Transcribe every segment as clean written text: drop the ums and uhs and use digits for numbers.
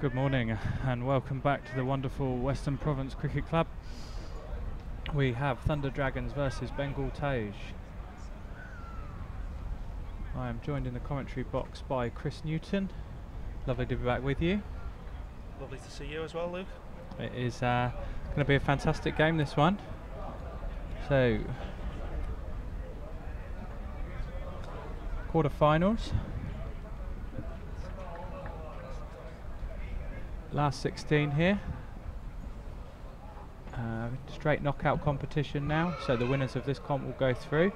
Good morning and welcome back to the wonderful Western Province Cricket Club. We have Thunder Dragons versus Bengal Tayz. I am joined in the commentary box by Chris Newton. Lovely to be back with you. Lovely to see you as well, Luke. It is going to be a fantastic game, this one. So, quarter-finals. Last 16 here. Straight knockout competition now, so the winners of this comp will go through.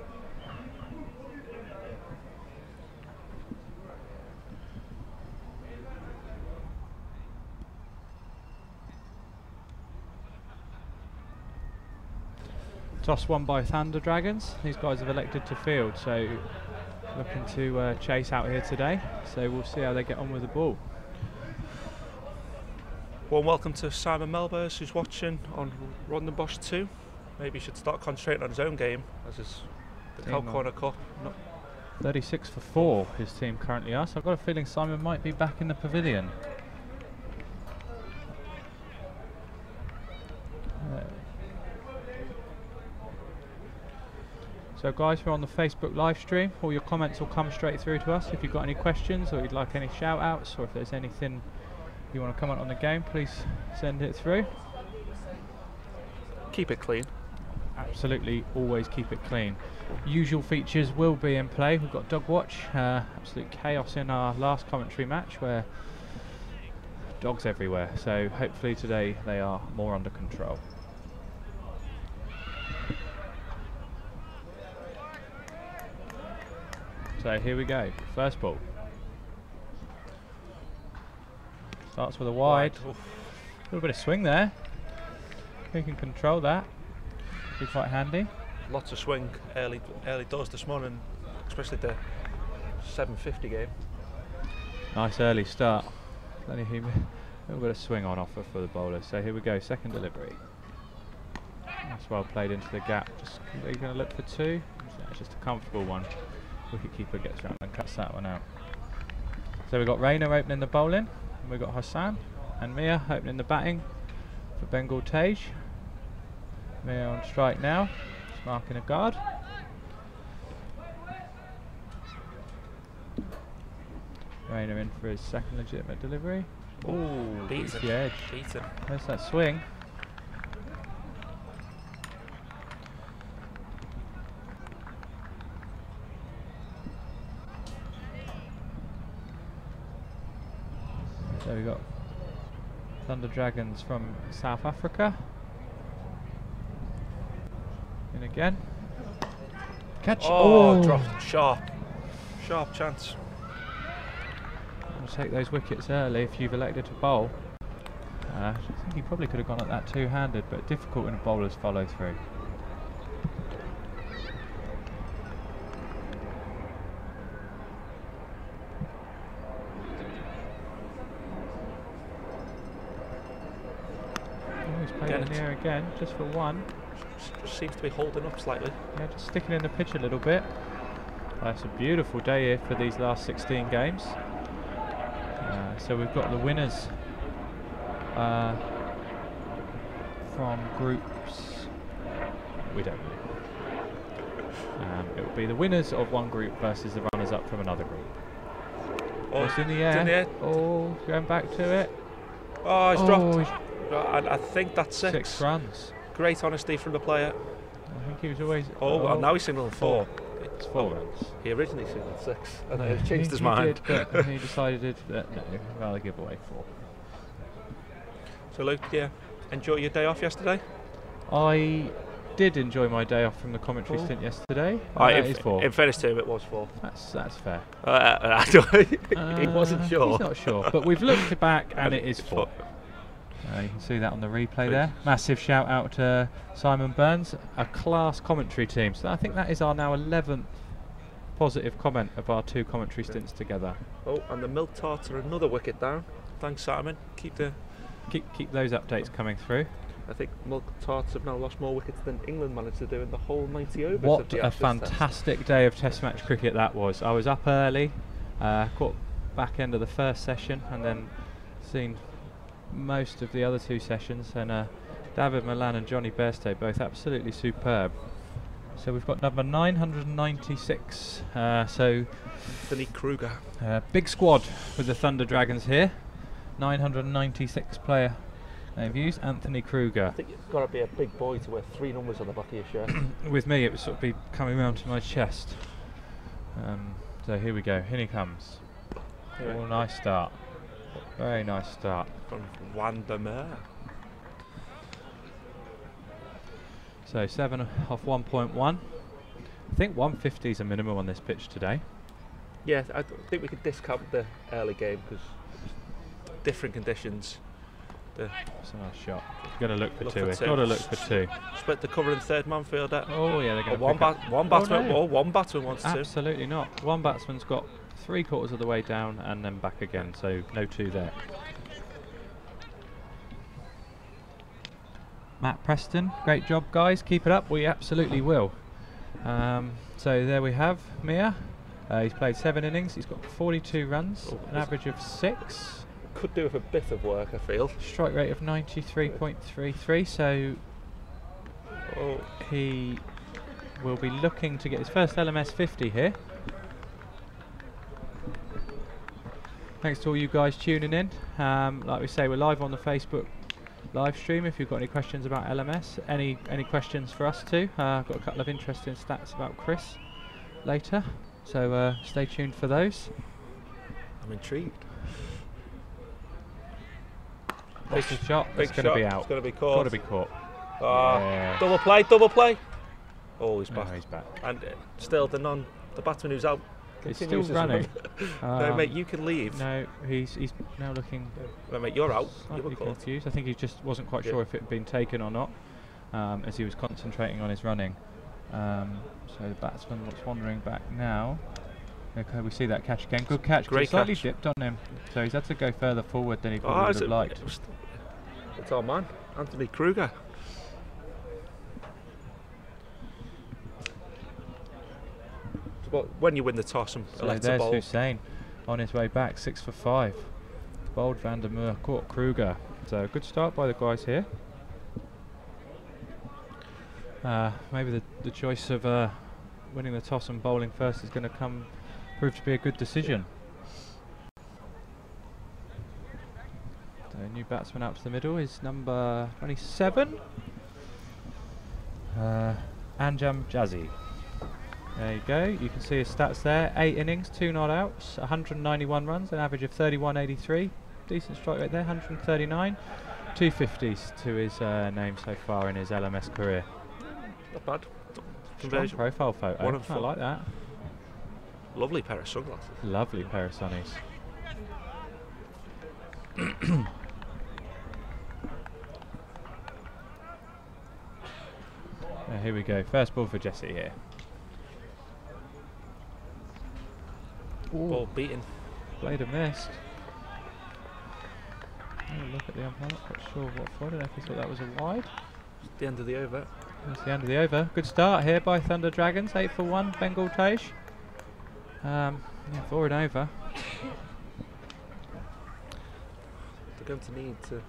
Toss won by Thunder Dragons. These guys have elected to field, so looking to chase out here today. So we'll see how they get on with the ball. Warm welcome to Simon Melbers, who's watching on Rondenbosch 2. Maybe he should start concentrating on his own game, as is the Cow Corner Cup. 36 for 4 his team currently are, so I've got a feeling Simon might be back in the pavilion. So guys, we're on the Facebook live stream. All your comments will come straight through to us. If you've got any questions or you'd like any shout outs, or if there's anything you want to comment on the game, please send it through. Keep it clean. Absolutely, always keep it clean. Usual features will be in play. We've got dog watch, absolute chaos in our last commentary match where dogs everywhere, so hopefully today they are more under control. So here we go, first ball. Starts with a wide. A little bit of swing there. Who can control that? Be quite handy. Lots of swing early doors this morning, especially the 7:50 game. Nice early start. A little bit of swing on offer for the bowlers. So here we go, second delivery. That's well played into the gap. Just are you going to look for two? It's just a comfortable one. Wicketkeeper gets round and cuts that one out. So we've got Rainer opening the bowling. We've got Hassan and Mia opening the batting for Bengal Tayz. Mia on strike now, just marking a guard. Rainer in for his second legitimate delivery. Ooh, beats the edge. Beaten. There's that swing. So we've got Thunder Dragons from South Africa. In again. Catch. Oh, dropped. Sharp chance. We'll take those wickets early if you've elected to bowl. I think he probably could have gone at that two-handed, but difficult when a bowler's follow through. In the air again, just for one. Seems to be holding up slightly. Yeah, just sticking in the pitch a little bit. It's a beautiful day here for these last 16 games. So we've got the winners from groups. We don't know. It will be the winners of one group versus the runners-up from another group. Oh, it's in the air. It's in the air. Oh, going back to it. Oh, it's dropped. I think that's 6 runs. Great honesty from the player. I think he was always. Oh, now he's signaling 4. It's 4 runs. He originally signaled 6, and then he changed his mind. Did, but he decided that no, he'd rather give away 4. So, Luke, enjoy your day off yesterday? I did enjoy my day off from the commentary stint yesterday. That is 4. In fairness to him, it was 4. That's fair. He wasn't sure. He's not sure, but we've looked back and it is 4. You can see that on the replay there. Massive shout out to Simon Burns, a class commentary team. So I think that is our now 11th positive comment of our 2 commentary stints together. Oh, and the Milk Tarts are another wicket down. Thanks, Simon. Keep those updates coming through. I think Milk Tarts have now lost more wickets than England managed to do in the whole 90 overs. What a fantastic day of Test match cricket that was. I was up early, caught back end of the first session, and then seen most of the other two sessions, and David Milan and Johnny Bairstow both absolutely superb. So we've got number 996. So Anthony Kruger. Big squad with the Thunder Dragons here. 996 player views. Anthony Kruger. I think you've got to be a big boy to wear 3 numbers on the back of your shirt. With me, it would sort of be coming round to my chest. So here we go. In he comes. Oh, nice start. Very nice start. From Wandermer. So 7 off 1.1. I think 150 is a minimum on this pitch today. Yeah, I think we could discount the early game because different conditions. That's a nice shot. You've got to look for Look two. for You've two. got to look for two. Split the cover and third man fielder. Oh yeah, they're going to one batsman. no. One batsman wants to. Absolutely not. One batsman's got 3/4 of the way down and then back again. So no two there. Matt Preston, great job guys, keep it up, we absolutely will. So there we have Mia. He's played 7 innings, he's got 42 runs, an average of 6. Could do with a bit of work, I feel. Strike rate of 93.33, so he will be looking to get his first LMS 50 here. Thanks to all you guys tuning in. Like we say, we're live on the Facebook live stream if you've got any questions about LMS, any questions for us too. I've got a couple of interesting stats about Chris later, so stay tuned for those. I'm intrigued. Big shot, it's going to be out. It's going to be caught. Got to be caught. Yeah. Double play. Oh, he's back. No, he's back. And still the batsman who's out. He's still running. No, mate, you can leave. No, he's now looking. No, mate, you're out. You were Slightly caught. confused. I think he just wasn't quite sure if it had been taken or not, as he was concentrating on his running. So the batsman was wandering back now. Okay, we see that catch again. Good catch. Great slightly catch. dipped on him, so he's had to go further forward than he probably would have liked. It's our man, Anthony Kruger. But when you win the toss and So elect to there's bowl, Hussein on his way back, 6 for 5. Bowled Van der Meer, caught Kruger. So good start by the guys here. Maybe the choice of winning the toss and bowling first is going to prove to be a good decision. So new batsman out to the middle is number 27, Anjam Jazzy. There you go, you can see his stats there. 8 innings, 2 not outs, 191 runs, an average of 31.83. Decent strike rate there, 139. 250s to his name so far in his LMS career. not bad. Strong profile photo, I like that. Lovely pair of sunglasses. Lovely pair of sunnies. Here we go, first ball for Jesse here. Ball beaten. Blade have missed. Look at the umpire, not quite sure what for. I don't know if he thought that was a wide. It's the end of the over. That's the end of the over. Good start here by Thunder Dragons, 8 for 1, Bengal Tayz. Yeah, 4 and over. They're going to need to.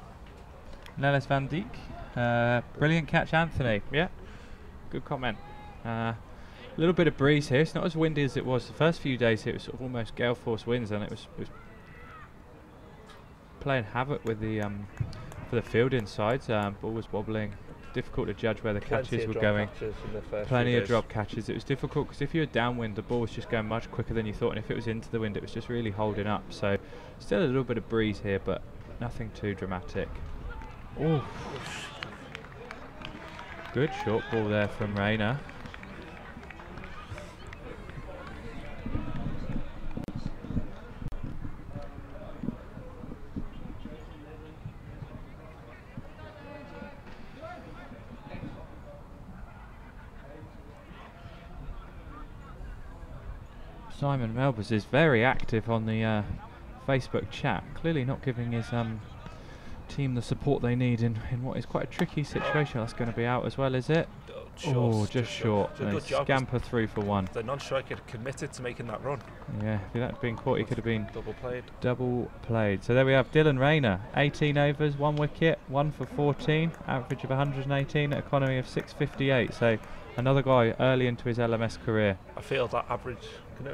Nellis Van Dijk. Brilliant catch, Anthony. Yeah, good comment. A little bit of breeze here. It's not as windy as it was the first few days here. It was sort of almost gale force winds, and it was playing havoc with the for the field inside. Ball was wobbling. Difficult to judge where the catches were going. Plenty of drop catches. It was difficult because if you were downwind, the ball was just going much quicker than you thought, and if it was into the wind, it was just really holding up. So still a little bit of breeze here, but nothing too dramatic. Ooh. Good short ball there from Rayner. Simon Melbers is very active on the Facebook chat, clearly not giving his team the support they need in what is quite a tricky situation. That's going to be out as well, is it? Oh, just short. It's a good job. Scamper through for one. The non-striker committed to making that run. Yeah, if that had been caught, he could have been double played. So there we have Dylan Rayner, 18 overs, 1 wicket, 1 for 14, average of 118, economy of 658. So another guy early into his LMS career. I feel that average can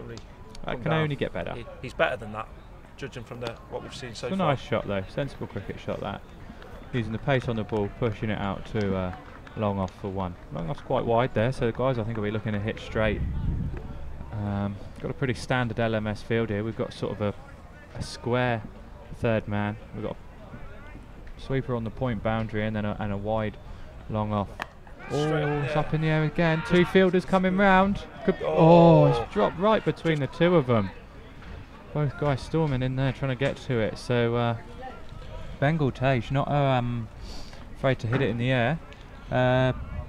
only get better. He's better than that, judging from what we've seen so far. It's a nice shot though, sensible cricket shot that. Using the pace on the ball, pushing it out to long off for one. Long off's quite wide there, so the guys I think will be looking to hit straight. Got a pretty standard LMS field here. We've got sort of a square third man. We've got a sweeper on the point boundary and then a wide long off. Oh, it's up in the air again. Two fielders coming round. It's dropped right between the two of them. Both guys storming in there trying to get to it. So Bengal Tayz not afraid to hit it in the air.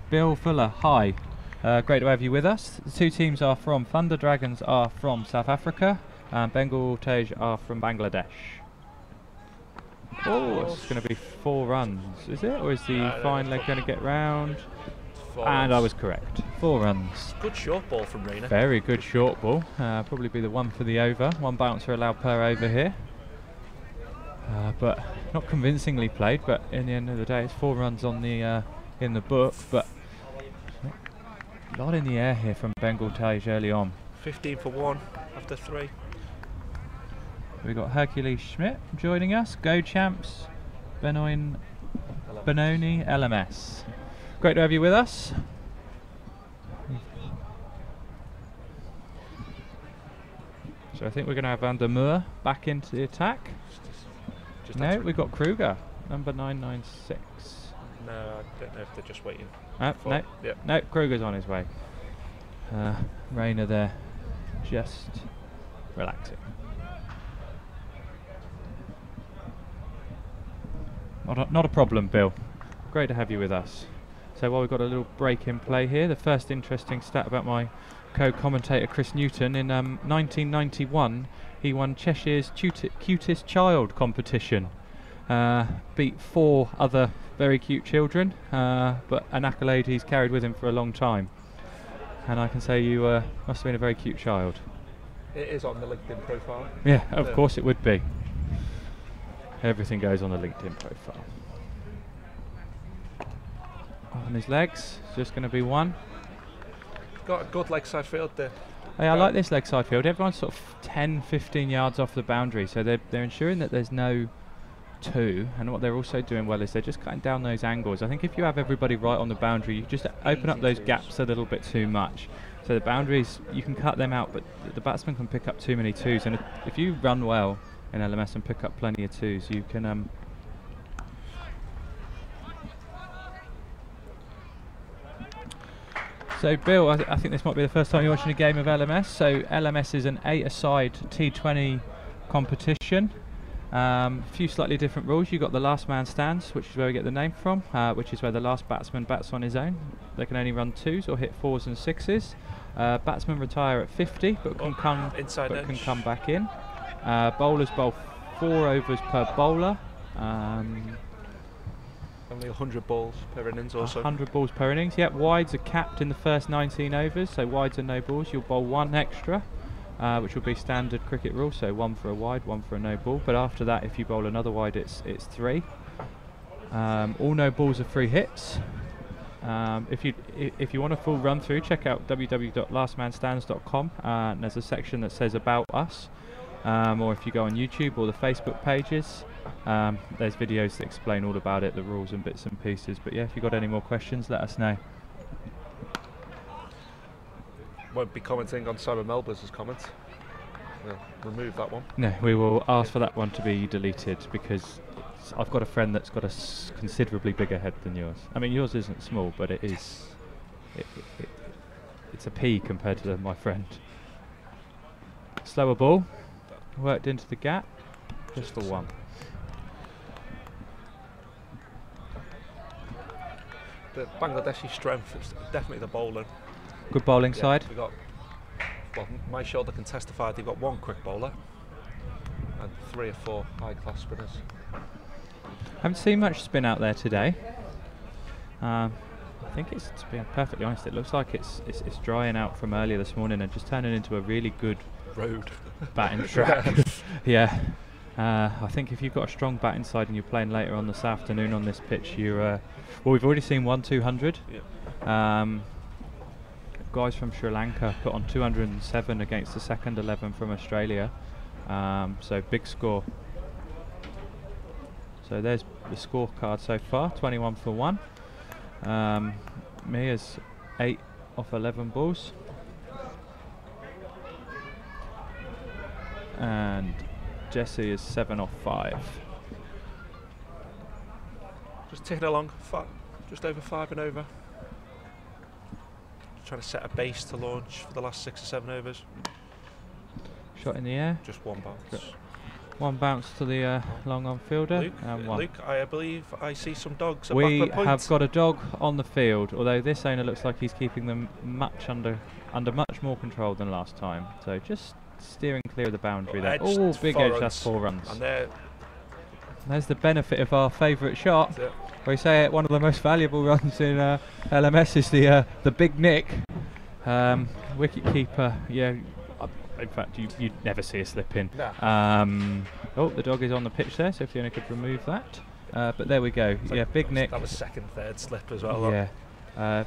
Bill Fuller, hi. Great to have you with us. The two teams are from Thunder Dragons are from South Africa and Bengal Tayz are from Bangladesh. Oh, it's going to be 4 runs, is it? Or is the fine leg going to get round? And I was correct. 4 runs. Good short ball from Rayner. Very good short ball. Probably be the one for the over. 1 bouncer allowed per over here. But not convincingly played, but in the end of the day it's 4 runs on the in the book, but a lot in the air here from Bengal Tayz early on. 15 for 1 after 3. We've got Hercules Schmidt joining us, Go Champs, Benoni LMS. Great to have you with us. So I think we're going to have Van der Moor back into the attack. No, we've got Kruger, number 996. No, I don't know if they're just waiting. No, Kruger's on his way. Rayner there, just relaxing. Not a problem, Bill. Great to have you with us. So while we've got a little break in play here, the first interesting stat about my co-commentator Chris Newton, in 1991 he won Cheshire's Cutest Child competition. Beat 4 other very cute children, but an accolade he's carried with him for a long time. And I can say you must have been a very cute child. It is on the LinkedIn profile. Yeah, of course it would be. Everything goes on the LinkedIn profile. On his legs, it's just going to be 1. Got a good leg side field there. Hey, I like this leg side field. Everyone's sort of 10-15 yards off the boundary, so they're ensuring that there's no 2, and what they're also doing well is they're just cutting down those angles. I think if you have everybody right on the boundary, you just open up those gaps a little bit too much. So the boundaries, you can cut them out, but the batsman can pick up too many 2s, and if you run well in LMS and pick up plenty of 2s, you can So Bill, I think this might be the first time you're watching a game of LMS. So LMS is an 8-a-side T20 competition. A few slightly different rules. You've got the last man stands, which is where we get the name from, which is where the last batsman bats on his own. They can only run 2s or hit 4s and 6s. Batsmen retire at 50, but can come back in. Bowlers bowl 4 overs per bowler. Only 100 balls per innings also. 100 balls per innings, yep. Wides are capped in the first 19 overs, so wides are no balls. You'll bowl 1 extra, which will be standard cricket rule, so 1 for a wide, 1 for a no ball. But after that, if you bowl another wide, it's 3. All no balls are free hits. If you want a full run through, check out www.lastmanstands.com, and there's a section that says about us. Or if you go on YouTube or the Facebook pages, there's videos that explain all about it, the rules and bits and pieces. But yeah, if you've got any more questions, let us know. Won't be commenting on Simon Melba's comments. We'll remove that one. No, we will ask for that one to be deleted, because I've got a friend that's got a considerably bigger head than yours. I mean, yours isn't small, but it is. It's a pea compared to my friend. Slower ball. Worked into the gap, just for 1. The Bangladeshi strength is definitely the bowling. Good bowling side. We got, well, my shoulder can testify they've got 1 quick bowler and 3 or 4 high-class spinners. Haven't seen much spin out there today. I think it's, to be perfectly honest, it looks like it's drying out from earlier this morning and just turning into a really good road batting track. Yeah. I think if you've got a strong bat inside and you're playing later on this afternoon on this pitch, you're well, we've already seen 1-200. Yeah. Guys from Sri Lanka put on 207 against the second 11 from Australia. So big score. So there's the scorecard so far, 21 for 1. Mia's 8 off 11 balls. And Jesse is 7 off 5. Just ticking along, just over 5 and over. Trying to set a base to launch for the last 6 or 7 overs. Shot in the air. Just one bounce. One bounce to the long on fielder. Luke, and one. Luke, I believe I see some dogs at We backward point. have got a dog on the field, although this owner looks like he's keeping them much under much more control than last time. So just steering clear of the boundary there. Oh, big edge, that's 4 runs. And there's the benefit of our favourite shot. We say one of the most valuable runs in LMS is the big nick. Wicket keeper, yeah. In fact, you'd never see a slip in. No. Oh, the dog is on the pitch there, so if you only could remove that. But there we go. It's yeah, like big nick. That was second, third slip as well. Yeah.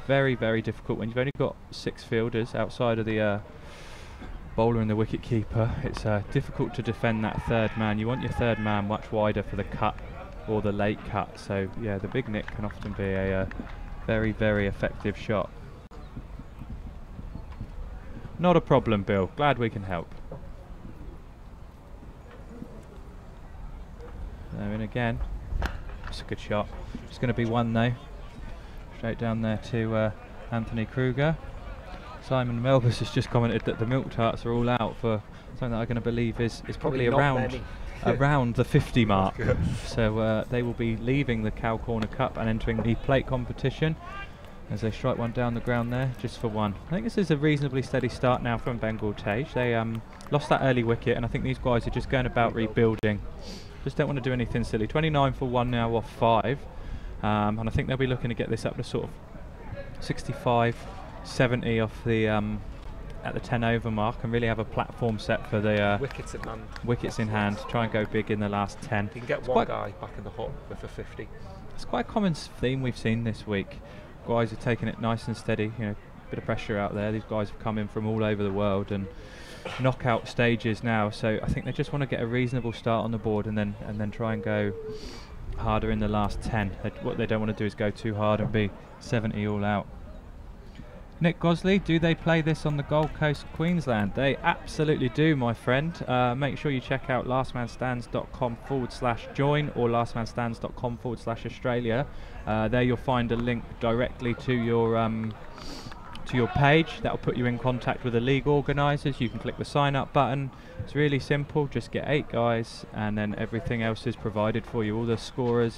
Very, very difficult when you've only got 6 fielders outside of the bowler and the wicket keeper. It's difficult to defend that third man. You want your third man much wider for the cut or the late cut. So yeah, the big nick can often be a very, very effective shot. Not a problem, Bill. Glad we can help. In again. It's a good shot. It's going to be 1 though. Straight down there to Anthony Kruger. Simon Melbus has just commented that the milk tarts are all out for something that I'm going to believe is probably around the 50 mark. So they will be leaving the Cow Corner Cup and entering the plate competition as they strike one down the ground there, just for 1. I think this is a reasonably steady start now from Bengal Tayz. They lost that early wicket, and I think these guys are just going about rebuilding. Just don't want to do anything silly. 29 for 1 now off 5, and I think they'll be looking to get this up to sort of 65, 70 off the at the 10 over mark, and really have a platform set for the wickets in hand. Try and go big in the last 10. You can get one guy back in the hut with a 50. It's quite a common theme we've seen this week. Guys are taking it nice and steady, you know, bit of pressure out there. These guys have come in from all over the world and knockout stages now, so I think they just want to get a reasonable start on the board and then try and go harder in the last 10. What they don't want to do is go too hard and be 70 all out. Nick Gosley, do they play this on the Gold Coast, Queensland? They absolutely do, my friend. Make sure you check out lastmanstands.com/join or lastmanstands.com/Australia. There you'll find a link directly to your page. That will put you in contact with the league organisers. You can click the sign up button. It's really simple. Just get 8 guys and then everything else is provided for you. All the scorers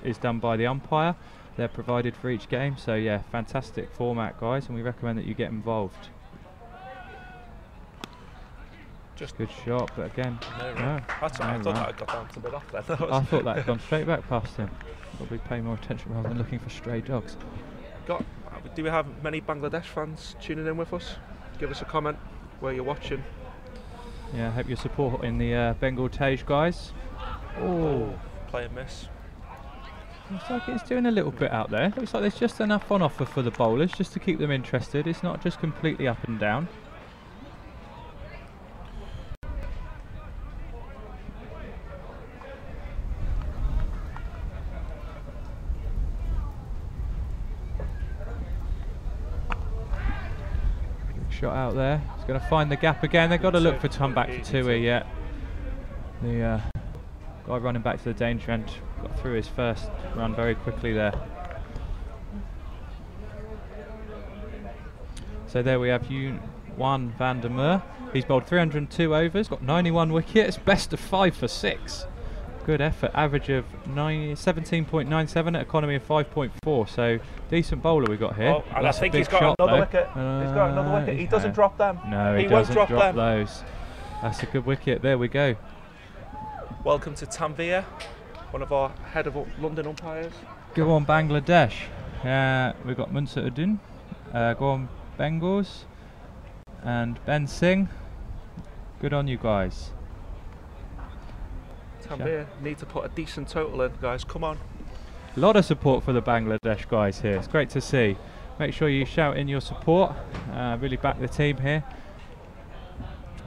is done by the umpire. They're provided for each game. So yeah, fantastic format, guys, and we recommend that you get involved. Just good shot, but again, no. I thought that had got down to mid off then. I thought that had gone straight back past him. Probably pay more attention rather than looking for stray dogs. Do we have many Bangladesh fans tuning in with us? Give us a comment where you're watching. Yeah, I hope you're supporting the Bengal Tayz guys. Oh, play and miss. Looks like it's doing a little bit out there. Looks like there's just enough on offer for the bowlers just to keep them interested. It's not just completely up and down. Shot out there. He's going to find the gap again. They've got to look for come back for 2 here yet. The guy running back to the danger end got through his first run very quickly there. So there we have Juan van der Meer. He's bowled 302 overs, got 91 wickets, best of 5 for 6. Good effort, average of 17.97 at economy of 5.4, so decent bowler we got here. Oh, and I think he's got another wicket. He's got another wicket. He doesn't drop them. No, he doesn't drop those. That's a good wicket. There we go. Welcome to Tanveer. one of our head of London umpires. Go on Bangladesh. We've got Munsa Udin, go on Bengals, and Ben Singh. Good on you guys. Tanveer need to put a decent total in, guys. Come on. A lot of support for the Bangladesh guys here. It's great to see. Make sure you shout in your support. Really back the team here.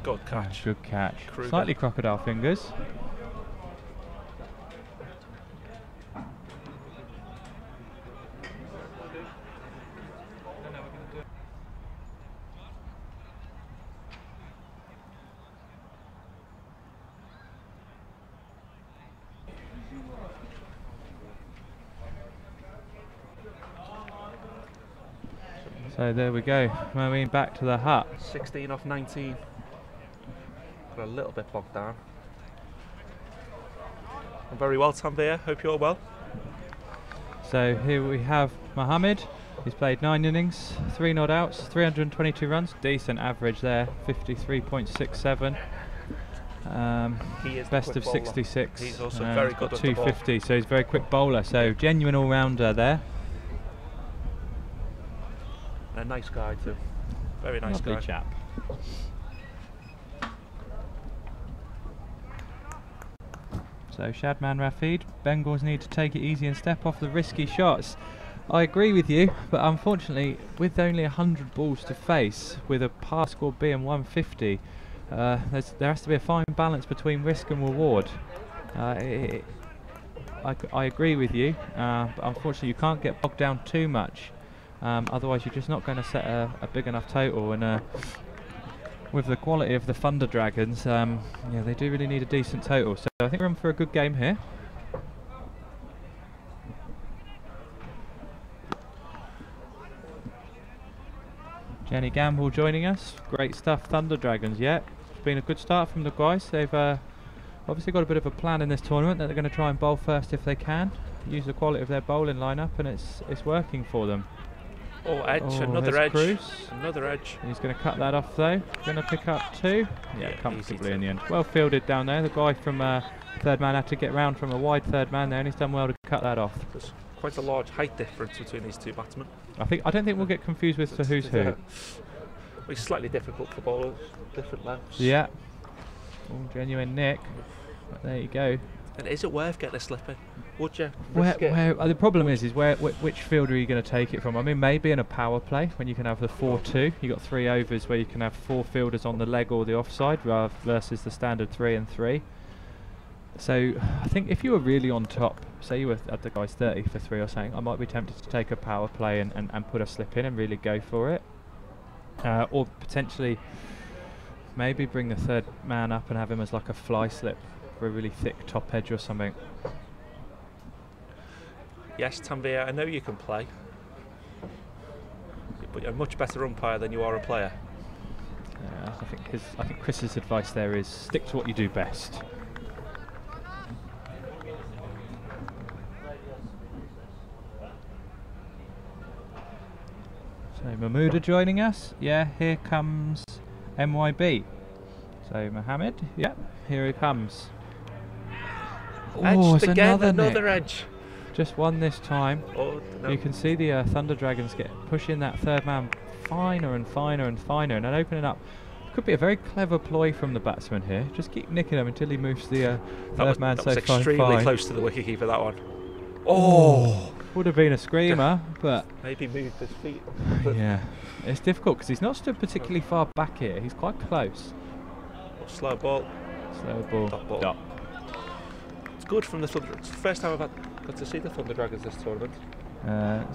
Good catch. Good catch. Kruger. Slightly crocodile fingers. So there we go, moving back to the hut. 16 off 19. Got a little bit bogged down. I'm very well, Tanveer. Hope you're well. So here we have Mohammed. He's played 9 innings, 3 not outs, 322 runs. Decent average there, 53.67. He is best of 66. He's also very good got at the ball. 250, so he's a very quick bowler. So genuine all-rounder there. And a nice guy too. Very nice Lovely guy. chap. So Shadman Rafid, Bengals need to take it easy and step off the risky shots. I agree with you, but unfortunately with only 100 balls to face, with a par score being 150, there has to be a fine balance between risk and reward. I agree with you, but unfortunately you can't get bogged down too much. Otherwise you're just not going to set a big enough total, and with the quality of the Thunder Dragons, yeah, they do really need a decent total. So I think we're in for a good game here. Jenny Gamble joining us. Great stuff, Thunder Dragons. Yeah, it's been a good start from the guys. They've obviously got a bit of a plan in this tournament that they're going to try and bowl first if they can. Use the quality of their bowling lineup, and it's working for them. Oh, edge, Oh, another edge. Cruz. Another edge. He's going to cut that off though. Going to pick up 2. Yeah, comfortably in the end. Well fielded down there. The guy from third man had to get round from a wide third man there, and he's done well to cut that off. There's quite a large height difference between these two batsmen. I don't think we'll get confused with for who's who. It's slightly difficult for bowlers, different lengths. Yeah. Oh, genuine nick. But there you go. And is it worth getting a slip in? Would you? The problem is which field are you going to take it from? I mean, maybe in a power play when you can have the 4-2. You got 3 overs where you can have 4 fielders on the leg or the offside, versus the standard 3 and 3. So I think if you were really on top, say you were at the guy's 30 for 3 or something, I might be tempted to take a power play and put a slip in and really go for it, or potentially maybe bring the third man up and have him as like a fly slip for a really thick top edge or something. Yes, Tanveer, I know you can play, but you're a much better umpire than you are a player. I think Chris's advice there is stick to what you do best. So Mahmouda joining us. Yeah, here comes MYB. So Mohammed, yep, here he comes. Edged it's again, another nick. edge. Just one this time. Oh, no. You can see the Thunder Dragons pushing that third man finer and finer and finer, and then opening up. Could be a very clever ploy from the batsman here. Just keep nicking him until he moves the third man so far. That was extremely close to the wicketkeeper, that one. Oh! Would have been a screamer, but maybe moved his feet. Yeah, it's difficult because he's not stood particularly far back here. He's quite close. Slow ball. Slow ball. Dot ball. Dot. It's good from the Thunder. It's the first time I've got to see the Thunder Dragons this tournament.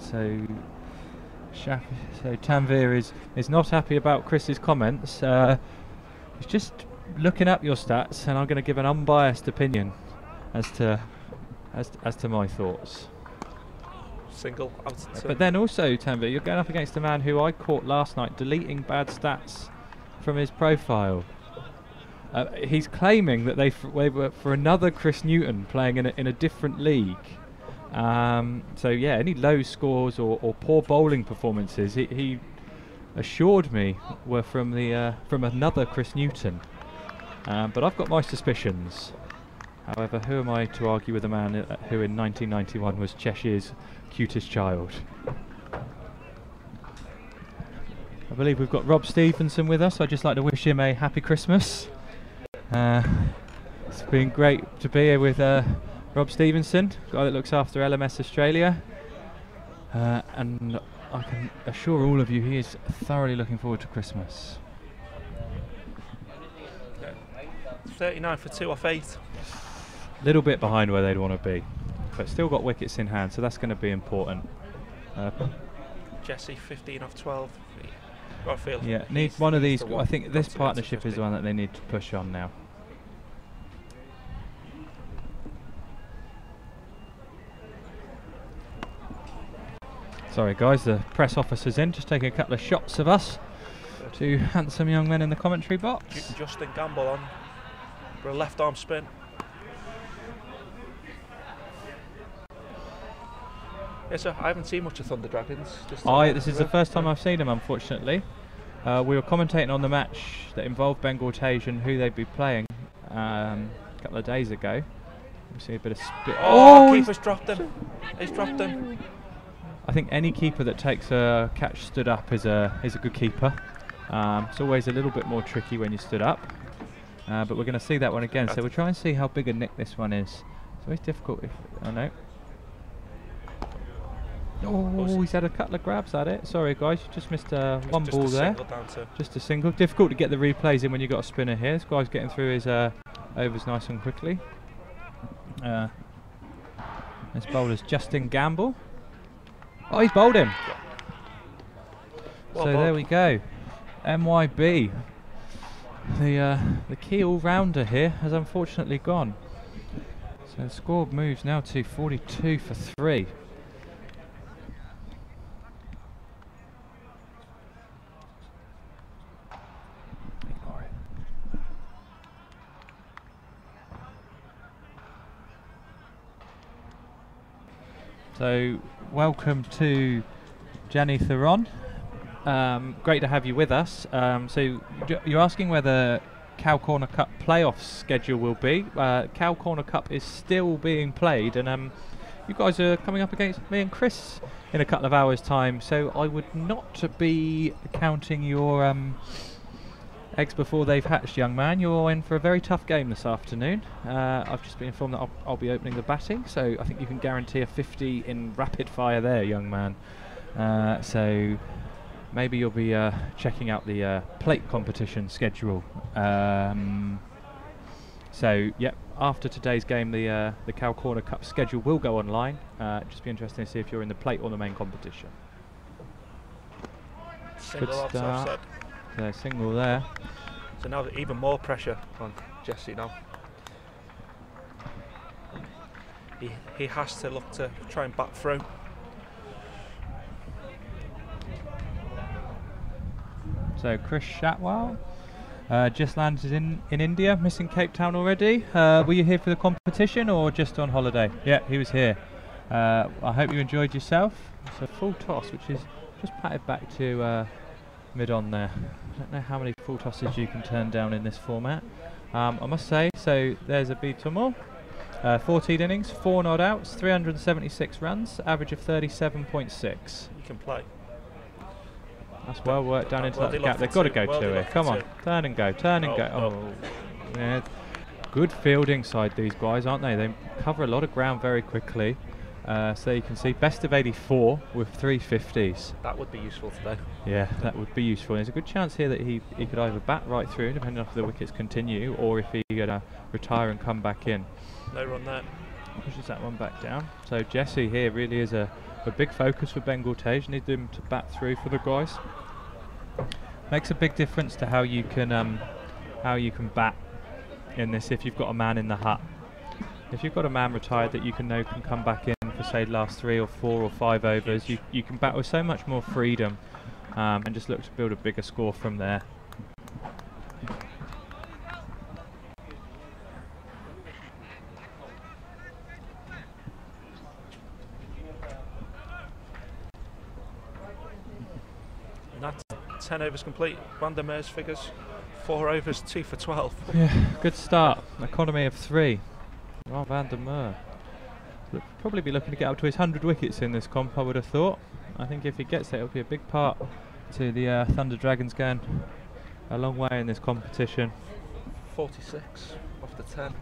So Tanveer is not happy about Chris's comments. He's just looking up your stats, and I'm going to give an unbiased opinion as to my thoughts. Single out. But then also, Tanveer, you're going up against a man who I caught last night deleting bad stats from his profile. He's claiming that they were for another Chris Newton playing in a different league. So yeah, any low scores or poor bowling performances, he assured me were from another Chris Newton. But I've got my suspicions. However, who am I to argue with a man who in 1991 was Cheshire's cutest child? I believe we've got Rob Stevenson with us. I'd just like to wish him a happy Christmas. It's been great to be here with Rob Stevenson, guy that looks after LMS Australia. And I can assure all of you he is thoroughly looking forward to Christmas. 39 for 2 off 8. Little bit behind where they'd want to be, but still got wickets in hand, so that's going to be important. Jesse 15 off 12. I feel yeah, need one of these. I think this partnership is the one that they need to push on now. Sorry guys, the press officer's in, just taking a couple of shots of us. Two handsome young men in the commentary box. Justin Gamble on for a left arm spin. Yes, sir, I haven't seen much of Thunder Dragons. This is the first time I've seen them, unfortunately. We were commentating on the match that involved Bengal Tayz and who they'd be playing a couple of days ago. We see a bit of spit. Oh, keeper's dropped him. He's dropped him. I think any keeper that takes a catch stood up is a good keeper. It's always a little bit more tricky when you stood up, but we're going to see that one again. So we'll try and see how big a nick this one is. It's always difficult if I know. Oh, he's had a couple of grabs at it. Sorry guys, you just missed one ball there. Just a single. Difficult to get the replays in when you've got a spinner here. This guy's getting through his overs nice and quickly. This bowler's Justin Gamble. Oh, he's bowled him. Well so bowled. There we go. MYB. The key all-rounder here has unfortunately gone. So the score moves now to 42 for 3. So welcome to Gianni Theron. Great to have you with us. So you're asking where the Cow Corner Cup playoff schedule will be. Cow Corner Cup is still being played, and you guys are coming up against me and Chris in a couple of hours' time. So I would not be counting your eggs before they've hatched, young man. You're in for a very tough game this afternoon. I've just been informed that I'll be opening the batting, so I think you can guarantee a 50 in rapid fire there, young man. So maybe you'll be checking out the plate competition schedule. So yep, after today's game, the Cow Corner Cup schedule will go online. Just be interesting to see if you're in the plate or the main competition. Single Good start. So single there. So now even more pressure on Jesse now. He has to look to try and bat through. So Chris Shatwell just landed in India, missing Cape Town already. Were you here for the competition or just on holiday? Yeah, he was here. I hope you enjoyed yourself. It's a full toss, which is just patted back to mid-on there. I don't know how many full tosses you can turn down in this format. I must say, so there's a Beatomore. 14 innings, 4 not outs, 376 runs, average of 37.6. You can play. That's well worked down into that gap. They've got to go to it. Come on, turn and go, turn and go. Oh, yeah. Good fielding side, these guys, aren't they? They cover a lot of ground very quickly. So you can see best of 84 with 350s. That would be useful today. Yeah, that would be useful. There's a good chance here that he could either bat right through, depending on if the wickets continue, or if he could retire and come back in. No run there. Pushes that one back down. So Jesse here really is a big focus for Bengal Tayz. Need them to bat through for the guys. Makes a big difference to how you can bat in this if you've got a man in the hut. If you've got a man retired that you know can come back in for say last 3 or 4 or 5 overs, you can bat with so much more freedom and just look to build a bigger score from there. And that's 10 overs complete. Van der Meer's figures, 4 overs, 2 for 12. Yeah, good start. Economy of 3. Oh, Van der Merwe. Probably be looking to get up to his 100 wickets in this comp, I would have thought. I think if he gets it, it'll be a big part to the Thunder Dragons going a long way in this competition. 46 off the 10.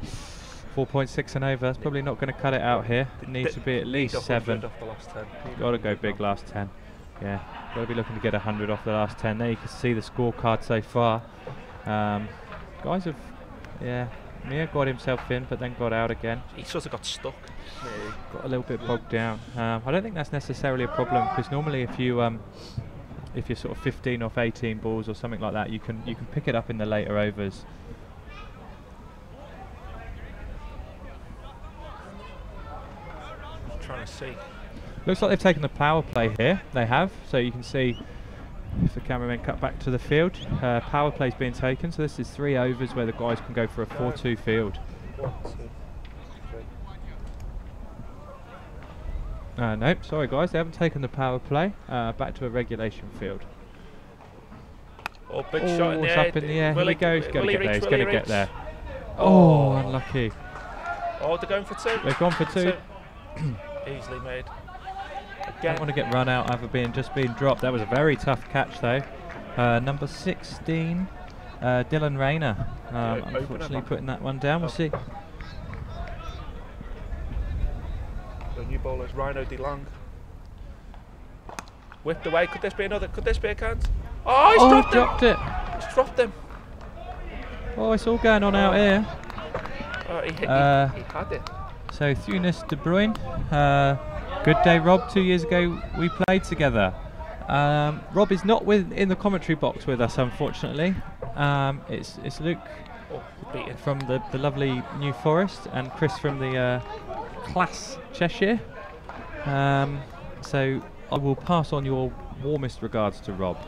4.6 and over. That's probably not going to cut it out here. It needs to be at least 7. Off the last 10. Got to go big last 10. Yeah, got to be looking to get 100 off the last 10. There you can see the scorecard so far. Guys have, Mir got himself in, but then got out again. He sort of got stuck. Got a little bit bogged down. I don't think that's necessarily a problem, because normally if you're sort of 15 off 18 balls or something like that, you can pick it up in the later overs. I'm trying to see. Looks like they've taken the power play here. They have, so you can see if the cameramen cut back to the field, power play's being taken. So this is 3 overs where the guys can go for a 4-2 field. 1, 2, 3. Nope, sorry guys, they haven't taken the power play. Back to a regulation field. Oh, big shot in the it's air. up in the air. Here we go. He's going to get there. He's Will going he to get reach? there. Oh, unlucky. Oh, they're going for 2. They've gone for 2. Easily made. Don't want to get run out either just being dropped. That was a very tough catch though. Number 16, Dylan Rayner, unfortunately putting that one down. We'll see. The new bowler's Rhino DeLong. Whipped away. Could this be another? Could this be a count? Oh, he's dropped it. He's dropped him. Oh, it's all going on out here. Oh, he had it. So Thunis De Bruyne. Good day, Rob. 2 years ago we played together. Rob is not in the commentary box with us, unfortunately. It's Luke from the lovely New Forest and Chris from the class Cheshire. So I will pass on your warmest regards to Rob.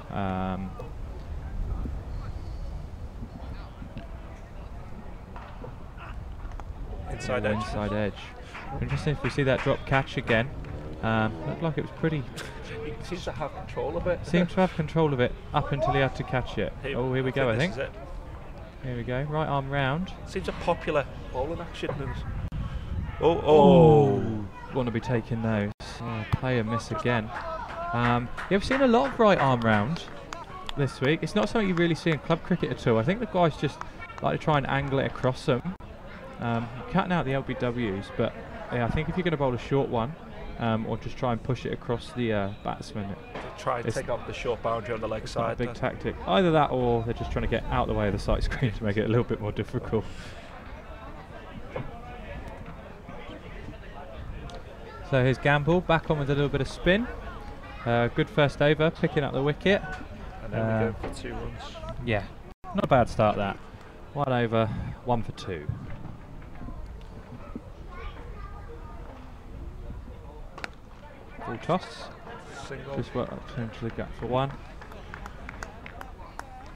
Inside edge. Interesting if we see that drop catch again. Looked like it was pretty. He seems to have control of it. Seems to have control of it up until he had to catch it. Oh, here we go, I think. This is it. Here we go, right arm round. Seems a popular bowling action. Want to be taking those. Oh, player miss again. We've seen a lot of right arm round this week. It's not something you really see in club cricket at all. I think the guys just like to try and angle it across them. Cutting out the LBWs, but yeah, I think if you're going to bowl a short one, or just try and push it across the batsman, try and take up the short boundary on the leg side. A big tactic. Either that, or they're just trying to get out of the way of the sight screen to make it a little bit more difficult. So here's Gamble back on with a little bit of spin. Good first over, picking up the wicket. And then we go for 2 runs. Yeah, not a bad start that. 1 over, 1 for 2. Full toss. Single. Just work up into the gap for 1.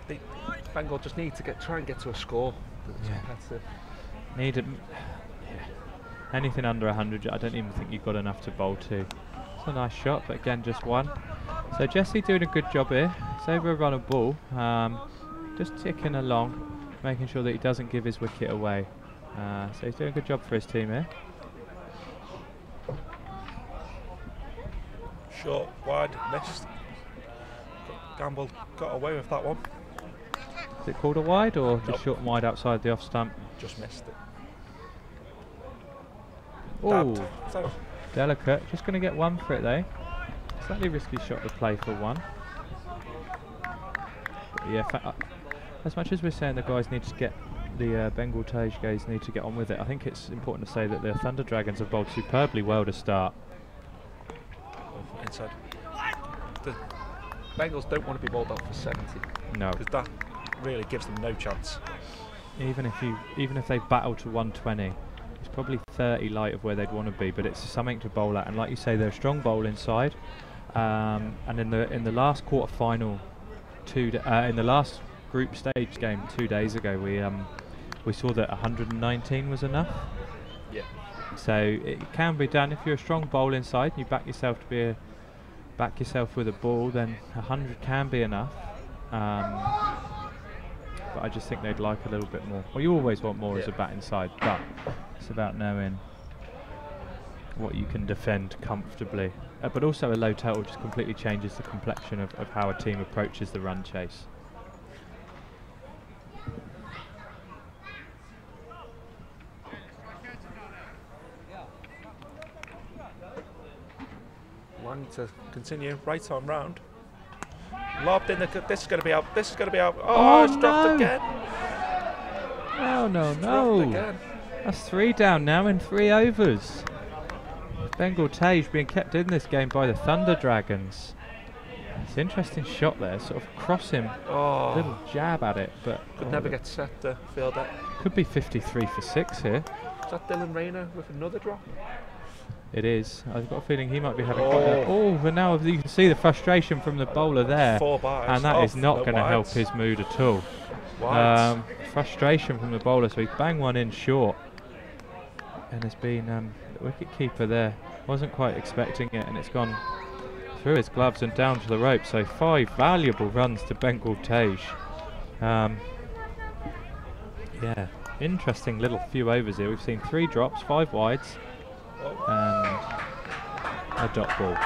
The Bengal just need to try and get to a score that's competitive. Need it. Anything under 100, I don't even think you've got enough to bowl to. It's a nice shot, but again, just 1. So Jesse doing a good job here. It's over a run of ball. Just ticking along, making sure that he doesn't give his wicket away. So he's doing a good job for his team here. Short, wide, missed. Gamble got away with that one. Is it called a wide or just short and wide outside the off stump? Just missed it. Oh, delicate. Just going to get 1 for it though. Slightly risky shot to play for 1. But yeah, as much as we're saying the guys need to get the Bengal Tayz guys need to get on with it, I think it's important to say that the Thunder Dragons have bowled superbly well to start. Inside. The Bengals don't want to be bowled out for 70. No, because that really gives them no chance. Even if they battle to 120, it's probably 30 light of where they'd want to be, but it's something to bowl at. And like you say, they're a strong bowl inside. And in the last quarter final, in the last group stage game 2 days ago, we saw that 119 was enough. Yeah. So it can be done if you're a strong bowl inside. You back yourself with a ball, then 100 can be enough. but I just think they'd like a little bit more. Well, you always want more as a batting side, but it's about knowing what you can defend comfortably. But also a low total just completely changes the complexion of how a team approaches the run chase. Lang to continue, right arm round. Lobbed in the, this is going to be out, this is going to be out. Oh, it's dropped again. No. Dropped again. That's 3 down now in 3 overs. Bengal Tayz being kept in this game by the Thunder Dragons. It's an interesting shot there, sort of crossing, little jab at it, but could never get set to field that. Could be 53 for 6 here. Is that Dylan Rayner with another drop? It is. I've got a feeling he might be having quite a... Oh, but now you can see the frustration from the bowler there. 4 bars. And that is not going to help his mood at all. Frustration from the bowler, so he's banged one in short. And there's been the wicket keeper there. Wasn't quite expecting it, and it's gone through his gloves and down to the rope. So 5 valuable runs to Bengal Tayz. Yeah, interesting little few overs here. We've seen 3 drops, 5 wides, and a dot ball.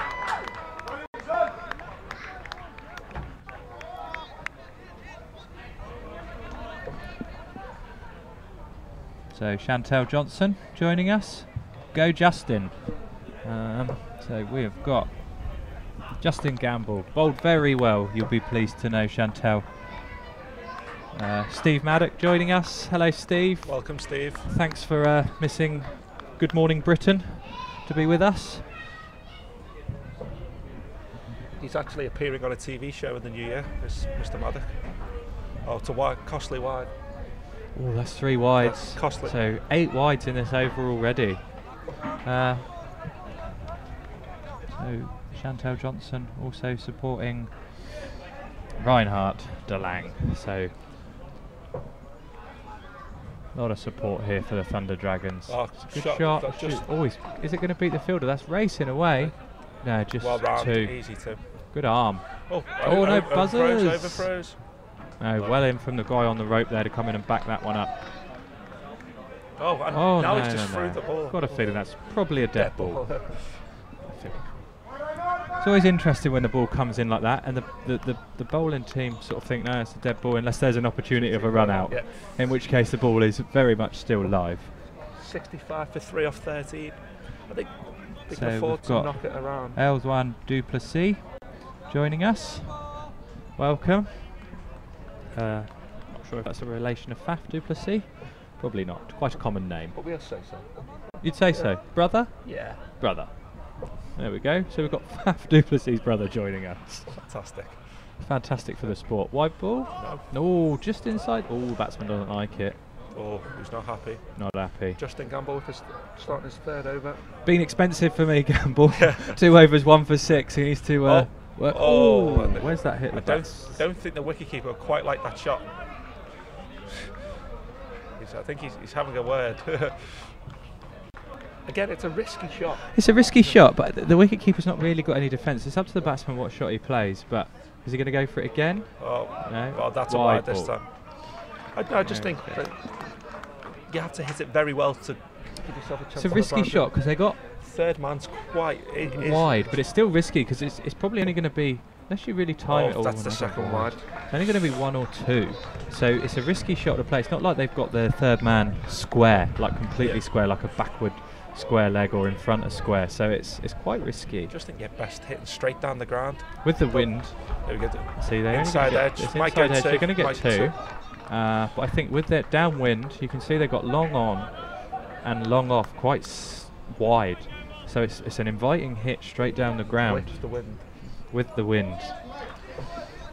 So Chantel Johnson joining us. Go Justin. So we have got Justin Gamble, bowled very well, you'll be pleased to know, Chantel. Steve Maddock joining us. Hello Steve. Welcome Steve. Thanks for missing Good Morning Britain to be with us. He's actually appearing on a TV show in the new year, is Mr. Maddock. Oh, it's a wide, costly wide. Oh, that's 3 wides. That's costly. So 8 wides in this over already. So Chantel Johnson also supporting Reinhardt DeLang. So a lot of support here for the Thunder Dragons. Oh, good shot. Always. Is it going to beat the fielder? That's racing away. No, just well round, 2. Easy 2. Good arm. Oh, no buzzers. Overthrows. No, well in from the guy on the rope there to come in and back that one up. Oh, and now he's just threw the ball. Got a feeling that's probably a dead ball. It's always interesting when the ball comes in like that, and the bowling team sort of think, no, it's a dead ball unless there's an opportunity of a run out. Yeah. In which case the ball is very much still live. 65 for 3 off 13. I think they can So afford we've to got knock it around. Elswan Duplessis joining us. Welcome. Not sure if that's a relation of Faf Duplessis. Probably not. Quite a common name. But we'll say so. You'd say so. Brother? Yeah. Brother. There we go. So we've got Faf Duplessis' brother joining us. Fantastic. Fantastic for the sport. White ball? No. Just inside. Oh, batsman doesn't like it. Oh, he's not happy. Not happy. Justin Gamble with his starting his 3rd over. Been expensive for me, Gamble. 2 overs, 1 for 6. He needs to work. Where's that hit? I don't think the wicketkeeper quite like that shot. I think he's having a word. Again, it's a risky shot. It's a risky shot, but the wicketkeeper's not really got any defence. It's up to the batsman what shot he plays, but is he going to go for it again? Oh, no. Well, that's a wide this time. I just think that you have to hit it very well to give yourself a chance. It's a risky shot because they got 3rd man's quite wide, but it's still risky because it's probably only going to be, unless you really time it all. That's the 2nd wide. It's only going to be 1 or 2, so it's a risky shot to play. It's not like they've got their 3rd man square, like completely square, like a backward square leg or in front of square. So it's quite risky. Just think you're best hitting straight down the ground with the wind. There we go. See, they inside edge. Inside edge. You're going to get 2. But I think with their downwind, you can see they've got long on and long off, quite wide. So it's an inviting hit straight down the ground. With the wind. With the wind.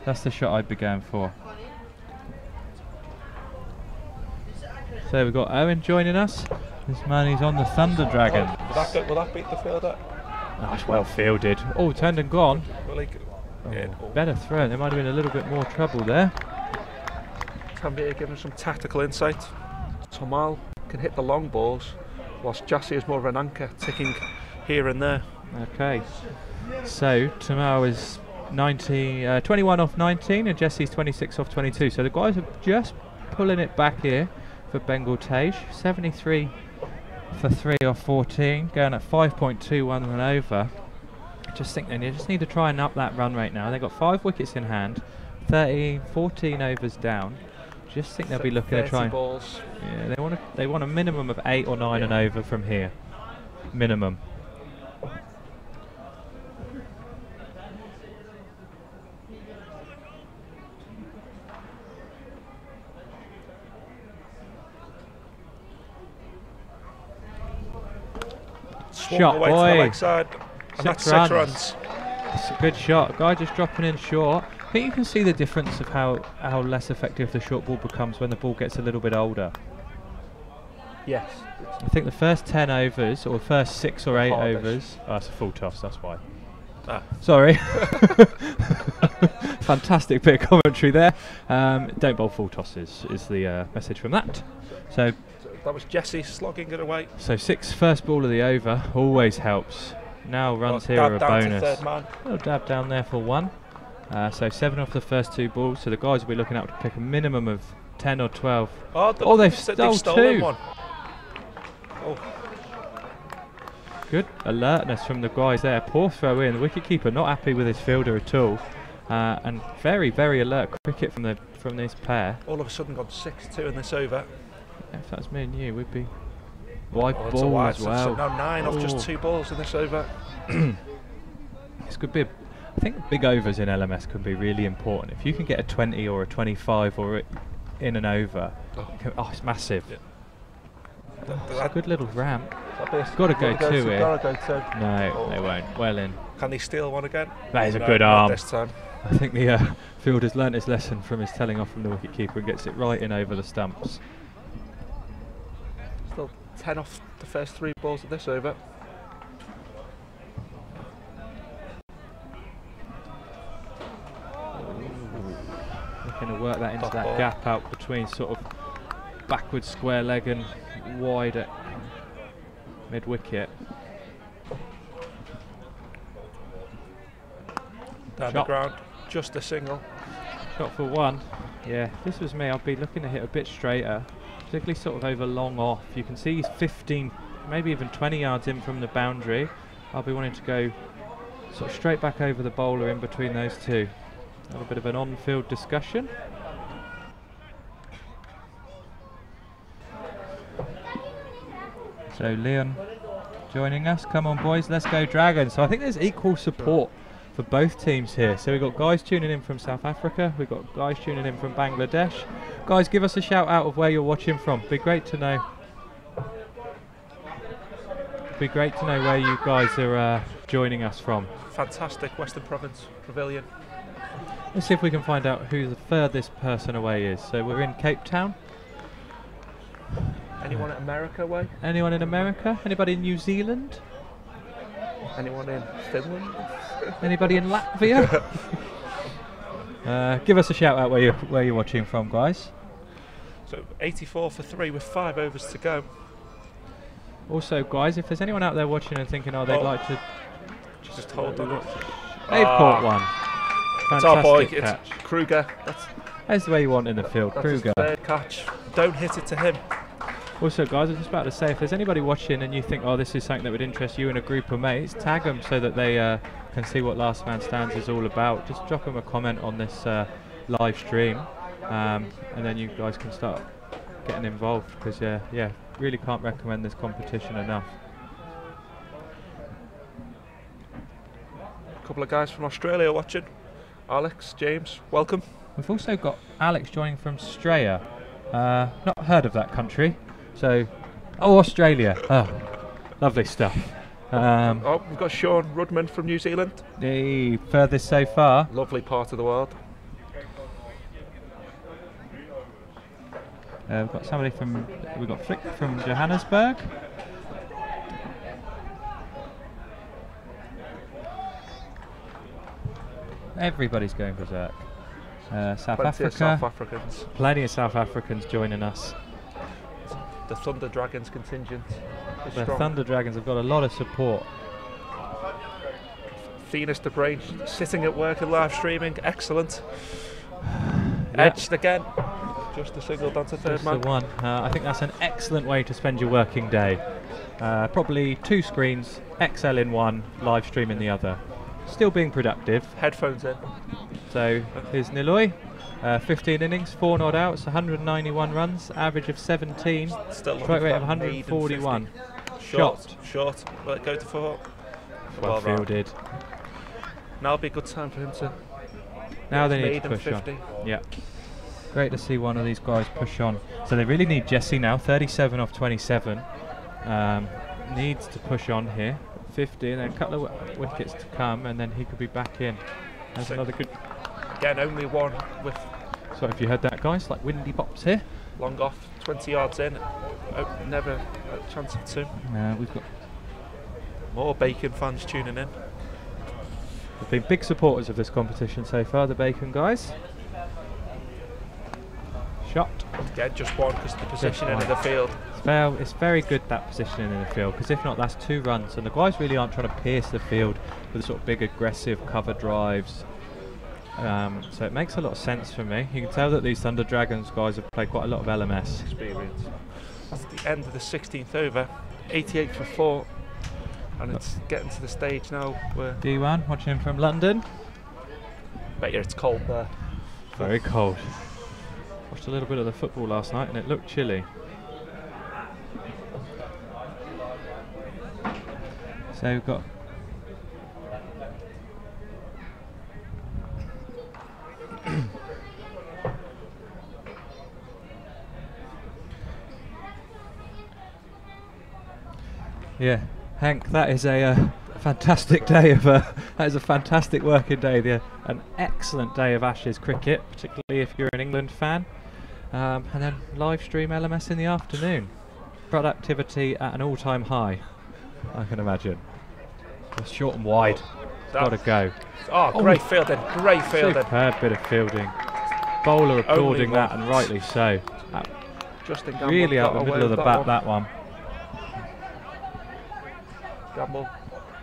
That's the shot I'd be going for. So we've got Owen joining us. This man is on the Thunder Dragon. Will that beat the fielder? Oh, it's well fielded. Oh, turned and gone. Better throw. There might have been a little bit more trouble there. Tanvir giving some tactical insight. Tomal can hit the long balls, whilst Jassy is more of an anchor, ticking here and there. Okay. So Tomal is 21 off 19, and Jesse's 26 off 22. So the guys are just pulling it back here for Bengal Tayz. 73 for 3 off 14, going at 5.21 and over. I just think they just need to try and up that run rate now. They've got 5 wickets in hand, 14 overs down. Just think they'll be looking to try. Balls. Yeah, they want a minimum of 8 or 9 and over from here, minimum. Shot, away boy. to the leg side, and that's 6 runs. It's a good shot. Guy just dropping in short. I think you can see the difference of how less effective the short ball becomes when the ball gets a little bit older. Yes. I think the first 10 overs, or first 6 or 8 Hardish. overs. Oh, that's a full toss, that's why. Ah. Sorry. Fantastic bit of commentary there. Don't bowl full tosses is the message from that. So that was Jesse slogging it away. So 6 first ball of the over always helps. Now runs here are a bonus. Third man. A little dab down there for 1. So 7 off the first 2 balls. So the guys will be looking out to pick a minimum of 10 or 12. Oh, they've stolen 2. One. Oh. Good alertness from the guys there. Poor throw in. The wicketkeeper not happy with his fielder at all. And very, very alert cricket from this pair. All of a sudden gone 6-2 in this over. If that's me and you, we'd be wide Oh, ball as well. Now 9 off just 2 balls in this over. This could be I think big overs in LMS can be really important. If you can get a 20 or a 25 or in and over, it's massive. Yeah. It's a good little ramp. Got to go 2 here. No, they won't. Well in. Can they steal one again? That is a good arm. This time. I think the fielder's learnt his lesson from his telling off from the wicketkeeper and gets it right in over the stumps. Still 10 off the first 3 balls of this over. Looking to work that into that gap out between sort of backward square leg and wide at mid wicket. Down the ground, just a single. Shot for 1. Yeah, if this was me, I'd be looking to hit a bit straighter, particularly sort of over long off. You can see he's 15, maybe even 20 yards in from the boundary. I'll be wanting to go sort of straight back over the bowler in between those 2. Have a bit of an on-field discussion. So Leon joining us. Come on boys, let's go Dragons. So I think there's equal support for both teams here. So we've got guys tuning in from South Africa, we've got guys tuning in from Bangladesh. Guys, give us a shout out of where you're watching from. Be great to know. Be great to know where you guys are joining us from. Fantastic Western Province Pavilion. Let's see if we can find out who the furthest person away is. So we're in Cape Town. Anyone in America way? Anyone in America? Anybody in New Zealand? Anyone in Finland? Anybody in Latvia? Give us a shout out where you're watching from, guys. So 84 for 3 with 5 overs to go. Also, guys, if there's anyone out there watching and thinking, they'd like to just hold on. They've caught one. Fantastic boy, catch. It's Kruger. That's the way you want in the field. That's Kruger. his 3rd catch. Don't hit it to him. Also, guys, I was just about to say, if there's anybody watching and you think, this is something that would interest you in a group of mates, tag them so that they can see what Last Man Stands is all about. Just drop them a comment on this live stream, and then you guys can start getting involved, because really can't recommend this competition enough. A couple of guys from Australia watching. Alex, James, welcome. We've also got Alex joining from Australia. Not heard of that country. So, Australia. Lovely stuff. We've got Sean Rudman from New Zealand. The furthest so far. Lovely part of the world. We've got Flick from Johannesburg. Everybody's going berserk. South Africa. South Africans. Plenty of South Africans joining us. The Thunder Dragons contingent is The strong. Thunder Dragons have got a lot of support. Venus de Brain sitting at work and live streaming. Excellent. Edged again. Just a single down to third Just man. the one. I think that's an excellent way to spend your working day. Probably 2 screens, XL in one, live stream in the other. Still being productive. Headphones in. So here's Niloy. 15 innings, 4 not outs, 191 runs, average of 17, Still strike rate of for that 141. Short. Let go to 4. Well fielded. Now will be a good time for him to. Now they need to maiden push 50. on. Yeah. Great to see one of these guys push on. So they really need Jesse now, 37 off 27. Needs to push on here. 50 and then a couple of wickets to come and then he could be back in. That's another good. Again, only one with So if you heard that, guys, like windy bops here. long off, 20 yards in. Oh, never a chance of 2. We've got. More Bacon fans tuning in. They've been big supporters of this competition so far, the Bacon guys. Shot. Again, just one because the positioning one. of the field. It's very good, that positioning in the field, because if not, that's 2 runs. And the guys really aren't trying to pierce the field with sort of big aggressive cover drives. So it makes a lot of sense for me. You can tell that these Thunder Dragons guys have played quite a lot of LMS. Experience. That's the end of the 16th over. 88 for 4. And it's getting to the stage now where. D1 watching from London. Bet you it's cold there. Very cold. Watched a little bit of the football last night and it looked chilly. So we've got yeah, Hank, that is a fantastic day of that is a fantastic working day. An excellent day of Ashes cricket, particularly if you're an England fan. And then live stream LMS in the afternoon. Productivity at an all-time high, I can imagine. Just short and wide. Got to go. Oh, great fielding, great fielding. Superb bit of fielding. Bowler applauding that, and rightly so. Justin Gamble Really out got the middle away of the with bat, that one. Gamble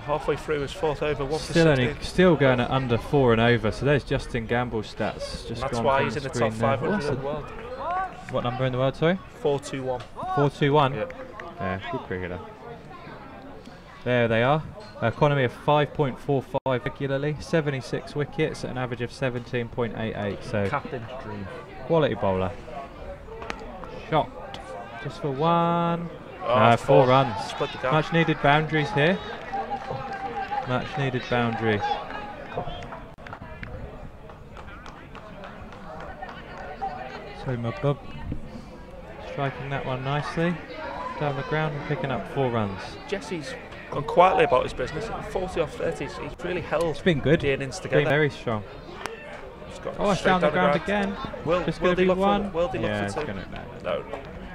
halfway through his 4th over, 1 for 16. Still going at under 4 and over. So there's Justin Gamble's stats. Just That's gone why from he's in the screen top there. 500 in the world. What number in the world, sorry? 421. 421? Yeah. Yeah, good cricketer. There they are. Economy of 5.45 regularly, 76 wickets, an average of 17.88. So Captain's dream. quality bowler. Shot. Just for 1. Oh, 4 runs. Split the gap. Much needed boundaries here. Much needed boundary. So Mabub striking that one nicely down the ground and picking up 4 runs. Jesse's gone quietly about his business. 40 off 30, so he's really held It's been good. the innings Been together. very strong. He's got Oh, it's straight down the ground again. Will Just he going to be look 1. for? Will he Yeah, look it's for 2? going to.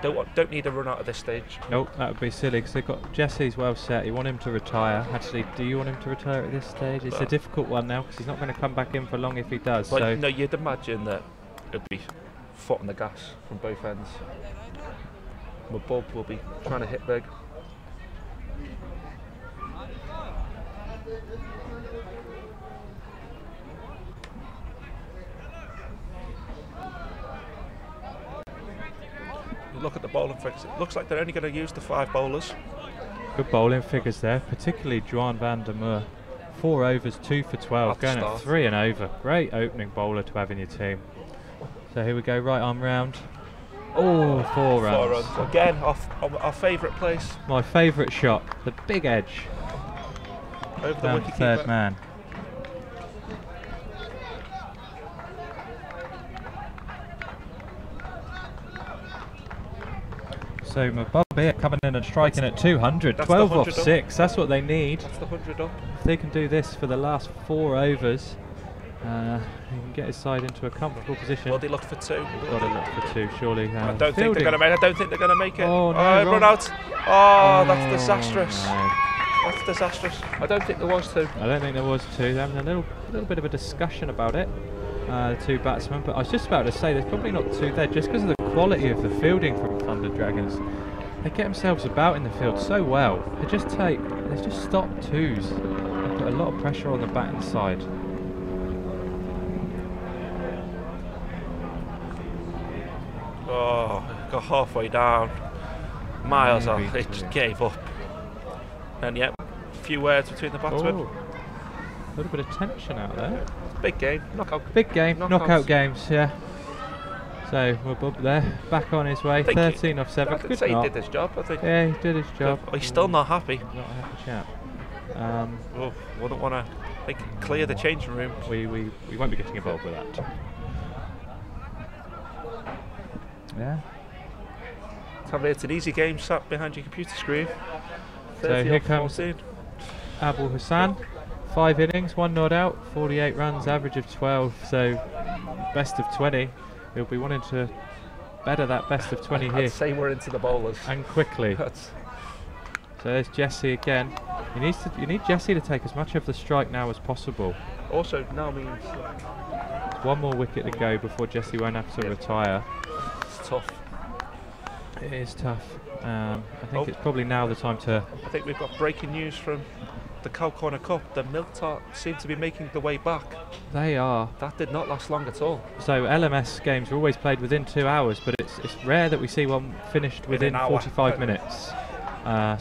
No, don't need a run out at this stage. Nope, that would be silly because they've got Jesse's well set. You want him to retire. Actually, do you want him to retire at this stage? It's a difficult one now because he's not going to come back in for long if he does. But So no, you'd imagine that it'd be foot on the gas from both ends. Mabub will be trying to hit big. Look at the bowling figures. It looks like they're only going to use the 5 bowlers. good bowling figures there, particularly Juan van der Meer. 4 overs, 2 for 12, going at 3 and over. Great opening bowler to have in your team. So here we go, right arm round. Oh, 4 runs. 4 runs. Again, our favourite place. My favourite shot, the big edge. Over the Down to third wicketkeeper. man. So Mabub here coming in and striking at 200. That's 12 the off 100 up. 6, that's what they need. That's the 100 up. If they can do this for the last 4 overs, he can get his side into a comfortable position. Will they look for 2? Got to look for 2, surely. I don't think they're going to make. I don't think they're going to make it. Oh, no, run wrong. out. Oh, that's disastrous. No. That's disastrous. I don't think there was 2. I don't think there was 2. They're having a little bit of a discussion about it, the 2 batsmen. But I was just about to say there's probably not 2 there, just because of the quality of the fielding from Thunder Dragons. They get themselves about in the field so well. They just stop 2s. a lot of pressure on the back side. Oh, got halfway down. Miles off, Maybe it just gave up. And yep, a few words between the batsmen. Oh, a little bit of tension out there. Big game, knockout. Big game, knockout games, yeah. So we're Bob there, back on his way, 13 off 7. I didn't say he did his job, I think. Yeah, he did his job. He's still not happy. Not a happy chap. Wouldn't want to clear the changing room. We won't be getting involved with that. Yeah. It's an easy game sat behind your computer screen. So here comes 14. Abul Hassan. 5 innings, 1 not out, 48 runs, average of 12. So best of 20. He'll be wanting to better that best of 20 here. I'd say we're into the bowlers. And quickly. So there's Jesse again. You need Jesse to take as much of the strike now as possible. Also now means one more wicket to go before Jesse won't have to retire. It's tough. It is tough. I think it's probably now the time to... I think we've got breaking news from the Cow Corner Cup. The Milk Tart seem to be making the way back. They are. That did not last long at all. So LMS games are always played within 2 hours, but it's rare that we see one finished within 45 minutes.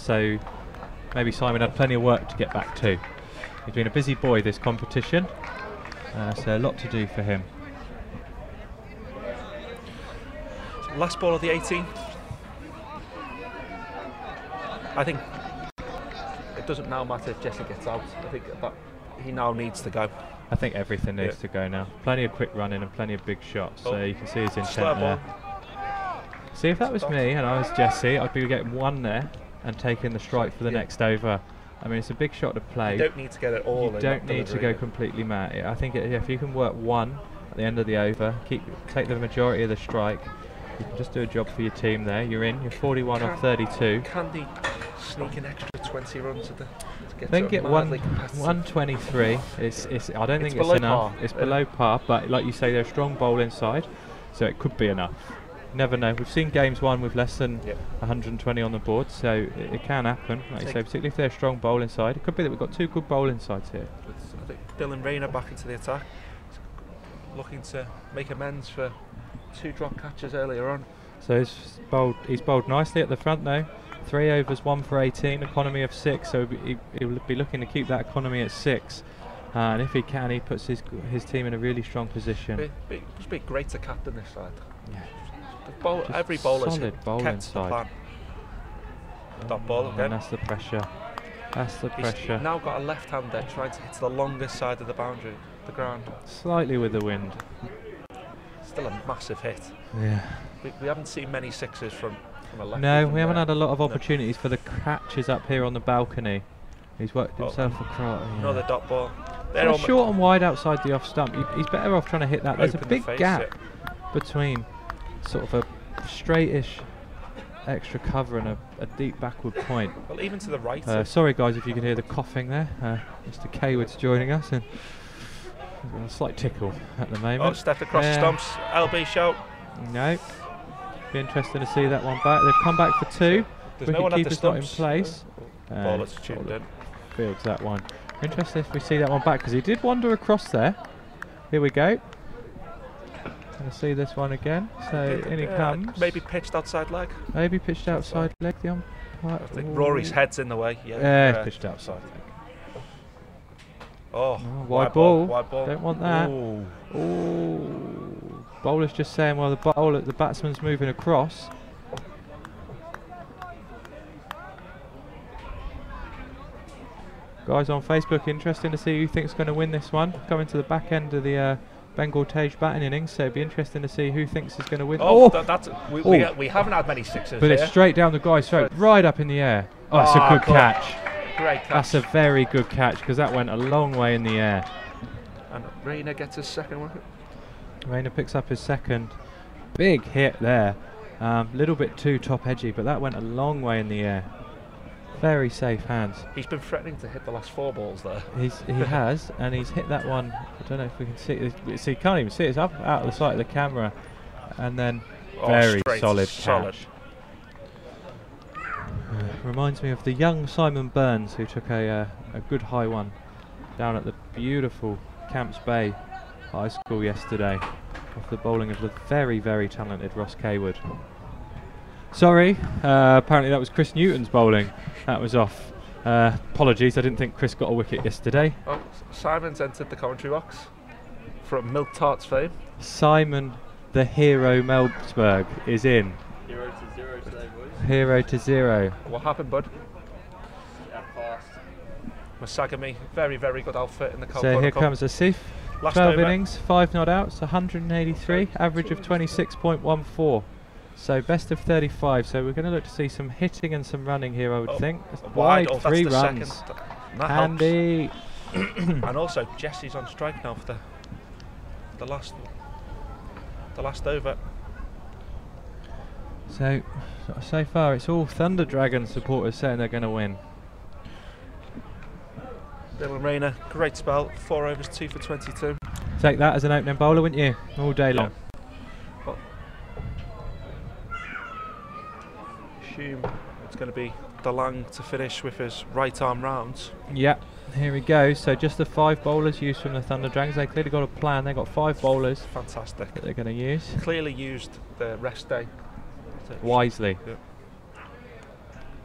So maybe Simon had plenty of work to get back to. He's been a busy boy this competition, so a lot to do for him. Last ball of the 18th. I think it doesn't now matter if Jesse gets out. I think that he now needs to go. I think everything needs to go now. Plenty of quick running and plenty of big shots, so you can see his intent there. See, if that was me and I was Jesse, I'd be getting 1 there and taking the strike for the next over. I mean, it's a big shot to play. You don't need to get it all. You don't need to go completely mad. I think if you can work 1 at the end of the over, take the majority of the strike, you can just do a job for your team there. You're in. You're 41 off 32. Can they sneak an extra 20 runs to get I think to 123. I don't think it's enough. It's below par, but like you say, they're a strong bowling side, so it could be enough. Never know. We've seen games won with less than 120 on the board, so it can happen. Like you say, particularly if they're a strong bowling side. It could be that we've got 2 good bowling sides here. I think Dylan Rayner back into the attack, looking to make amends for 2 drop catches earlier on. So he's bowled nicely at the front though. 3 overs, 1 for 18, economy of 6. So he'll be looking to keep that economy at 6. And if he can, he puts his team in a really strong position. Must be great to captain this side. Yeah. Every bowler's solid bowling side. That ball again. And that's the pressure. That's the pressure. He's now got a left hander trying to hit to the longest side of the boundary, the ground. Slightly with the wind. Still a massive hit. Yeah. We haven't seen many sixes from a left. No, we haven't had a lot of opportunities for the catches up here on the balcony. He's worked himself across. Yeah. Another dot ball. They're short and wide outside the off stump. He's better off trying to hit that. There's a big gap between sort of a straightish extra cover and a deep backward point. Well, even to the right. Sorry guys if you can hear the coughing there. Mr. Kaywood's joining us and a slight tickle at the moment. Oh, step across the stumps. LB shout. No. Be interesting to see that one back. They've come back for 2. There's no one at the Wicketkeeper's not in stumps. place. Ball that's tuned in. Fields that one. Interesting if we see that one back because he did wander across there. Here we go. Gonna see this one again. So in he comes. Maybe pitched outside leg. Maybe pitched outside leg. The umpire. I think Rory's head's in the way. Yeah, pitched outside. Oh, wide ball. Wide ball. Don't want that. Ooh. Bowler's just saying, well, the batsman's moving across. Guys on Facebook, interesting to see who thinks going to win this one. Coming to the back end of the Bengal Tayz batting innings, so it'd be interesting to see who thinks is going to win. We haven't had many sixes. But it's straight down the guy's throat, right up in the air. Oh, that's a good catch. Great catch. That's a very good catch because that went a long way in the air. And Rayner gets his second one. Rayner picks up his second. Big hit there. Little bit too top edgy, but that went a long way in the air. Very safe hands. He's been threatening to hit the last 4 balls there. He has, and he's hit that one. I don't know if we can see it. So you can't even see it. It's up out of the sight of the camera. And then very solid catch. Reminds me of the young Simon Burns who took a good high one down at the beautiful Camps Bay High School yesterday off the bowling of the very, very talented Ross Kaywood. Sorry, apparently that was Chris Newton's bowling. That was off. Apologies, I didn't think Chris got a wicket yesterday. Oh, Simon's entered the commentary box from Milk Tarts fame. Simon the Hero Melbsberg is in. 0 to 0 today, boys. 0 to 0. What happened, bud? Yeah, fast. Masagami, very, very good outfit in the Calcutta So here Cup. comes Asif. Last 12 over. innings, 5 not outs, 183, average of 26.14. So best of 35. So we're going to look to see some hitting and some running here, I would think. Wide, Oh, 3 that's the runs. second. That Handy. helps. And also Jesse's on strike now for the last over. So far it's all Thunder Dragon supporters saying they're going to win. Dylan Rayner, great spell, 4 overs, 2 for 22. Take that as an opening bowler, wouldn't you? All day long. Well, assume it's going to be DeLang to finish with his right arm rounds. Yep, here we go. So just the 5 bowlers used from the Thunder Dragons. They clearly got a plan. They got 5 bowlers Fantastic. that they're going to use Clearly used the rest day. wisely. Yeah.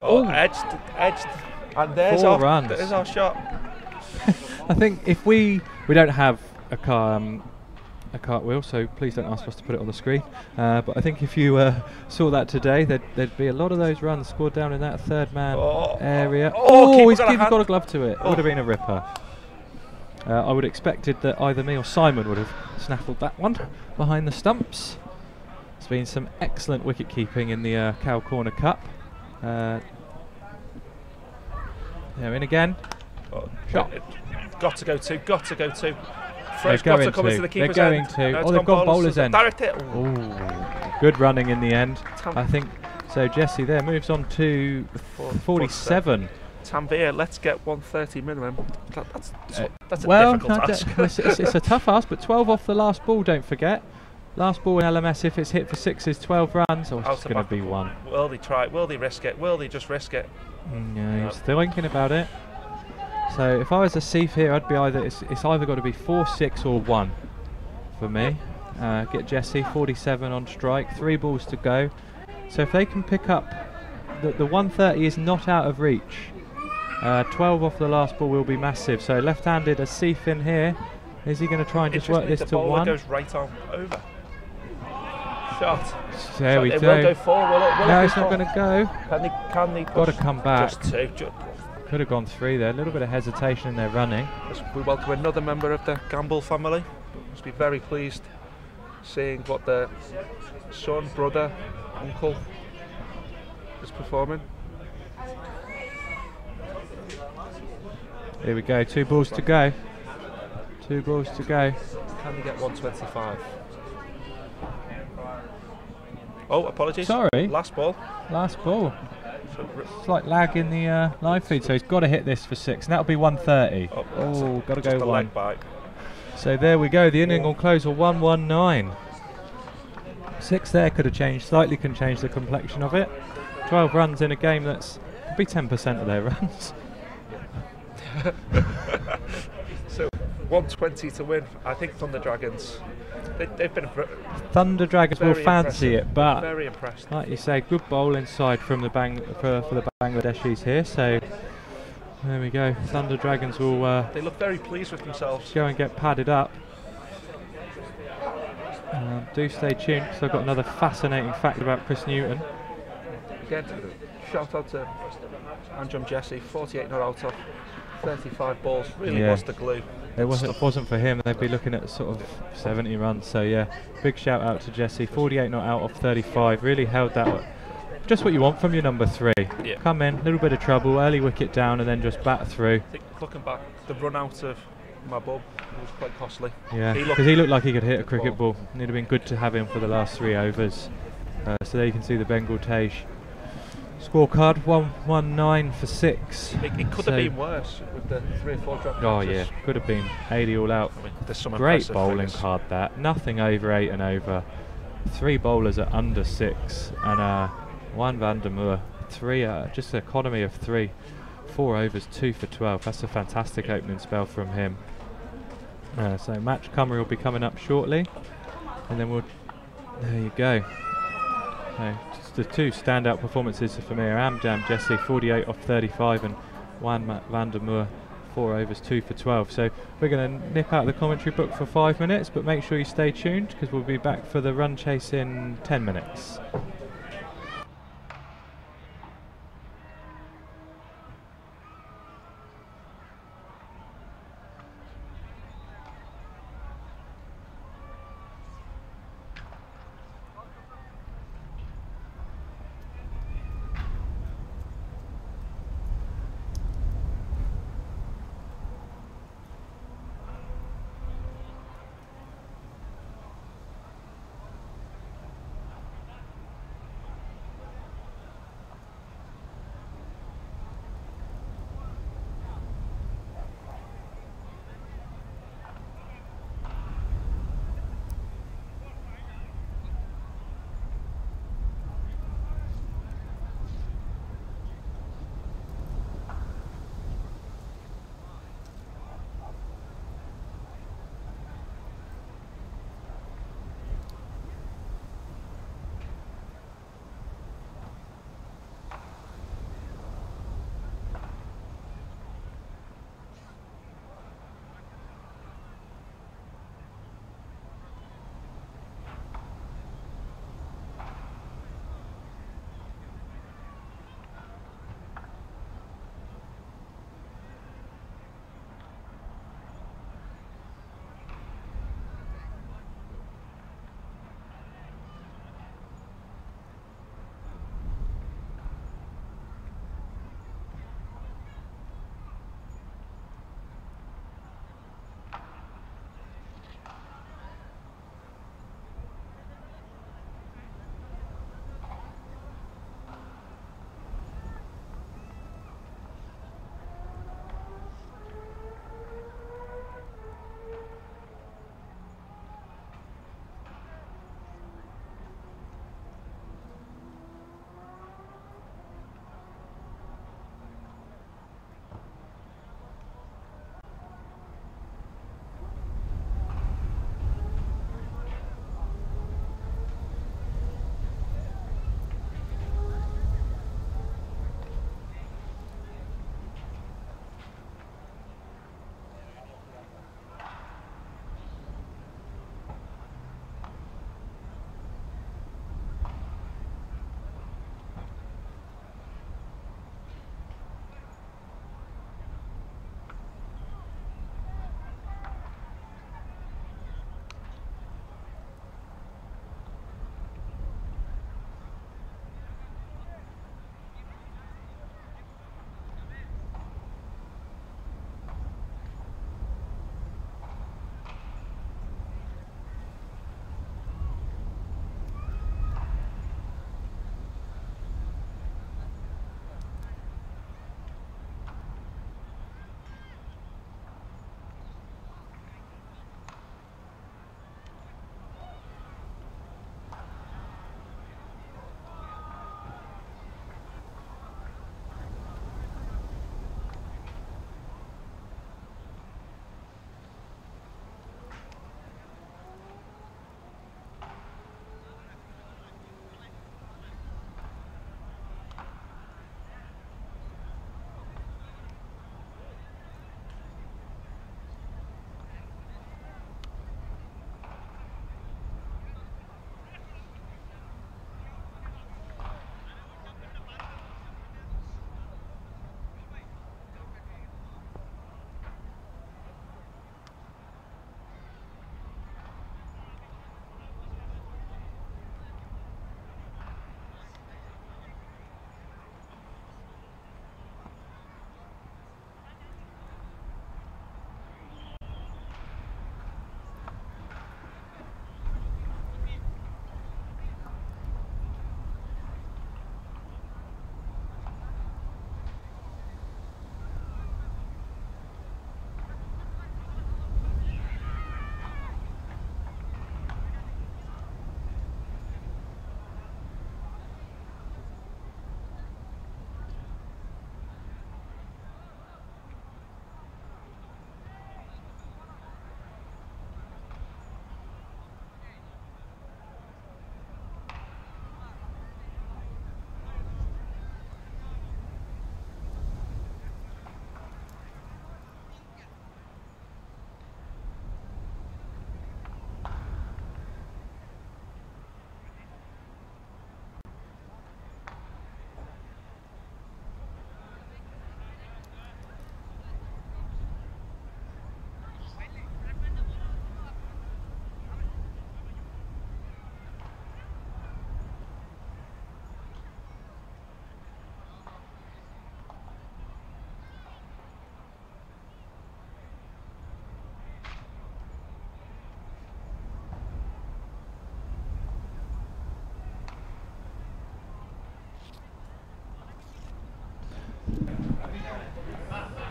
Oh, Ooh. edged. And there's 4 runs. There's our shot. I think if we don't have a cartwheel, so please don't ask us to put it on the screen. But I think if you saw that today, there'd be a lot of those runs scored down in that third man area. He's got a glove to it. Would have been a ripper. I would have expected that either me or Simon would have snaffled that one behind the stumps. There's been some excellent wicket keeping in the Cow Corner Cup. There in again. Shot. Got to go to. They're Fresh got to going come into the to. They're keeper's going end. to. No, Oh, it's they've gone bowler's so end. direct it. Ooh, good running in the end. Tam- I think so. Jesse there moves on to 47. Tanvir, let's get 130 minimum. That's a Well, difficult ask. it's a tough ask, but 12 off the last ball. Don't forget. Last ball in LMS, if it's hit for 6, is 12 runs. Or it's just going to be 1. Will they try it? Will they risk it? Will they just risk it? Yeah, he's still thinking about it. So if I was a Seif here, I'd be it's either got to be 4, 6 or 1 for me. Get Jesse 47 on strike, 3 balls to go. So if they can pick up, the 130 is not out of reach. 12 off the last ball will be massive. So left-handed, a Seif in here. Is he going to try and just work this the to bowler 1? Goes right arm over. Shot. There we it go. will go 4. No, it's not going to go. Can they Got to push? come back. Just 2. Could have gone 3 there. A little bit of hesitation in their running. We welcome another member of the Gamble family. Must be very pleased seeing what their son, brother, uncle is performing. Here we go. 2 balls to go. 2 balls to go. Can they get 125? Oh, apologies. Sorry. Last ball. Last ball. Slight lag in the live feed, so he's got to hit this for 6. And that'll be 130. Oh, got to go 1. Leg bite. So there we go. The inning will close with 119. 6 there could have changed. Slightly can change the complexion of it. 12 runs in a game that's could be 10% of their runs. So 120 to win. I think Thunder Dragons. They've been Thunder Dragons will very fancy impressive. it, but Very impressed. like you say, good bowl inside from the for the Bangladeshis here. So there we go. Thunder Dragons will They look very pleased with themselves. go and get padded up. Do stay tuned, because I've got another fascinating fact about Chris Newton. Again, shout out to Anjum Jesse, 48 not out of 35 balls. Really was the glue. It wasn't for him, they'd be looking at sort of 70 runs. So yeah, big shout out to Jesse. 48 not out of 35. Really held that up. Just what you want from your number 3. Yeah. Come in, a little bit of trouble, early wicket down, and then just bat through. I think looking back, the run out of my bub was quite costly. Yeah, because he looked like he could hit a cricket ball. It'd have been good to have him for the last 3 overs. So there you can see the Bengal Tayz scorecard, 119 for 6. It could have been worse with the 3 or 4 drop. Oh yeah, could have been 80 all out. I mean, there's some Great impressive bowling figures. card that. Nothing over 8 and over. 3 bowlers at under 6 and 1 Van der Moor. 3, just an economy of 3. 4 overs, 2 for 12. That's a fantastic opening spell from him. So match Cymru will be coming up shortly, and then we'll. There you go. So just the two standout performances for me are Amjam Jesse, 48 off 35, and Juan van der Moor, 4 overs, 2 for 12. So we're going to nip out of the commentary book for 5 minutes, but make sure you stay tuned because we'll be back for the run chase in 10 minutes.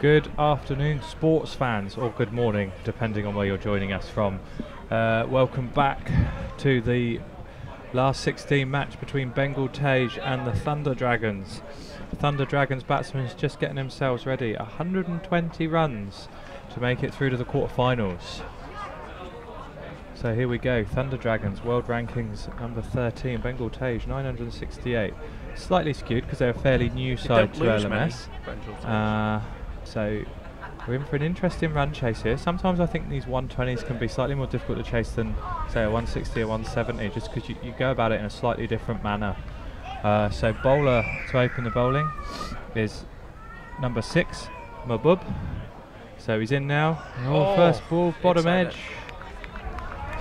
Good afternoon, sports fans, or good morning, depending on where you're joining us from. Welcome back to the last 16 match between Bengal Tayz and the Thunder Dragons. The Thunder Dragons batsmen is just getting themselves ready. 120 runs to make it through to the quarterfinals. So here we go. Thunder Dragons, world rankings number 13. Bengal Tayz 968. Slightly skewed because they're a fairly new side to LMS. So we're in for an interesting run chase here. Sometimes I think these 120s can be slightly more difficult to chase than, say, a 160 or 170, just because you go about it in a slightly different manner. So bowler to open the bowling is number 6, Mahbub. So he's in now. First ball, bottom edge.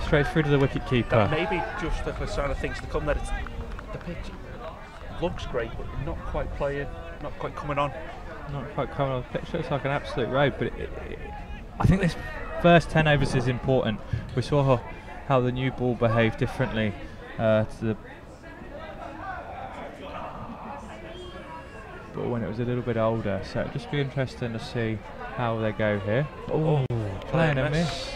Straight through to the wicket keeper. Maybe just a sign of things to come, that the pitch looks great, but not quite playing, not quite coming on. Not quite coming on the pitch. Looks like an absolute road, but I think this first 10 overs is important. We saw how the new ball behaved differently to the ball when it was a little bit older. So it'll just be interesting to see how they go here. Playing a miss.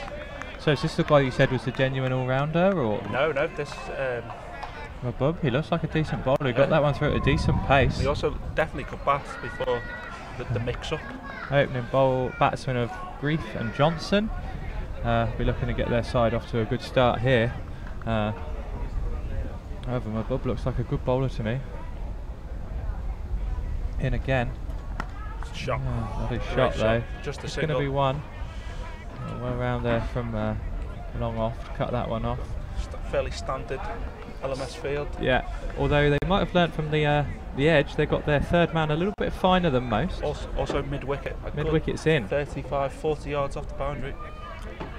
So is this the guy you said was the genuine all-rounder, or? No, this. Mahbub, he looks like a decent bowler. He got that one through at a decent pace. He also definitely could bat before the mix-up. Opening batsman of Grief and Johnson. Be looking to get their side off to a good start here. However, Mahbub looks like a good bowler to me. In again. Shot. Lovely shot though. Just a it's going to be one. Well around there from long off to cut that one off. Fairly standard LMS field. Yeah, although they might have learnt from the edge, they got their third man a little bit finer than most. Also mid-wicket. Mid-wicket's in. 35, 40 yards off the boundary.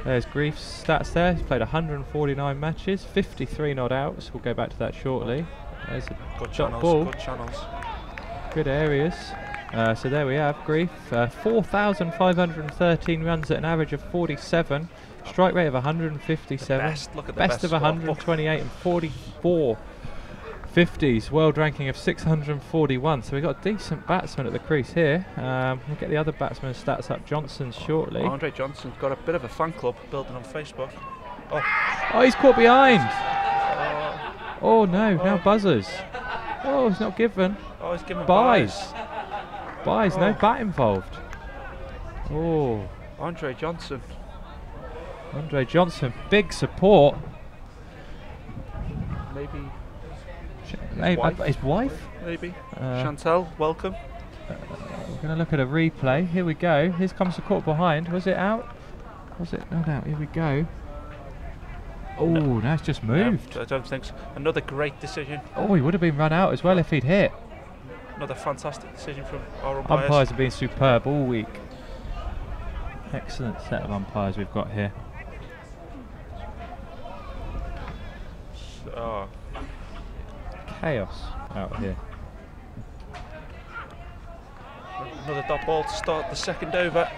There's Grief's stats there. He's played 149 matches, 53 not outs. We'll go back to that shortly. There's a good shot ball. Good channels. Good areas. So there we have Grief. 4,513 runs at an average of 47. Strike rate of 157. Best of 128 and 44 50s. World ranking of 641. So we've got a decent batsman at the crease here. We'll get the other batsman's stats up. Johnson shortly. Andre Johnson's got a bit of a fan club building on Facebook. Oh, he's caught behind. Oh no, now buzzers. Oh, he's not given. Oh, he's given buys. No bat involved. Oh, Andre Johnson, big support. Maybe his wife? Maybe. Chantel, welcome. We're going to look at a replay. Here we go. Here comes the caught behind. Was it out? Was it not out? Here we go. Oh, now it's just moved. No, I don't think so. Another great decision. Oh, he would have been run out as well if he'd hit. Another fantastic decision from our umpires. Umpires have been superb all week. Excellent set of umpires we've got here. Chaos out here. Another dot ball to start the second over.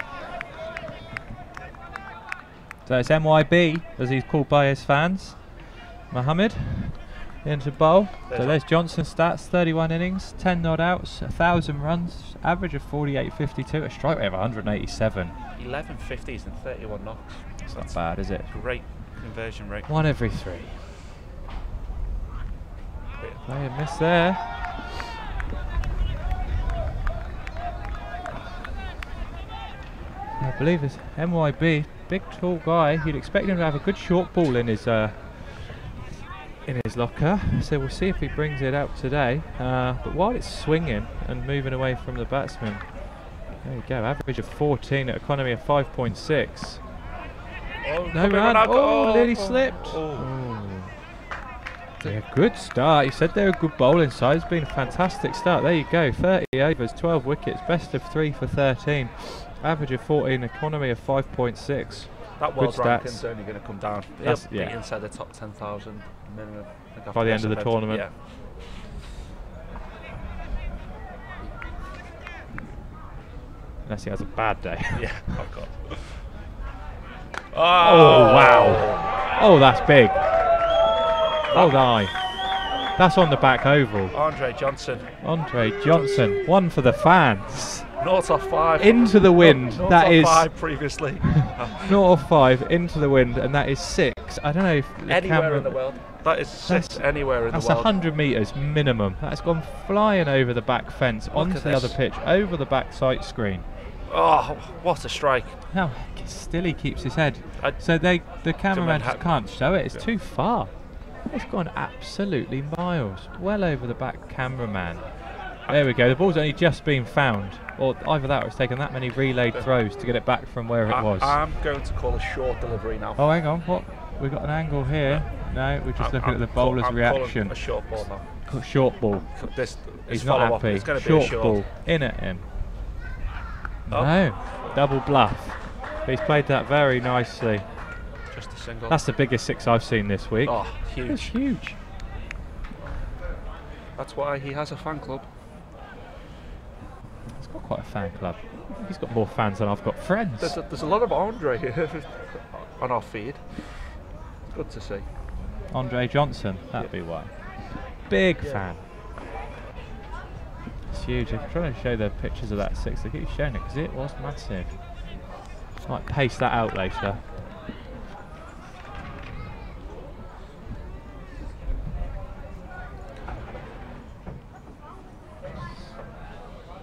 So it's MYB, as he's called by his fans. Mohammed into bowl. There's Johnson's stats: 31 innings, 10 not outs, 1,000 runs, average of 48.52, a strike rate of 187. 11 50s and 31 knocks. It's not bad, is it? Great conversion rate. 1 every 3. Play a miss there. I believe it's MYB, big tall guy. You'd expect him to have a good short ball in his locker, so we'll see if he brings it out today. But while it's swinging and moving away from the batsman, there you go, average of 14 at economy of 5.6. No run. Oh, nearly slipped. Yeah, good start. You said they were a good bowling side. It's been a fantastic start. There you go, 30 overs, 12 wickets, best of 3 for 13, average of 14, economy of 5.6. That world ranking's only going to come down. He'll be inside the top 10,000 minimum by the end of the tournament. Yeah. Unless he has a bad day. Yeah, oh god. Oh wow. Oh, that's big. Hold on. That's on the back oval. Andre Johnson. One for the fans. Naught off 5. Into the wind. Naught That off is 5 previously. naught off 5 into the wind, and that is 6. I don't know if the Anywhere camera, in the world. That is 6 That's- anywhere in the that's world. 100 metres minimum. That's gone flying over the back fence, onto at the other this. pitch, over the back sight screen. Oh, what a strike. How still he keeps his head. I- So the cameraman just Manhattan. can't show it. It's Yeah. too far. It's gone absolutely miles, well over the back cameraman. There we go. The ball's only just been found, or either that, or it's taken that many relayed throws to get it back from where it was. I'm going to call a short delivery now. Oh, hang on. What? We've got an angle here. No, we're just looking at the bowler's I'm reaction. calling a short ball now. Short ball. This He's is not follow-up. happy. It's going to be a Short short. ball in at him. Oh. No, double bluff. But he's played that very nicely. Just a single. That's the biggest 6 I've seen this week. Oh, It's huge. huge. That's why he has a fan club. He's got quite a fan club. He's got more fans than I've got friends. There's a lot of Andre here on our feed. Good to see. Andre Johnson, that'd be why. Big fan. It's huge. I'm trying to show the pictures of that 6. They keep showing it because it was massive. Might paste that out later.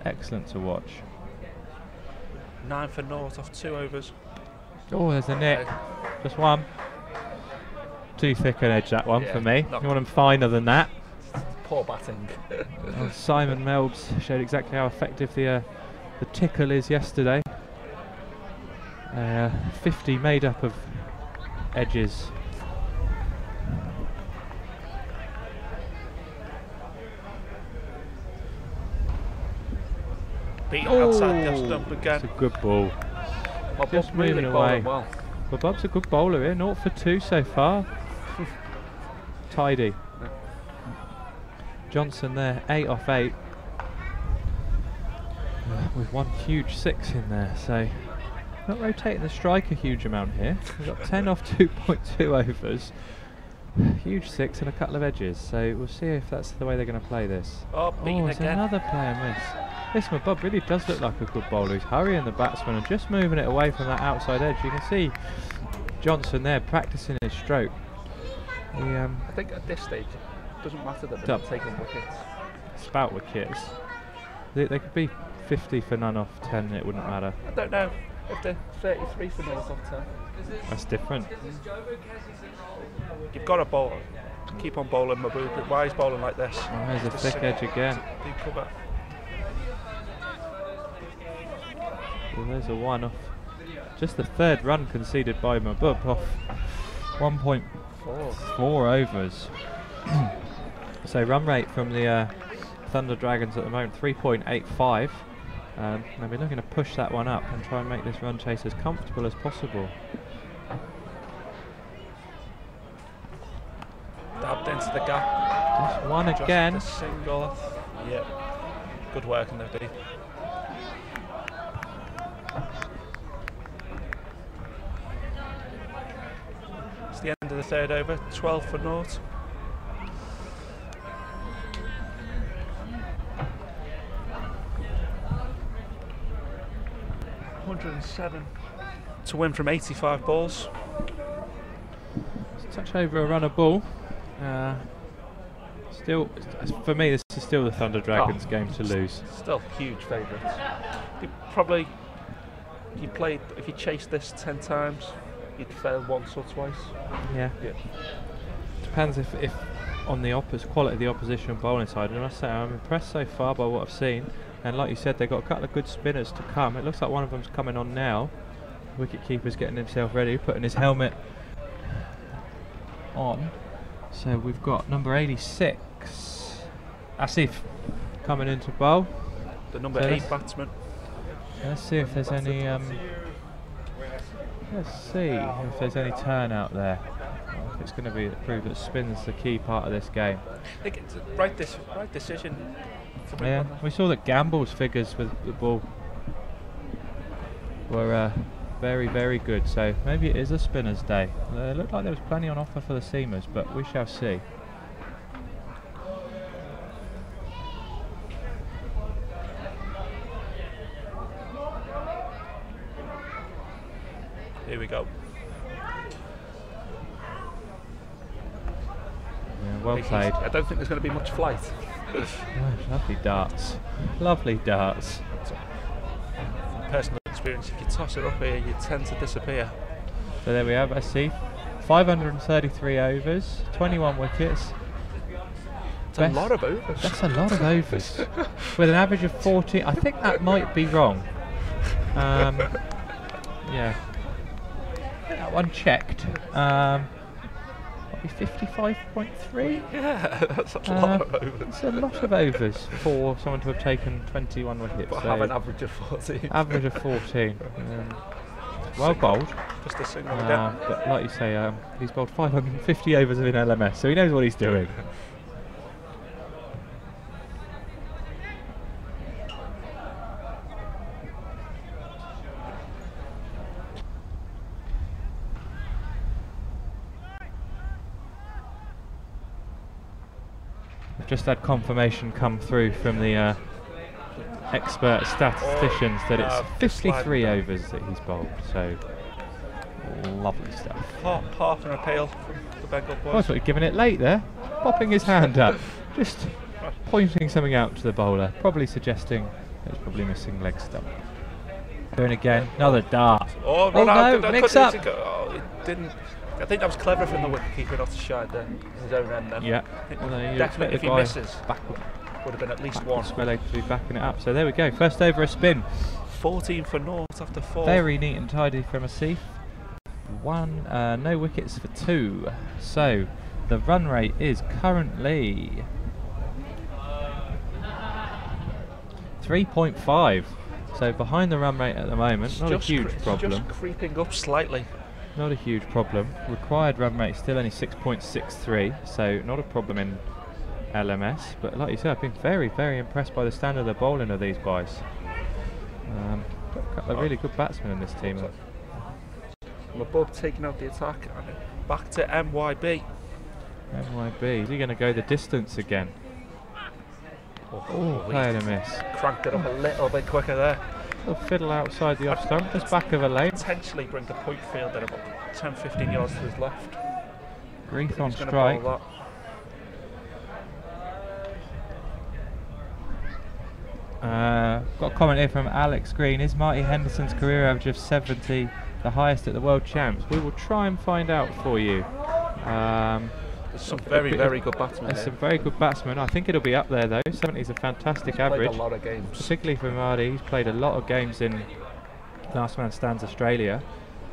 Excellent to watch. 9 for naught off 2 overs. Oh, there's a nick. Just one. Too thick an edge, that one, Yeah, for me. not You want them finer than that. Poor batting. Oh, Simon Melbs showed exactly how effective the tickle is yesterday. 50 made up of edges. Beat outside the stump again. It's a good ball. My Just ball really moving bowling away. well. Well, Bob's a good bowler here. 0 for 2 so far. Tidy. Johnson there, 8 off 8. With one huge 6 in there, so not rotating the strike a huge amount here. We've got 10 off 2.2 overs. Huge 6 and a couple of edges, so we'll see if that's the way they're going to play this. Oh, beaten it's again. another player miss. This Bob really does look like a good bowler. He's hurrying the batsman and just moving it away from that outside edge. You can see Johnson there practicing his stroke. I think at this stage it doesn't matter that they're not taking wickets. Spout wickets. They could be 50 for none off 10, it wouldn't matter. I don't know if they're 33 for naught off 10. That's different. You've got to bowl. Keep on bowling, Mahbub. Why is bowling like this? Oh, there's a Just thick sit- edge again. Deep cover. Well, there's a 1 off. Just the 3rd run conceded by Mahbub off 1.4 overs. So run rate from the Thunder Dragons at the moment 3.85. And we're looking to push that one up and try and make this run chase as comfortable as possible. Dabbed into the gap. Just one Just again. a single. Yep. Good work in the deep. It's the end of the 3rd over. 12 for naught. $107 to win from 85 balls. Touch over a runner ball. Still, for me, this is still the Thunder Dragons game to lose. Still huge favourites. You played, if you chased this 10 times, you'd fail once or twice. Yeah. Depends if on the quality of the opposition bowling side. And I must say, I'm impressed so far by what I've seen. And like you said, they've got a couple of good spinners to come. It looks like one of them's coming on now. Wicket-keeper's getting himself ready, putting his helmet on. So we've got number 86, Asif, coming into bowl. The number So 8 let's- batsman. Let's see if there's any. Let's see if there's any turnout there. If it's going to be prove that spin's the key part of this game. I think it's the right decision. To make Yeah, one. we saw that Gamble's figures with the ball were very, very good. So maybe it is a spinner's day. It looked like there was plenty on offer for the seamers, but we shall see. well played. I don't think there's going to be much flight. Oh, lovely darts. Lovely darts. From personal experience, if you toss it up here, you tend to disappear. So there we have, I see. 533 overs, 21 wickets. That's a lot of overs. That's a lot of overs. With an average of 40. I think that might be wrong. Yeah. That one checked. Might be 55.3. Yeah, that's a lot of overs. It's a lot of overs for someone to have taken 21 wickets. But so have an average of 14. Average of 14. Well bowled. Just a single again. But like you say, he's bowled 550 overs in LMS, so he knows what he's doing. I've just had confirmation come through from the expert statisticians that it's 53 overs that he's bowled, so lovely stuff. Half an appeal from the Bengal boys. I thought he'd given it late there, popping his hand up, just pointing something out to the bowler, probably suggesting that he's probably missing leg stump. Going again, another dart. Oh no, mix up. It didn't. I think that was clever from the wicketkeeper not to shine his own end then. Yeah. Definitely if he misses, would have been at least one. Spelling to be backing it up. So there we go. First over a spin. 14 for naught after 4. Very neat and tidy from Asif. No wickets for 2. So the run rate is currently 3.5. So behind the run rate at the moment. Not a huge problem. Just creeping up slightly. Not a huge problem. Required run rate still only 6.63, so not a problem in LMS. But like you said, I've been very, very impressed by the standard of the bowling of these guys. Got a couple of really good batsmen in this team. Above taking out the attack. Back to MYB. MYB, is he going to go the distance again? Oh, playing a miss. Cranked it up a little bit quicker there. Little fiddle outside the off stump, just back of a lane. Potentially bring the point field at about 10-15 yards to his left. Greeth on strike. Got a comment here from Alex Green. Is Marty Henderson's career average of 70 the highest at the World Champs? We will try and find out for you. There's some very good batsmen. There's some very good batsmen. I think it'll be up there though. 70 is a fantastic average. Played a lot of games. Particularly for Marty. He's played a lot of games in Last Man Stands Australia.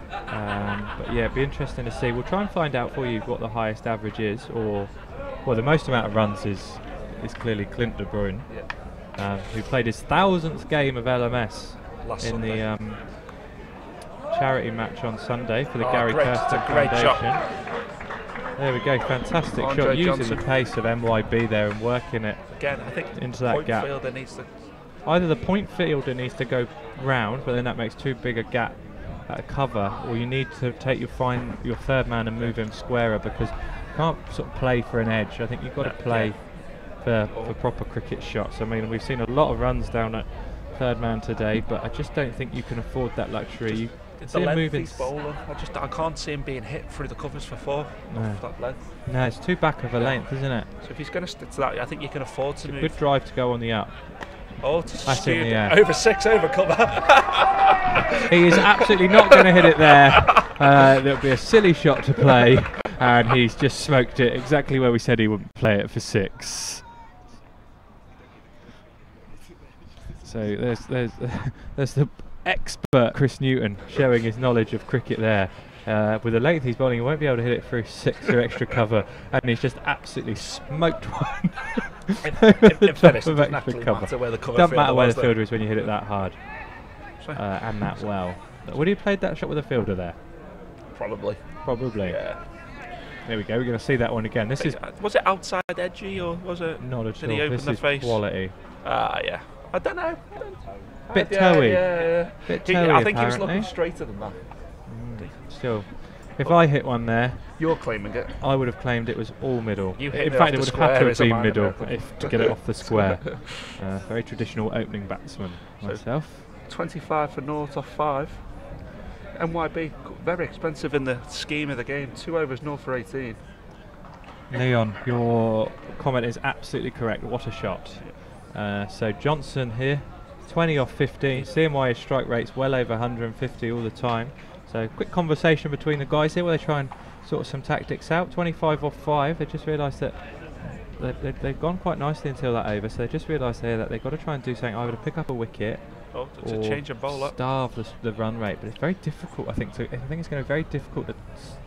But yeah, it'd be interesting to see. We'll try and find out for you what the highest average is, or well, the most amount of runs is clearly Clint de Bruyne, who played his 1000th game of LMS in the charity match on Sunday for the Gary Kirsten Foundation. There we go, fantastic Andre shot, using Johnson. the pace of MYB there and working it again. I think into that gap. Fielder needs to either the point fielder needs to go round, but then that makes too big a gap at a cover, or you need to take your third man and move him squarer, because you can't sort of play for an edge. I think you've got to play for proper cricket shots. I mean, we've seen a lot of runs down at third man today, but I just don't think you can afford that luxury. It's the length he's bowling. I can't see him being hit through the covers for 4. No. That length. No, it's too back of a length, isn't it? So if he's going to stick to that, I think you can afford to move. Good drive to go on the up. Oh, that's in the air. Over 6 over cover. He is absolutely not going to hit it there. There'll be a silly shot to play, and he's just smoked it exactly where we said he wouldn't play it for 6. So there's the expert Chris Newton showing his knowledge of cricket there. With the length he's bowling, he won't be able to hit it through 6 or extra cover, and he's just absolutely smoked one. in fairness, it doesn't extra cover. Matter where the cover doesn't matter where the there. fielder is when you hit it that hard and that well. Would he have played that shot with a fielder there? Probably. Yeah. There we go. We're going to see that one again. This is. Was it outside edgy, or was it? Not at all. Did he open this the is face? Quality. Yeah. I don't know. Bit toey. Yeah. Bit toey, I think he was apparently. looking straighter than that. Still, if I hit one there, you're claiming it. I would have claimed it was all middle. You hit in it fact, off it would the have had to have square been middle miracle. to get it off the square. Very traditional opening batsman myself. 25 for naught off 5. MYB very expensive in the scheme of the game. 2 overs, naught for 18. Leon, your comment is absolutely correct. What a shot. So Johnson here, 20 off 15. Seeing why his strike rate's well over 150 all the time. So quick conversation between the guys here where they try and sort some tactics out. 25 off 5. They just realised that they've gone quite nicely until that over. So they just realised here that they've got to try and do something, either to pick up a wicket or change a bowl up. Starve the run rate. But it's very difficult, I think. I think it's going to be very difficult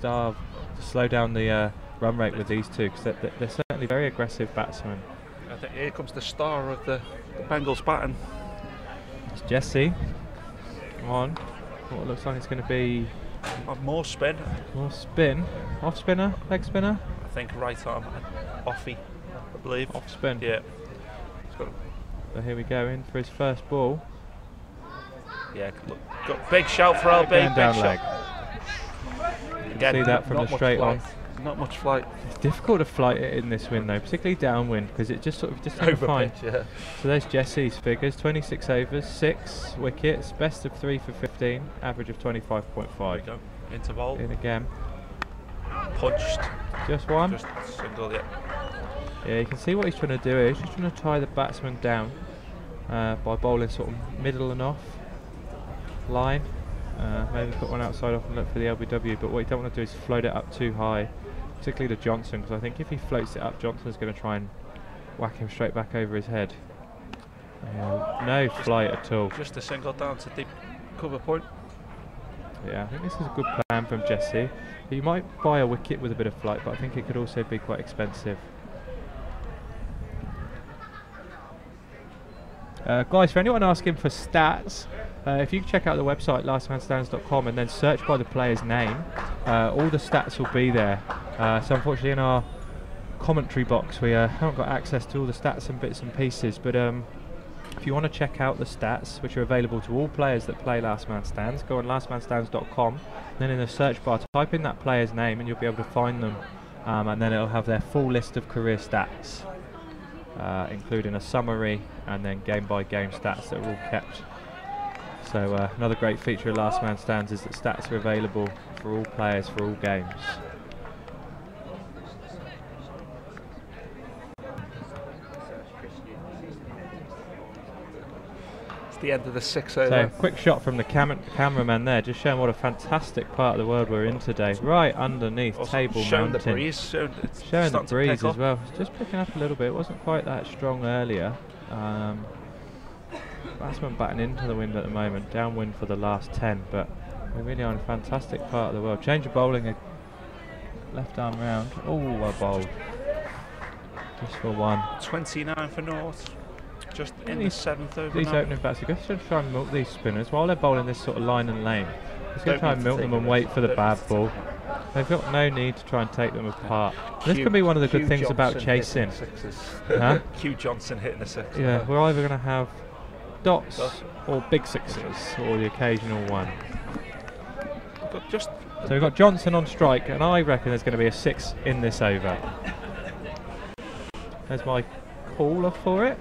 to slow down the run rate with these two, because they're certainly very aggressive batsmen. I think here comes the star of the Bengals batting. It's Jesse. Come on. What looks like it's going to be more spin. More spin. Off spinner, leg spinner. I think right arm, offie, I believe. Off spin. Yeah. So here we go, in for his first ball. Yeah, look, got big shout for LB. Again, down big leg. Again, see that from the straight on. Not much flight. It's difficult to flight it in this wind though, particularly downwind, because it just sort of doesn't find. Yeah. So there's Jesse's figures: 26 overs, 6 wickets, best of 3 for 15, average of 25.5. Go into bowl. In again. Punched. Just one. Just single, yeah. Yeah, you can see what he's trying to do here. He's just trying to tie the batsman down by bowling sort of middle and off line. Maybe put one outside off and look for the LBW, but what you don't want to do is float it up too high, particularly to Johnson, because I think if he floats it up, Johnson's going to try and whack him straight back over his head. No flight at all. Just a single down to deep cover point. Yeah, I think this is a good plan from Jesse. He might buy a wicket with a bit of flight, but I think it could also be quite expensive. Guys, for anyone asking for stats, if you check out the website lastmanstands.com and then search by the player's name, all the stats will be there. So unfortunately in our commentary box we haven't got access to all the stats and bits and pieces, but if you want to check out the stats, which are available to all players that play Last Man Stands, go on lastmanstands.com, then in the search bar type in that player's name and you'll be able to find them, and then it'll have their full list of career stats, including a summary and then game by game stats that are all kept. So another great feature of Last Man Stands is that stats are available for all players for all games. It's the end of the 6 over. So quick shot from the cameraman there, just showing what a fantastic part of the world we're in today. Right underneath also Table showing Mountain. The breeze, showing the breeze as well. It's just picking up a little bit. It wasn't quite that strong earlier. Batsman batting into the wind at the moment, downwind for the last 10, but we're really on a fantastic part of the world. Change of bowling, left arm round. Oh, well bowled. Just for one. 29 for North. Just in the 7th over. These opening bats are going to try and milk these spinners while they're bowling this sort of line and lane. He's going to try and milk them and wait for the bad ball. They've got no need to try and take them apart. This could be one of the good things about chasing. Huh? Q Johnson hitting the 6. Yeah, we're either going to have dots or big sixes, or the occasional one. So we've got Johnson on strike, and I reckon there's going to be a 6 in this over. There's my caller for it.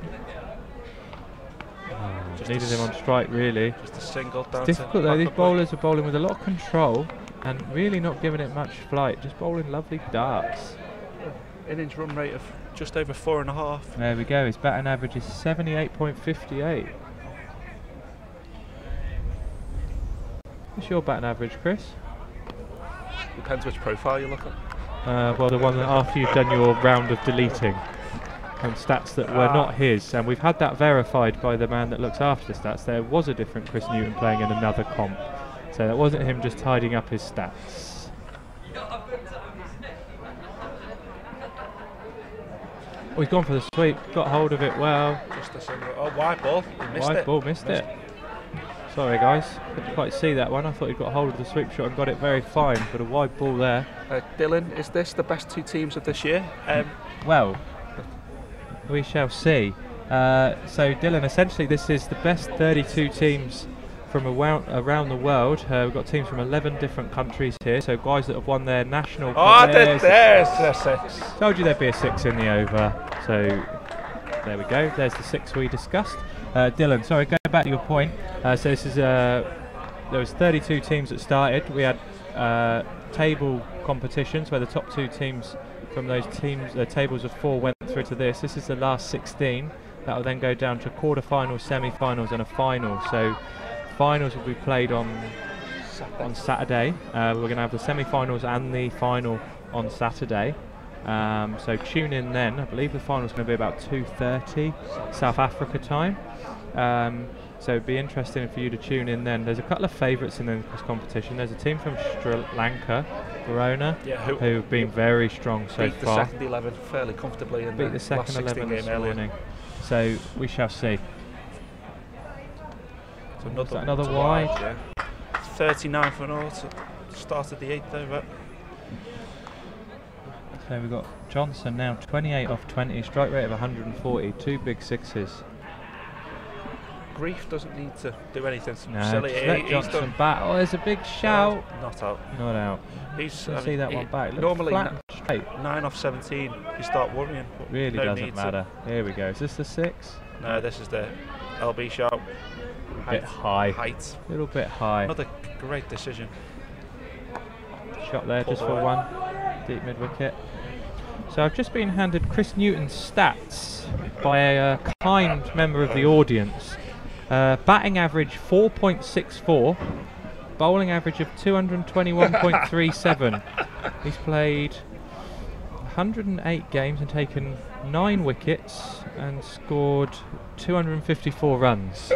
Needed him on strike, really. Just a single down. It's difficult though, these bowlers are bowling with a lot of control and really not giving it much flight, just bowling lovely darts. Innings run rate of just over 4.5. There we go, his batting average is 78.58. What's your batting average, Chris? Depends which profile you look at. Well, the one after you've done your round of deleting and stats that were not his, and we've had that verified by the man that looks after the stats. There was a different Chris Newton playing in another comp, so that wasn't him just tidying up his stats. Oh, he's gone for the sweep, got hold of it well. Just a single. Oh, wide ball. Missed it. Sorry guys, couldn't quite see that one. I thought he'd got hold of the sweep shot and got it very fine, but a wide ball there. Dylan, is this the best 2 teams of this year? Well, we shall see. So Dylan, essentially this is the best 32 teams from around the world. We've got teams from 11 different countries here, so guys that have won their national... Oh, there's a 6. Told you there'd be a 6 in the over, so there we go, there's the 6 we discussed. Dylan, sorry, go back to your point. So this is there was 32 teams that started. We had table competitions where the top 2 teams from those teams, tables of 4 went through to this. This is the last 16. That will then go down to quarter-finals, semi-finals and a final. So finals will be played on Saturday. We're going to have the semi-finals and the final on Saturday. So tune in then. I believe the final is going to be about 2:30 South Africa time. So it'd be interesting for you to tune in then. There's a couple of favourites in this competition. There's a team from Sri Lanka, Verona, who've been very strong so far. Beat the second 11 fairly comfortably in the second 11 this morning. So we shall see. So another wide. Yeah. 39 for naught. Started the 8th over. So we've got Johnson now 28 off 20, strike rate of 140, 2 big sixes. Grief doesn't need to do anything silly. Just let Johnson bat. Oh, there's a big shout. Not out. Not out. He's see that one back. Normally flat and straight. 9 off 17. You start worrying. Really doesn't matter. Here we go. Is this the 6? No, this is the LB shot. A bit high. Height. A little bit high. Another great decision. Shot there just for 1. Deep mid wicket. So I've just been handed Chris Newton's stats by a kind member of the audience. Batting average 4.64, bowling average of 221.37. He's played 108 games and taken 9 wickets and scored 254 runs.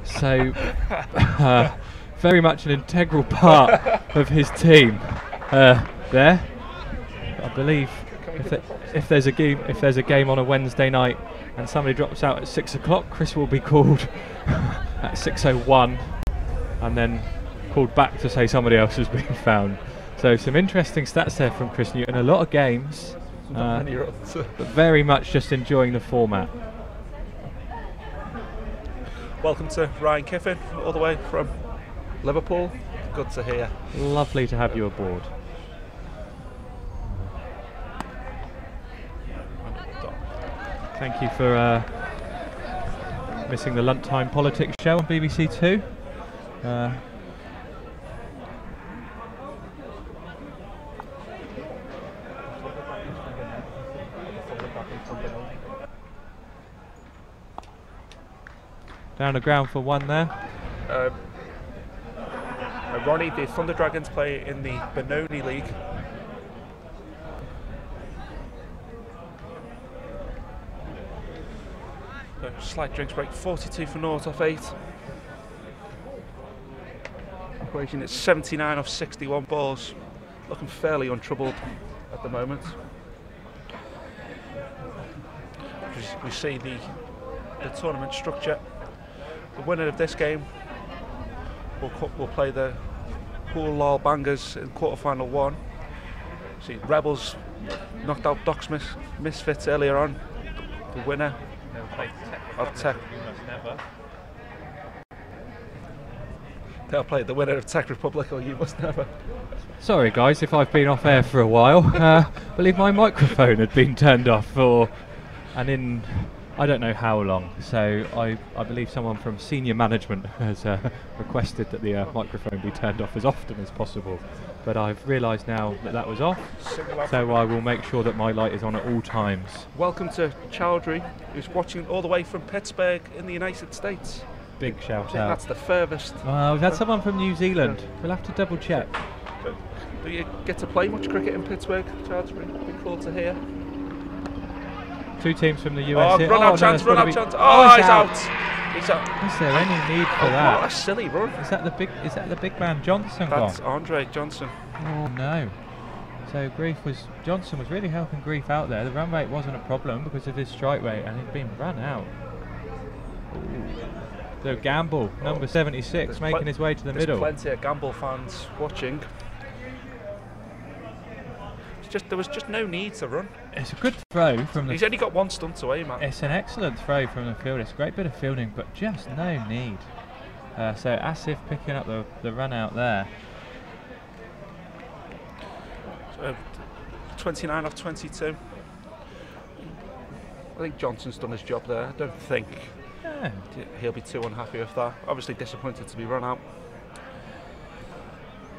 So very much an integral part of his team there. I believe if there's a game on a Wednesday night and somebody drops out at 6 o'clock, Chris will be called at 6:01 and then called back to say somebody else has been found. So some interesting stats there from Chris Newton. A lot of games, but very much just enjoying the format. Welcome to Ryan Kiffin, all the way from Liverpool. Good to hear. Lovely to have you aboard. Thank you for missing the lunchtime politics show on BBC Two. Down the ground for 1 there. Ronnie, the Thunder Dragons play in the Benoni League. Slight drinks break, 42 for naught off 8. Equation it's 79 off 61 balls. Looking fairly untroubled at the moment. We see the tournament structure. The winner of this game will play the Pool Lal Bangers in quarter-final 1. See, Rebels knocked out Doc's Misfits earlier on. The winner of Tech. They'll play the winner of Tech Republic or You Must Never. Sorry guys if I've been off air for a while. I believe my microphone had been turned off for I don't know how long, so I believe someone from senior management has requested that the microphone be turned off as often as possible, but I've realised now that was off, so I will make sure that my light is on at all times. Welcome to Chowdhury, who's watching all the way from Pittsburgh in the United States. Big shout out. That's the furthest. We've had someone from New Zealand. We'll have to double check. Do you get to play much cricket in Pittsburgh, Chowdhury? Be cool to hear. 2 teams from the US here. Run out chance. Oh, he's out. He's out. Is there any need for that? What a silly run. Is that the big man Johnson? That's Andre Johnson. Oh no. So Johnson was really helping Grief out there. The run rate wasn't a problem because of his strike rate, and he'd been run out. Ooh. So Gamble, number 76, making his way to the middle. There's plenty of Gamble fans watching. There was just no need to run. It's a good throw from the... He's only got 1 stunt away, man. It's an excellent throw from the field. It's a great bit of fielding, but just no need. So Asif picking up the run out there. So 29 off 22. I think Johnson's done his job there. I don't think he'll be too unhappy with that. Obviously disappointed to be run out.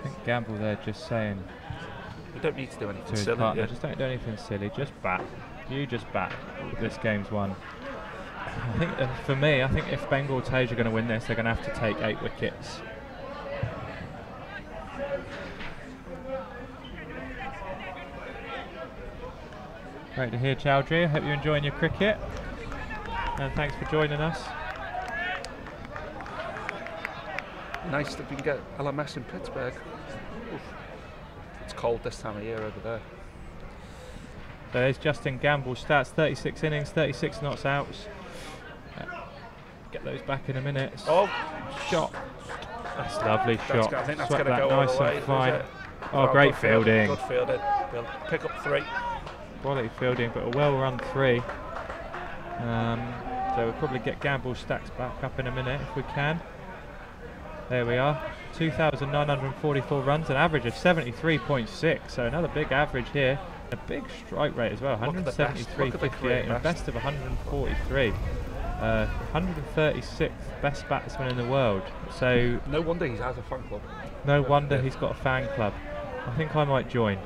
I think Gamble there just saying We don't need to do anything to his silly. partner. Yeah. Just don't do anything silly. Just bat. You just bat. This game's won. I think for me, I think if Bengal Tayz are going to win this, they're going to have to take 8 wickets. Great to hear, Chowdhury. I hope you're enjoying your cricket. And thanks for joining us. Nice that we can get LMS in Pittsburgh. Oof. It's cold this time of year over there. So there's Justin Gamble's stats: 36 innings, 36 not outs. Get those back in a minute. Oh, shot. That's a lovely shot. I think that's Swept going to that go all nice the way. and fine. Is it? Oh, great fielding. Good fielding. They'll pick up 3. Quality fielding, but a well-run 3. So we'll probably get Gamble's stacks back up in a minute if we can. There we are. 2,944 runs, an average of 73.6. So another big average here. A big strike rate as well. 173.58 and a best of 143. 136th best batsman in the world. So no wonder he has a fan club. No wonder he's got a fan club. I think I might join.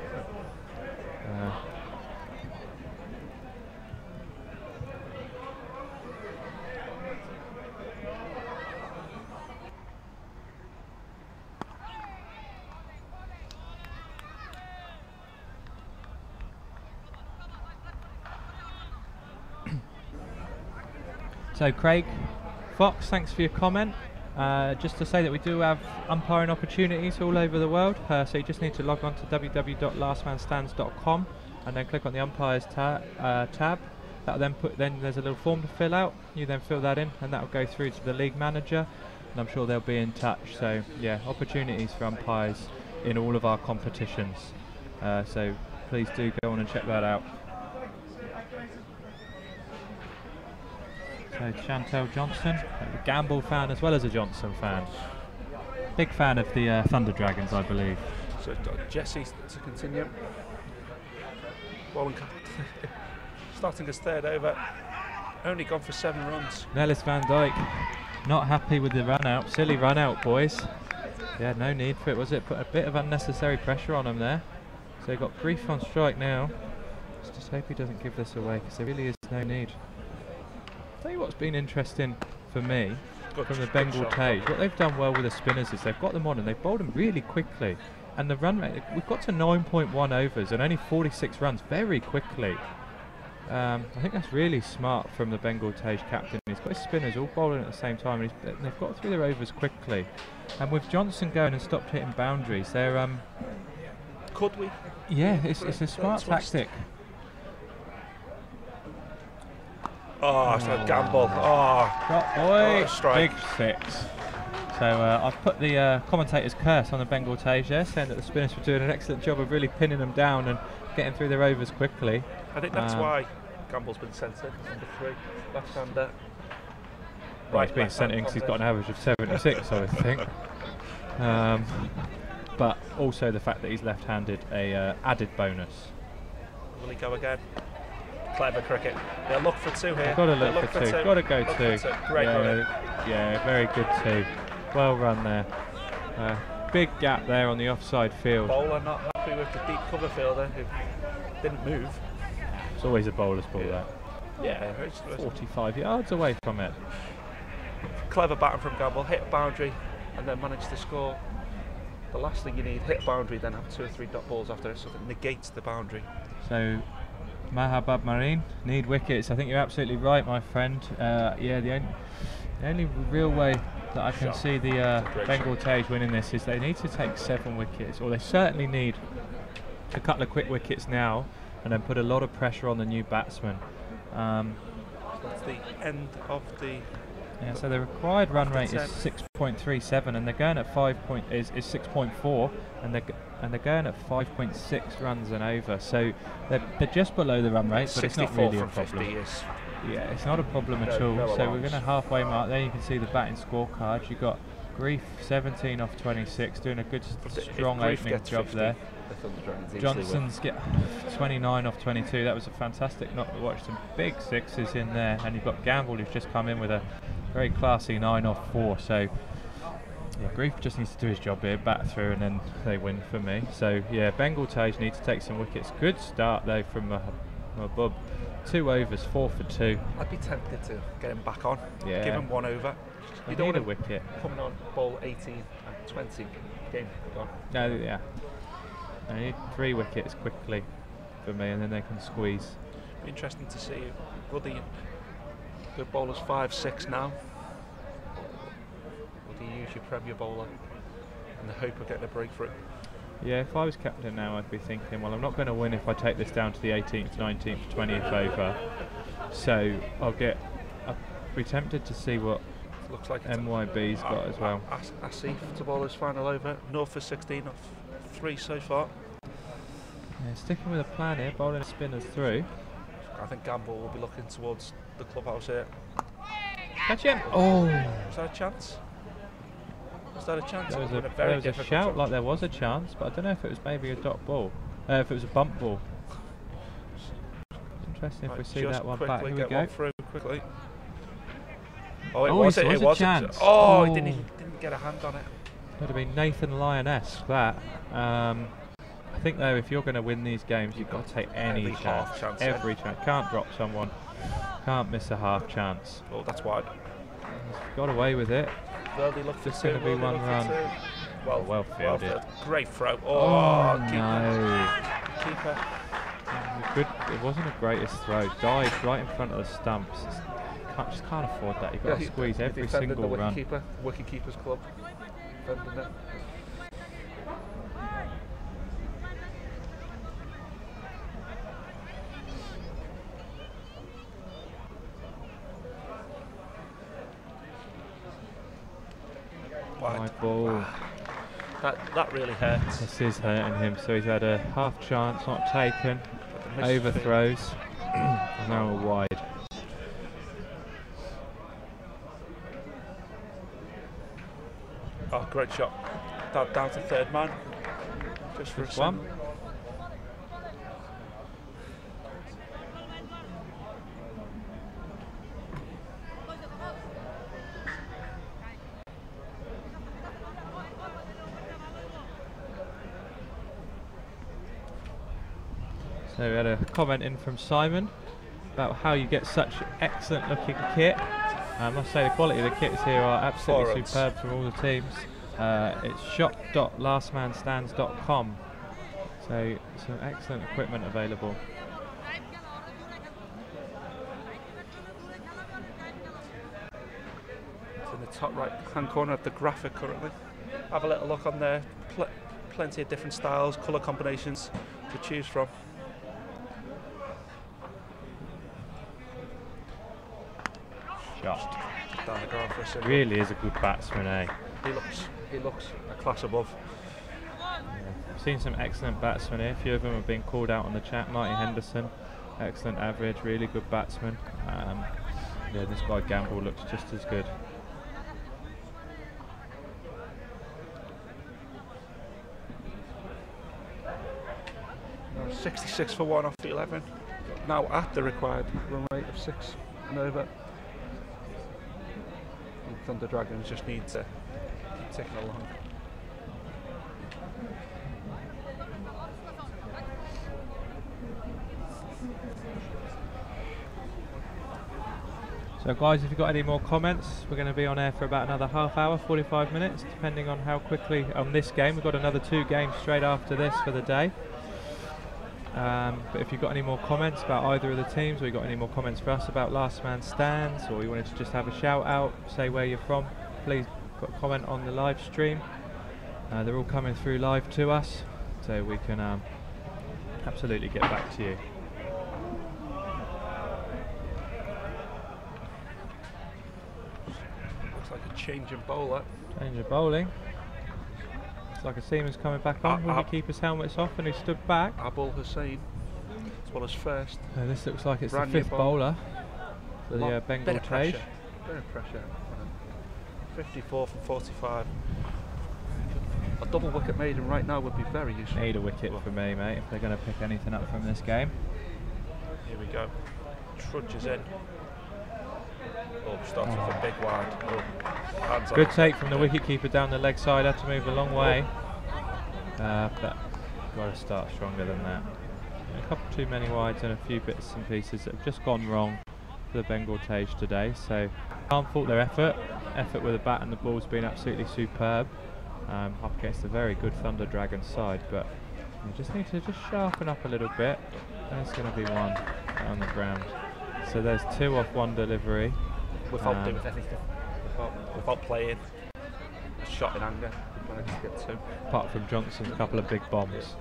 So Craig Fox, thanks for your comment. Just to say that we do have umpiring opportunities all over the world, so you just need to log on to www.lastmanstands.com and then click on the umpires tab. That'll then there's a little form to fill out. You then fill that in, and that will go through to the league manager, and I'm sure they'll be in touch. So yeah, opportunities for umpires in all of our competitions. So please do go on and check that out. So Chantel Johnson, a Gamble fan as well as a Johnson fan. Big fan of the Thunder Dragons, I believe. So Jesse to continue. Bowling starting his 3rd over. Only gone for 7 runs. Nellis Van Dijk not happy with the run out. Silly run out, boys. Yeah, no need for it, was it? Put a bit of unnecessary pressure on him there. So he got brief on strike now. Let's just hope he doesn't give this away, because there really is no need. Tell you what's been interesting for me from the Bengal Tayz, what they've done well with the spinners is they've got them on and they've bowled them really quickly, and the run rate, we've got to 9.1 overs and only 46 runs very quickly. I think that's really smart from the Bengal Tayz captain. He's got his spinners all bowling at the same time, and they've got through their overs quickly. And with Johnson going and stopped hitting boundaries, they're could we? Yeah, it's a smart tactic. Oh, it's a gamble. Oh, boy, strike. Big 6. So I've put the commentator's curse on the Bengal Tayz there, saying that the spinners were doing an excellent job of really pinning them down and getting through their overs quickly. I think that's why Gamble's been sent in, number 3, left-hander. Well, he's been sent in because he's got an average of 76, I would think. But also the fact that he's left-handed, a added bonus. Will he go again? Clever cricket. They'll look for 2 here. Got to look for 2. Got to go 2. Great running. Yeah, very good 2. Well run there. Big gap there on the offside field. Bowler not happy with the deep cover fielder who didn't move. It's always a bowler's ball, that. Yeah, 45 yards away from it. Clever batting from Gamble, hit a boundary and then managed to score. The last thing you need, hit a boundary, then have 2 or 3 dot balls after it, so it negates the boundary. So Mahabub Marine need wickets. I think you're absolutely right, my friend. Yeah, the only real way that I can see the Bengal Tayz winning this is they need to take 7 wickets, or they certainly need a couple of quick wickets now, and then put a lot of pressure on the new batsman. That's the end of the. Yeah, so the required run rate is 6.37, and they're going at 6.4, and they're going at 5.6 runs and over. So they're just below the run rate, but it's not really a problem. Yeah, it's not a problem at all. So we're going to halfway mark there. You can see the batting scorecards. You've got Grief 17 off 26, doing a good strong opening job there. Johnson's get 29 off 22. That was a fantastic knock to watch. Some big 6s in there, and you've got Gamble who's just come in with a very classy 9 off 4. So Yeah, Grief just needs to do his job here, bat through, and then they win for me. So yeah, Bengal Tayz need to take some wickets. Good start though from Mahbub. 2 overs, 4 for 2. I'd be tempted to get him back on. Yeah. Give him 1 over. You don't need a wicket. Coming on ball 18 and 20. Game gone. No, yeah. I need 3 wickets quickly for me, and then they can squeeze. Be interesting to see. Will the good bowlers 5, 6 now? Or do you use your Premier bowler in the hope of getting a breakthrough? Yeah, if I was captain now, I'd be thinking, well, I'm not going to win if I take this down to the 18th, 19th, 20th over. So I'll be tempted to see what looks like MYB's got as well. Asif to bowl his final over. North for 16 off 3 so far. Yeah, sticking with a plan here, bowling spinners through. I think Gamble will be looking towards the clubhouse here. Catch him! Oh! Was that a chance? Was that a chance? There was a shout like there was a chance, but I don't know if it was maybe a dot ball. If it was a bump ball. Interesting if we see that one back. Here we go. One through quickly. Oh, it was a chance. Oh, he didn't get a hand on it. Would have been Nathan Lyon-esque, that. I think though, if you're going to win these games, you've got to take any chance. Every chance. Can't drop someone. Can't miss a half chance. Oh, that's wide. He's got away with it. Just going to be 1 run. Well fielded. Great throw. Oh, no. Keeper. It wasn't the greatest throw. Died right in front of the stumps. Just can't afford that. You've got to squeeze every single run. Wicket Keepers Club. Defending it. Wide ball. That really hurts. This is hurting him. So he's had a half chance, not taken. Overthrows. And now a wide. Oh, great shot. Down to 3rd man. Just for a one. So we had a comment in from Simon about how you get such excellent looking kit. I must say the quality of the kits here are absolutely superb from all the teams. It's shop.lastmanstands.com. So some excellent equipment available. It's in the top right hand corner of the graphic currently. Have a little look on there. Plenty of different styles, colour combinations to choose from. Shot. Really is a good batsman, eh? He looks a class above. Yeah. I've seen some excellent batsmen here. A few of them have been called out on the chat. Marty Henderson, excellent average, really good batsman. Yeah, this guy Gamble looks just as good. No, 66 for 1 off the 11. Now at the required run rate of 6 and over. Thunder Dragons just need to keep ticking along. So guys, if you've got any more comments, we're going to be on air for about another half hour, 45 minutes, depending on how quickly on this game. We've got another 2 games straight after this for the day. But if you've got any more comments about either of the teams, or you've got any more comments for us about Last Man Stands, or you wanted to just have a shout out, say where you're from, please put a comment on the live stream. They're all coming through live to us, so we can absolutely get back to you. Looks like a change in bowler. Change of bowling. It's like a seaman's coming back on when he keep his helmets off and he stood back. Abul Hussain, as well as first. This looks like it's the 5th bowler for the Bengal Tayz. Bit of pressure. 54 from 45. A double wicket maiden right now would be very useful. Need a wicket for me, mate, if they're going to pick anything up from this game. Here we go. Trudges in. Oh, starts with a big wide. Oh, hands Good on. take from the wicketkeeper down the leg side. Had to move a long way, but got to start stronger than that. A couple too many wides and a few bits and pieces that have just gone wrong for the Bengal Tayz today. So can't fault their effort. Effort with the bat and the ball's been absolutely superb. Up against a very good Thunder Dragon side, but you just need to just sharpen up a little bit. There's going to be one on the ground. So there's 2 off 1 delivery. Without doing anything. Without playing. A shot in anger. We're going to get 2. Apart from Johnson's couple of big bombs.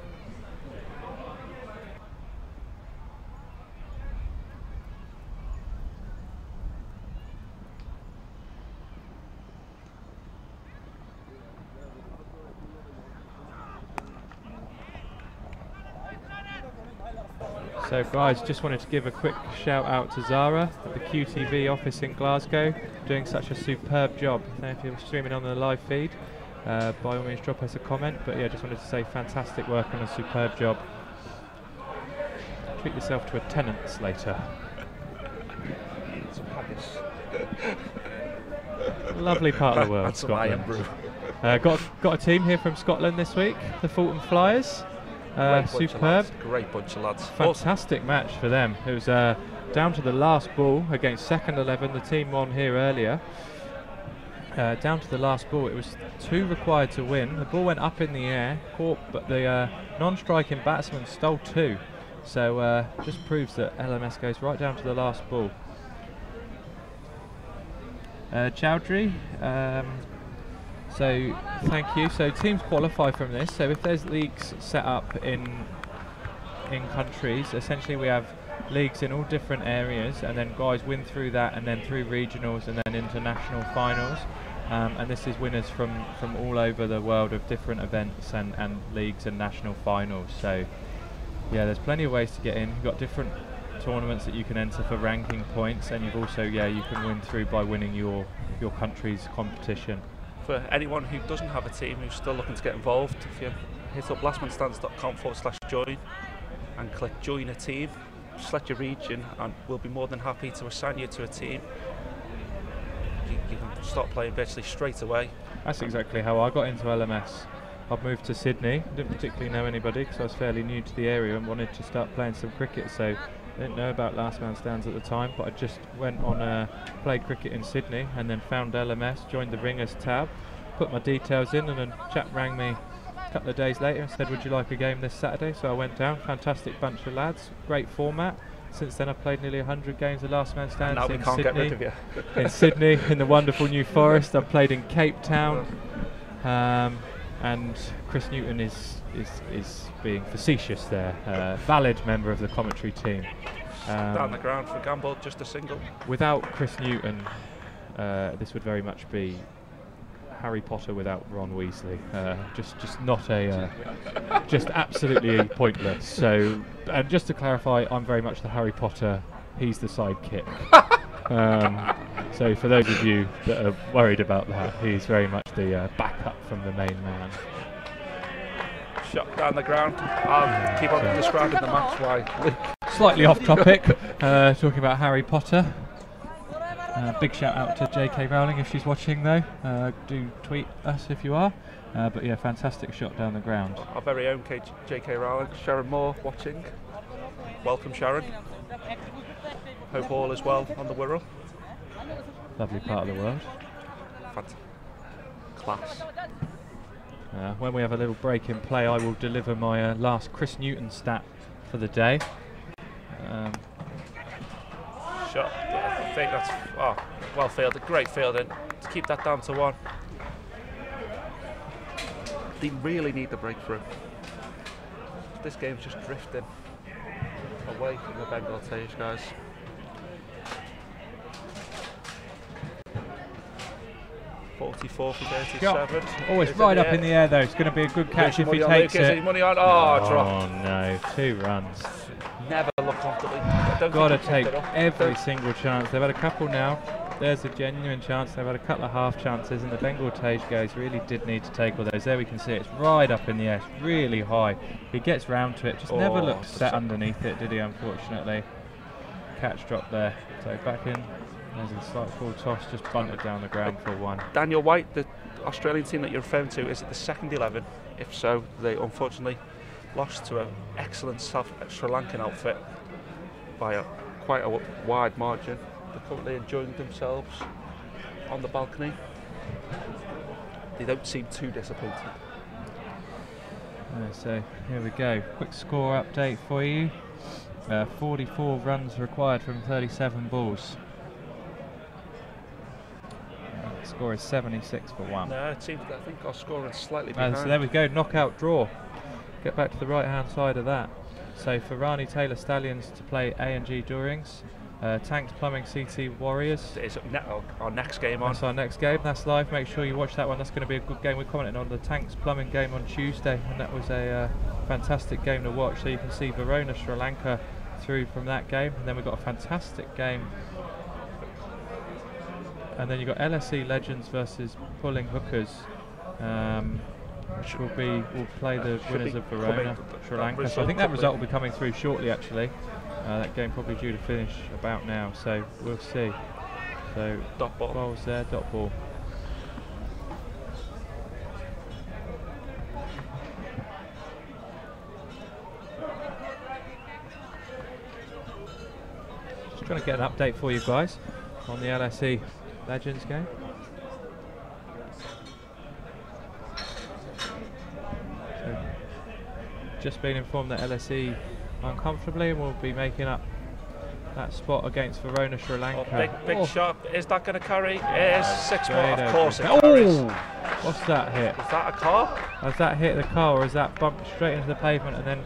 So guys, just wanted to give a quick shout out to Zara at the QTV office in Glasgow, doing such a superb job. I don't know if you're streaming on the live feed, by all means drop us a comment, but yeah, just wanted to say fantastic work and a superb job. Treat yourself to a Tennant's later. Lovely part of the world, Scotland. Got a team here from Scotland this week, the Fulton Flyers. Superb. Great bunch of lads. Fantastic match for them. It was down to the last ball against second 11, the team won here earlier. Down to the last ball, it was 2 required to win. The ball went up in the air, caught, but the non-striking batsman stole 2. So just proves that LMS goes right down to the last ball. Chowdhury. So thank you. So teams qualify from this. So if there's leagues set up in countries, essentially we have leagues in all different areas, and then guys win through that, and then through regionals, and then international finals. And this is winners from all over the world of different events and leagues and national finals. So yeah, there's plenty of ways to get in. You've got different tournaments that you can enter for ranking points, and you've also you can win through by winning your country's competition. For anyone who doesn't have a team, who's still looking to get involved, if you hit up lastmanstands.com/join and click join a team, select your region, and we'll be more than happy to assign you to a team. You can start playing virtually straight away. That's exactly how I got into LMS. I've moved to Sydney, didn't particularly know anybody because I was fairly new to the area and wanted to start playing some cricket, so I didn't know about Last Man Stands at the time, but I just went on played cricket in Sydney and then found LMS, joined the Ringers tab, put my details in, and then a chap rang me a couple of days later and said, would you like a game this Saturday? So I went down. Fantastic bunch of lads, great format. Since then I've played nearly 100 games of Last Man Stands now we can't get rid of you. In Sydney, in the wonderful New Forest. I've played in Cape Town, and Chris Newton is being facetious there. Valid member of the commentary team. Down the ground for Gamble, just a single. Without Chris Newton, this would very much be Harry Potter without Ron Weasley. Just not a, just absolutely pointless. So, and just to clarify, I'm very much the Harry Potter. He's the sidekick. So for those of you that are worried about that, he's very much the backup from the main man. Shot down the ground. I'll keep on describing the match while Slightly off topic, talking about Harry Potter. Big shout out to J.K. Rowling if she's watching though. Do tweet us if you are. But yeah, fantastic shot down the ground. Our very own J.K. Rowling, Sharon Moore watching. Welcome Sharon. Hope all is well on the Wirral. Lovely part of the world. Class. When we have a little break in play, I will deliver my last Chris Newton stat for the day. Shot. I think that's well fielded. Great fielding to keep that down to 1. They really need the breakthrough. This game's just drifting away from the Bengal Tayz, guys. .44 for 37. Oh, it's right up in the air though. It's going to be a good catch if he takes it. Money on. Oh, drop. Oh no, 2 runs. Never look comfortably. Got to take every single chance. They've had a couple now. There's a genuine chance. They've had a couple of half chances, and the Bengal Tayz guys really did need to take all those. There we can see it's right up in the air. It's really high. He gets round to it. Just never looked set underneath it, did he? Unfortunately, catch drop there. So back in There's a slight full toss, just bunted down the ground for one. Daniel White, the Australian team that you're referring to, is it the second 11? If so, they unfortunately lost to an excellent South Sri Lankan outfit by quite a wide margin. They're currently enjoying themselves on the balcony. They don't seem too disappointed. So here we go. Quick score update for you. 44 runs required from 37 balls. The score is 76 for 1. No, it seems that I think our score is slightly behind. So there we go, knockout draw. Get back to the right hand side of that. So for Rani Taylor Stallions to play A&G Durings, Tanks Plumbing CT Warriors. It's our next game on. That's our next game, that's live. Make sure you watch that one, that's going to be a good game. We commented on the Tanks Plumbing game on Tuesday, and that was a fantastic game to watch. So you can see Verona, Sri Lanka through from that game, and then we've got a fantastic game. And then you've got LSE Legends versus Pulling Hookers, which will play the winners of Verona, Sri Lanka. So I think that result will be coming through shortly actually. That game probably due to finish about now, so we'll see. So dot ball. Ball's there, dot ball. Just trying to get an update for you guys on the LSE Legends game. So, just been informed that LSE uncomfortably and will be making up that spot against Verona, Sri Lanka. Big shot. Is that going to carry? It is 6 more. Of course it carries. What's that hit? Is that a car? Has that hit the car, or is that bumped straight into the pavement? And then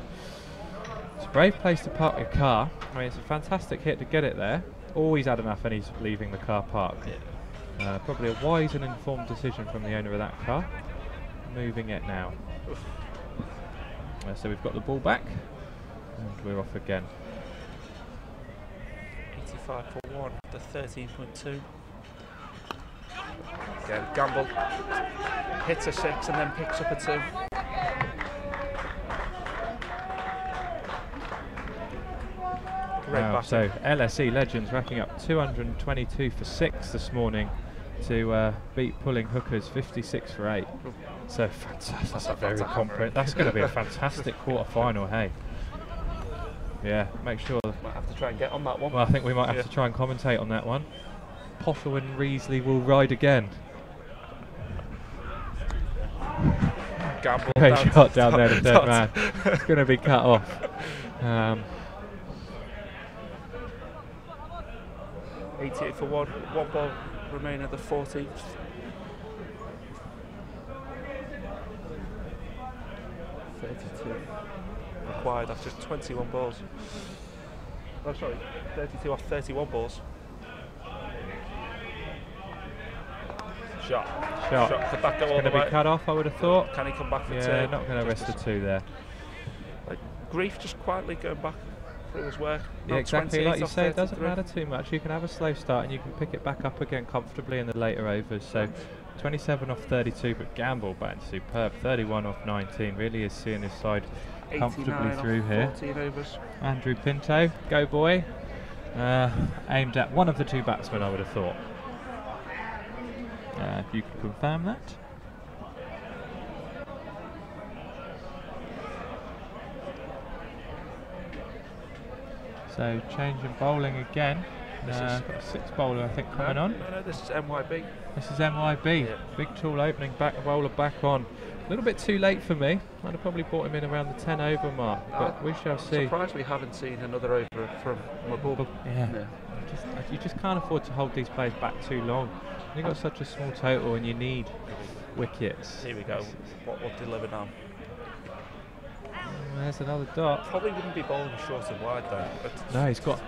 it's a brave place to park your car. I mean, it's a fantastic hit to get it there. Always had enough and he's leaving the car park. Probably a wise and informed decision from the owner of that car. Moving it now. So we've got the ball back. And we're off again. 85 for 1 to 13.2. Again, gamble. Hits a 6 and then picks up a 2. Wow, so LSE Legends racking up 222 for 6 this morning to beat Pulling Hookers 56 for 8. So fantastic. That's a very competent. That's going to be a fantastic quarter-final, hey. Yeah, make sure. Might have to try and get on that one. Well, I think we might have to try and commentate on that one. Pottle and Reesley will ride again. Gamble. Great shot down there, the third man. It's going to be cut off. 88 for 1. 1 ball remaining at the 14th. 32 required after 21 balls. Oh, sorry, 32 off 31 balls. Shot. Could that go all the way? Going to be cut off, I would have thought. Can he come back for 2? Yeah, not going to rest the 2 there. Like Grief just quietly going back through his work. Yeah, exactly like you say, it doesn't matter too much. You can have a slow start and you can pick it back up again comfortably in the later overs. So 27 off 32, but Gamble back superb. 31 off 19, really is seeing his side comfortably through here. 14 overs. Andrew Pinto, go boy. Aimed at one of the 2 batsmen, I would have thought. If you could confirm that. So change in bowling again. Got a 6 bowler I think coming on. No, this is MYB. This is MYB. Yeah. Big tall opening back, bowler back on. A little bit too late for me. I'd have probably brought him in around the 10 over mark, but we shall see. Surprised we haven't seen another over from Mahbub. Yeah. You just can't afford to hold these players back too long. You've got such a small total and you need wickets. Here we go. What will deliver now? There's another dot. Probably wouldn't be bowling short and wide though. No, he's got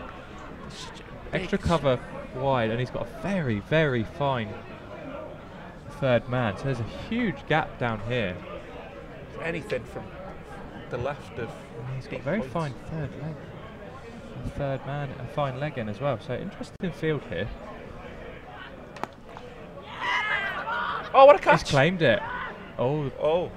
extra cover wide and he's got a very, very fine third man. So there's a huge gap down here. Anything from the left of. He's got a very fine third leg. A third man, a fine leg in as well. So interesting field here. Oh, what a catch! He's claimed it. Oh.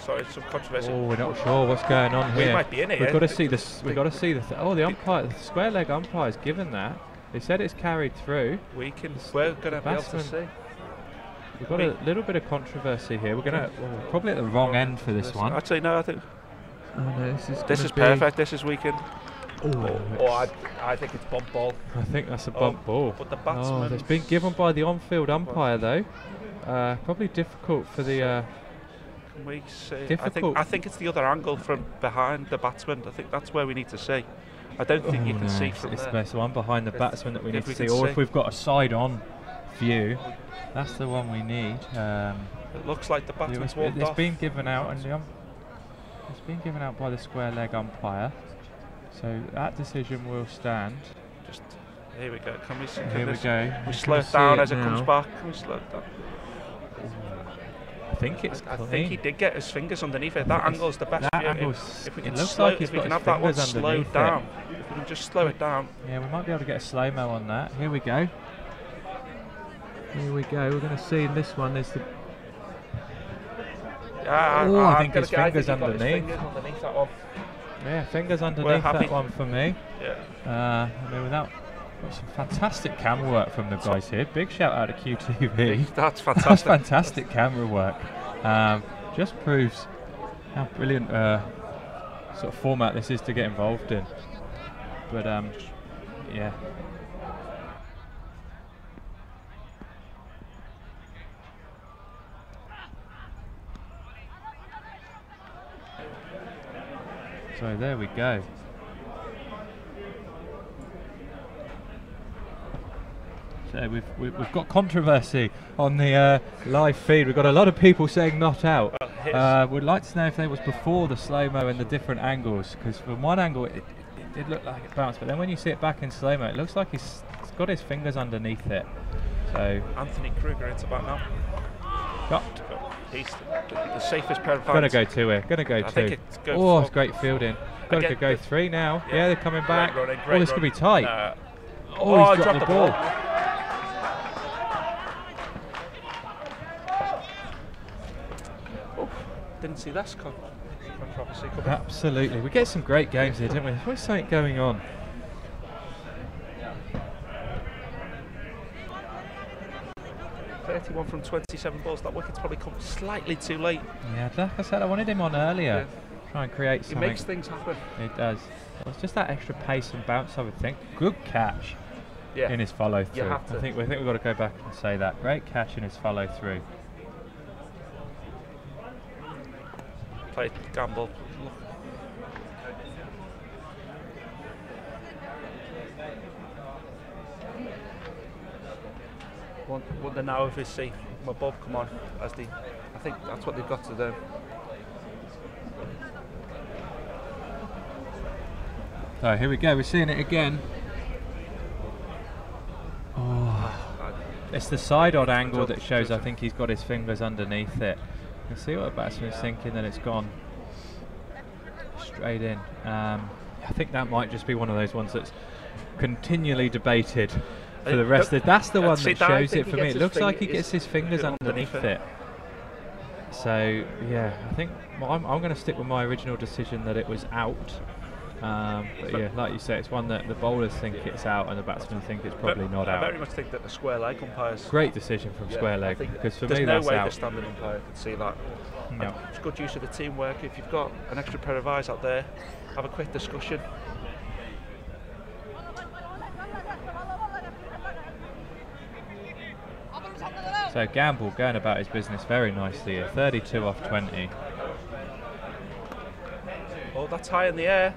Sorry, some controversy. Oh, we're not sure what's going on here. We might be in it. We've got to see this. We've got to see the. The umpire, the square leg umpire's given that. They said it's carried through. We're going to be able to see. We've got a little bit of controversy here. We're going to probably at the wrong end for this one. Actually, no, I think no, this is perfect. This is weekend. I think it's bump ball. I think that's a bump ball. But the batsman. It's been given by the on-field umpire though. Probably difficult for the. Can we see? Difficult. I think it's the other angle from behind the batsman. I think that's where we need to see. I don't think you can see from there. It's the one behind the batsman that we need to see. Or if we've got a side-on view, that's the one we need. It looks like the batsman's walked off. It's been given out, and it's been given out by the square leg umpire. So that decision will stand. Just here we go. Can we see? Here we go. We slow it down as it comes back. Can we slow it down? I think it's I think he did get his fingers underneath it. That angle's the best view. If we can have that one slowed down. If we can just slow it down. Yeah, we might be able to get a slow-mo on that. Here we go. Here we go. We're going to see in this one. There's the. I think his fingers underneath. That one. Yeah, fingers underneath that one for me. Yeah. I mean, got some fantastic camera work from the guys here. Big shout out to QTV. That's fantastic. That's fantastic camera work. Just proves how brilliant sort of format this is to get involved in. But yeah. So there we go. So we've got controversy on the live feed. We've got a lot of people saying not out. We'd like to know if that was before the slow-mo and the different angles, because from one angle it did look like it bounced, but then when you see it back in slow-mo, it looks like he's got his fingers underneath it. So Anthony Kruger, it's about now. Got. He's the safest pair of hands. Gonna go two here. Gonna go two. It's great fielding. Got to go three now. Yeah, they're coming back. Great this could be tight. He's dropped the ball. Didn't see this controversy coming. Absolutely. We get some great games here, don't we? There's always something going on. .31 from 27 balls. That wicket's probably come slightly too late. Yeah, like I said, I wanted him on earlier. Try and create something. It makes things happen. It does. It's just that extra pace and bounce, I would think. Good catch in his follow through. I think we've got to go back and say that. Great catch in his follow through. Played gamble. Wonder now if we see my Bob come on as the. I think that's what they've got to do. So here we go. We're seeing it again. It's the side-on angle that shows. I think he's got his fingers underneath it. You can see what the batsman's thinking, and it's gone straight in. I think that might just be one of those ones that's continually debated for the rest of it. That's the one that shows it for me. It looks like he gets his fingers underneath it. So yeah, I think I'm going to stick with my original decision that it was out. But yeah, like you say, it's one that the bowlers think it's out and the batsmen think it's probably not out. I very much think that the square leg umpires. Great decision from square leg, because for me there's that's no way out. the standing umpire could see that. No. It's good use of the teamwork. If you've got an extra pair of eyes out there, have a quick discussion. So Gamble going about his business very nicely here. 32 off 20. Oh, that's high in the air.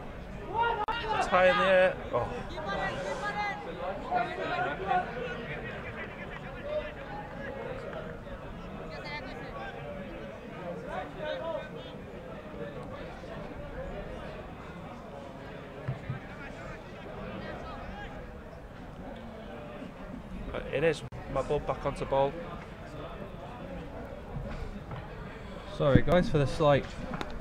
That's high in the air. Oh. It is. My ball back onto ball. Sorry guys for the slight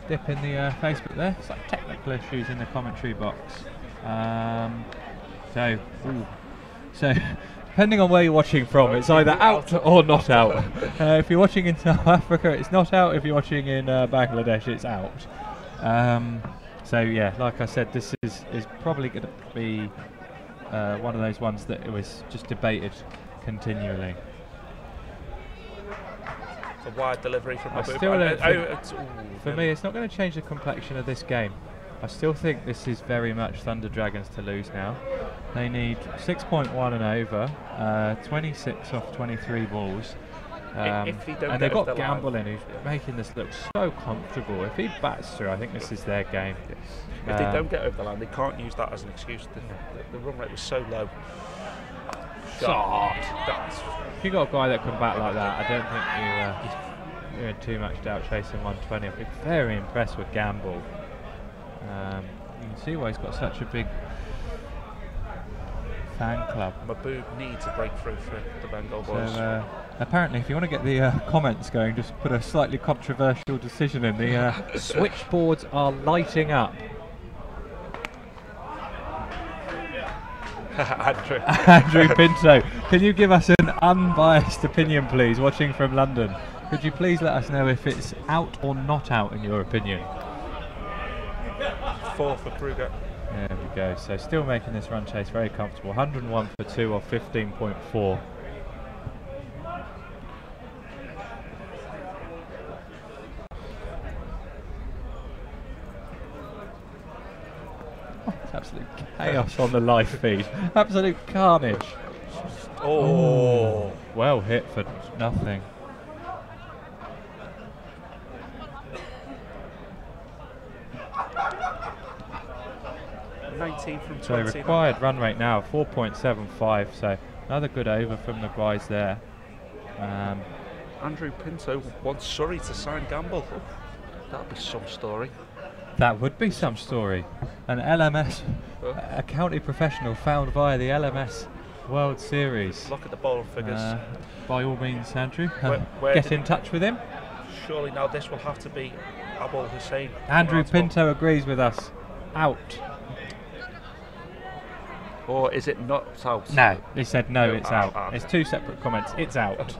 dip in the Facebook there. It's like technical issues in the commentary box. So depending on where you're watching from, it's either out or not out. If you're watching in South Africa, it's not out. If you're watching in Bangladesh, it's out. So yeah, like I said, this is probably going to be one of those ones that it was just debated continually. It's a wide delivery from Mahbub. For me, it's not going to change the complexion of this game. I still think this is very much Thunder Dragons to lose now. They need 6.1 and over, 26 off 23 balls. And they've got Gamble in, who's making this look so comfortable. If he bats through, I think this is their game. Yes. If they don't get over the line, they can't use that as an excuse. The run rate was so low. Shot. If you've got a guy that can bat like that, I don't think you're in too much doubt chasing 120. I've been very impressed with Gamble. You can see why he's got such a big fan club. Mahbub needs a breakthrough for the Bengal boys. So, apparently, if you want to get the comments going, just put a slightly controversial decision in. The switchboards are lighting up. Andrew Pinto, can you give us an unbiased opinion, please, watching from London? Could you please let us know if it's out or not out, in your opinion? 4 for Kruger. There we go. So still making this run chase very comfortable. 101 for 2 off 15.4. It's absolute chaos on the live feed. Absolute carnage. Oh. Well hit for nothing. From so required run rate now 4.75, so another good over from the guys there. Andrew Pinto wants Surrey to sign Gamble. Oh, that'd be some story. That would be some story. An LMS, a county professional found via the LMS World Series. Look at the bowling figures. By all means, Andrew, where get in touch with him. Surely now this will have to be Abul Hussain. Andrew Pinto agrees with us. Out. Or is it not out? No, he said no, it's out. It's two separate comments. It's out.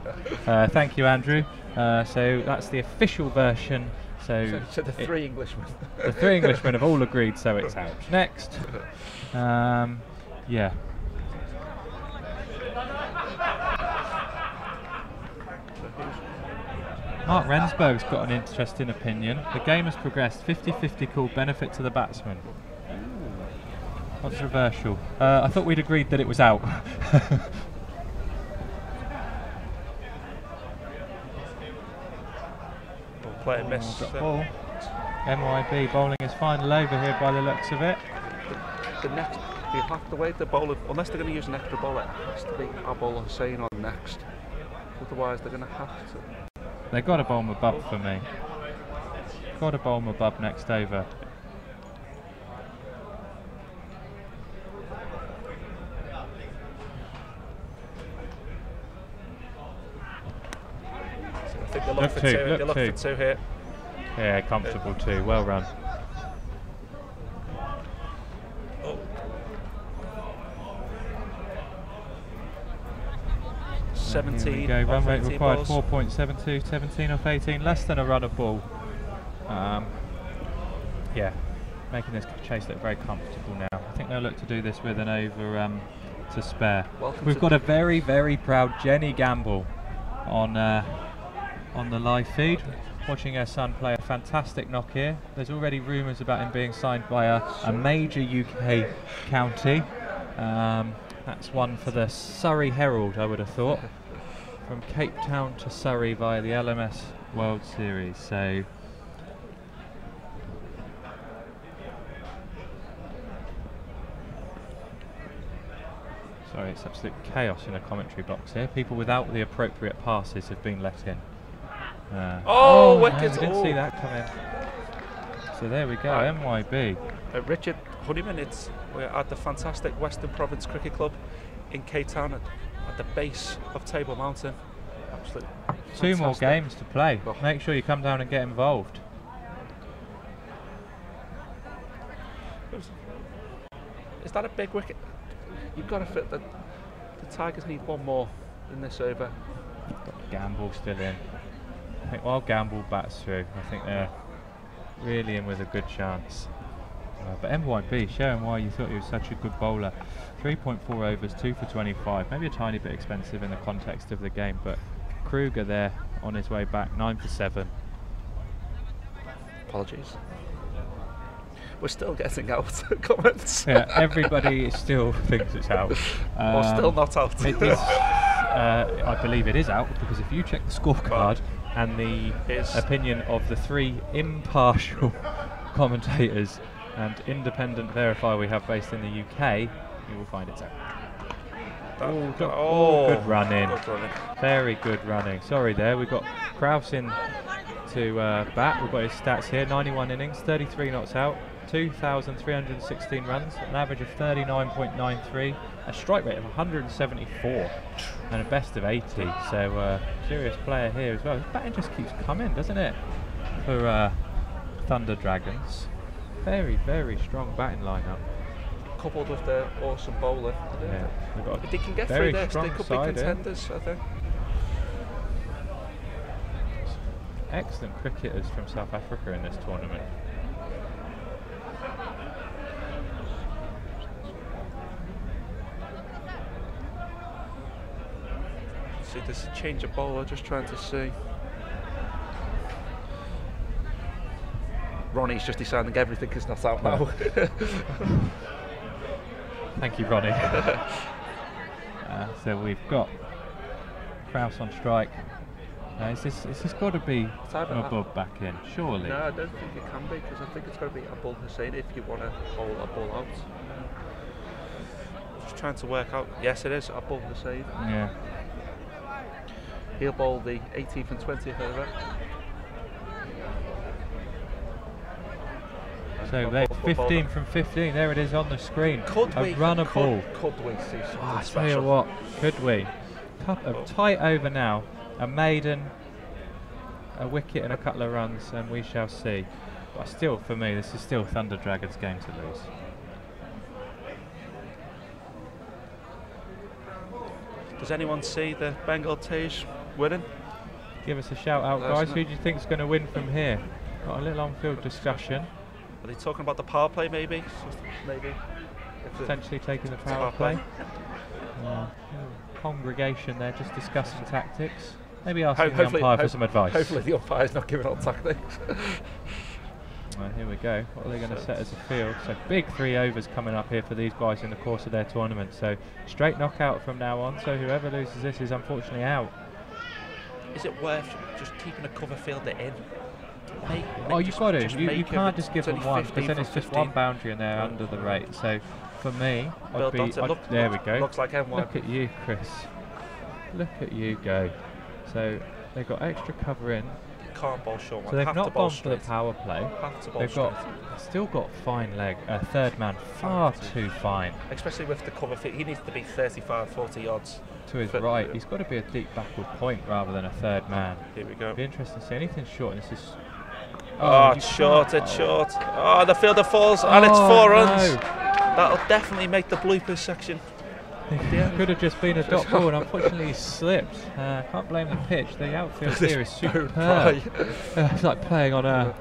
Thank you, Andrew. So that's the official version. So the three Englishmen. The three Englishmen have all agreed, so it's out. Next. Yeah. Mark Rensburg's got an interesting opinion. The game has progressed. 50-50 call benefit to the batsman. Controversial. I thought we'd agreed that it was out. Play a miss. Ball. MYB bowling his final over here by the looks of it. The next, you have to wait the bowler, unless they're going to use an extra bowler, it has to be Abul Hussain on next. Otherwise, they're going to have to. They've got to bowl Mahbub for me. Got to bowl Mahbub next over. I think they'll look for two here. Yeah, comfortable two. Well run. Oh. 17. Here we go. Run rate required 4.72. 17 off 18. Less than a run of ball. Yeah, making this chase look very comfortable now. I think they'll look to do this with an over to spare. We've got a very, very proud Jenny Gamble on the live feed, watching her son play a fantastic knock here. There's already rumours about him being signed by a major UK county. That's one for the Surrey Herald, I would have thought. From Cape Town to Surrey via the LMS World Series. So sorry, it's absolute chaos in a commentary box here. People without the appropriate passes have been let in. Wicket! No, didn't see that come in. So there we go, MYB. Richard Honeyman, we're at the fantastic Western Province Cricket Club in Cape Town at the base of Table Mountain. Absolutely Two more games to play. Make sure you come down and get involved. Is that a big wicket? You've got to fit the Tigers need one more in this over. Got Gamble still in. I think while Gamble bats through, I think they're really in with a good chance. But MYB, showing why you thought he was such a good bowler. 3.4 overs, 2 for 25. Maybe a tiny bit expensive in the context of the game, but Kruger there on his way back, 9 for 7. Apologies. We're still getting out comments. Yeah, everybody still thinks it's out. Or still not out. It is, I believe it is out, because if you check the scorecard and the opinion of the 3 impartial commentators and independent verifier we have based in the UK, you will find it's out. Good running. Very good running. Sorry there, we've got Kraus in to bat. We've got his stats here, 91 innings, 33 not out, 2,316 runs, an average of 39.93, a strike rate of 174 and a best of 80. So serious player here as well. His batting just keeps coming, doesn't it, for Thunder Dragons. Very, very strong batting lineup. Coupled with their awesome bowler. Yeah, if they can get through this, they could be contenders, I think. Excellent cricketers from South Africa in this tournament. See, there's a change of bowler, just trying to see. Ronnie's just deciding everything is not out now. Thank you, Ronnie. So we've got Kraus on strike. Is this got to be above back in, surely? No, I don't think it can be, because I think it's got to be Abul Hussain if you want to bowl a ball out. Just trying to work out. Yes, it is Abul Hussain. Yeah. He'll bowl the 18th and 20th over. So they're 15 from 15. There it is on the screen. Could we see something special? I tell you what, could we? A tight over now. A maiden, a wicket and a couple of runs, and we shall see. But still, for me, this is still Thunder Dragons' game to lose. Does anyone see the Bengal Tayz winning? Give us a shout out, guys. Who do you think is going to win from here? Got a little on-field discussion. Are they talking about the power play, maybe? Maybe. Potentially taking the power play. Congregation there, just discussing tactics. Maybe asking the umpire for some advice. Hopefully the umpire's not giving out tactics. Well, here we go. What are they going to set as a field? So big 3 overs coming up here for these guys in the course of their tournament. So straight knockout from now on. So whoever loses this is unfortunately out. Is it worth just keeping a cover fielder in? You've got to. You can't just give them one, because then it's just 15. One boundary and they're under the rate. So for me, there we go. Looks like M1. Look at you, Chris. Look at you go. So they've got extra cover in. Can't bowl short. So they've not gone for the power play. They've still got fine leg. Third man far too fine. Especially with the cover fit, he needs to be 35, 40 yards. To his right, he's got to be a deep backward point rather than a third man. Here we go. It'll be interesting to see anything short. And this is. It's short. Oh, the fielder falls, and it's 4 runs. No. That'll definitely make the bloopers section. Could have just been a dot ball, and unfortunately he slipped. Can't blame the pitch. The outfield here is superb. It's like playing on a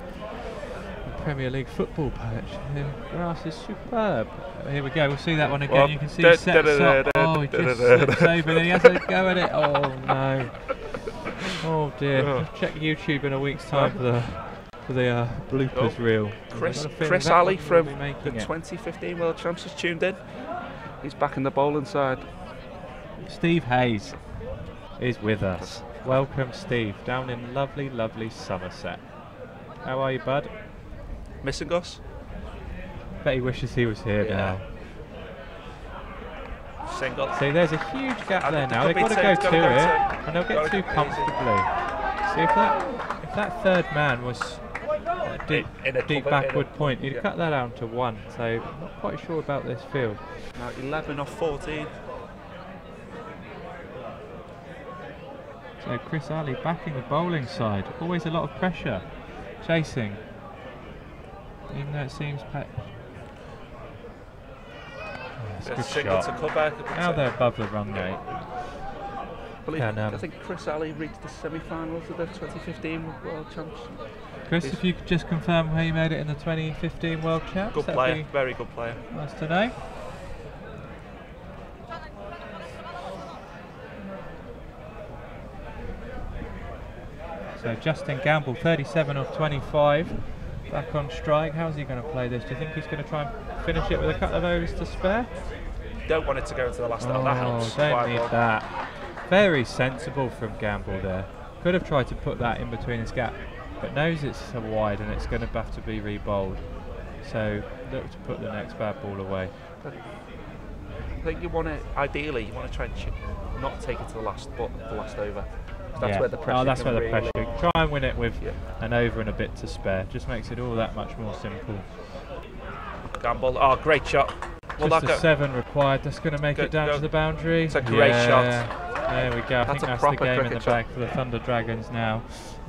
Premier League football pitch. The grass is superb. Here we go. We'll see that one again. You can see he sets up. Oh, he just slips over, then he has a go at it. Oh no. Oh dear. Check YouTube in a week's time for the bloopers reel. Chris Ali from the 2015 World Champs has tuned in. He's back in the bowling side. Steve Hayes is with us. Welcome, Steve, down in lovely, lovely Somerset. How are you, bud? Missing us? Bet he wishes he was here now. Single. See, there's a huge gap there now. They've got to go to it, and they'll get too comfortably. See, if that third man was deep backward point, he'd cut that down to 1. So I'm not quite sure about this field. Now 11 off 14. So Chris Ali backing the bowling side. Always a lot of pressure. Chasing. Even though it seems good shot. Now they're above the run rate. I think Chris Ali reached the semi-finals of the 2015 World Champs. Chris, if you could just confirm how you made it in the 2015 World Champs. Good player, very good player. Nice to know. So Justin Gamble, 37 of 25, back on strike. How's he going to play this? Do you think he's going to try and finish it with a couple of overs to spare? Don't want it to go into the last hour, that helps. Don't need that. Very sensible from Gamble there. Could have tried to put that in between his gap, but knows it's so wide and it's going to have to be re-bowled. So look to put the next bad ball away. I think you want to, ideally, you want to try and not take it to the last over. That's where the pressure. That's where the pressure. Try and win it with an over and a bit to spare. Just makes it all that much more simple. Gamble. Oh, great shot. Just a 7 required. That's going to make it down to the boundary. It's a great shot. There we go. I think that's the game in the bag for the Thunder Dragons now.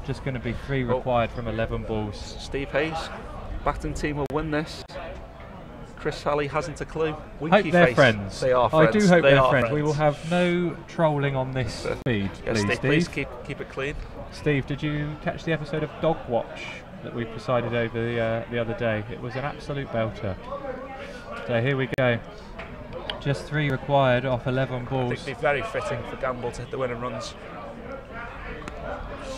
Just going to be 3 required from 11 balls. Steve Hayes, batting team will win this. Chris Sally hasn't a clue. Hope they're friends. They are friends. I do hope they're friends. We will have no trolling on this feed, please, please keep it clean. Steve, did you catch the episode of Dog Watch that we presided over the other day? It was an absolute belter. So here we go. Just 3 required off 11 balls. I think it'd be very fitting for Gamble to hit the winning runs.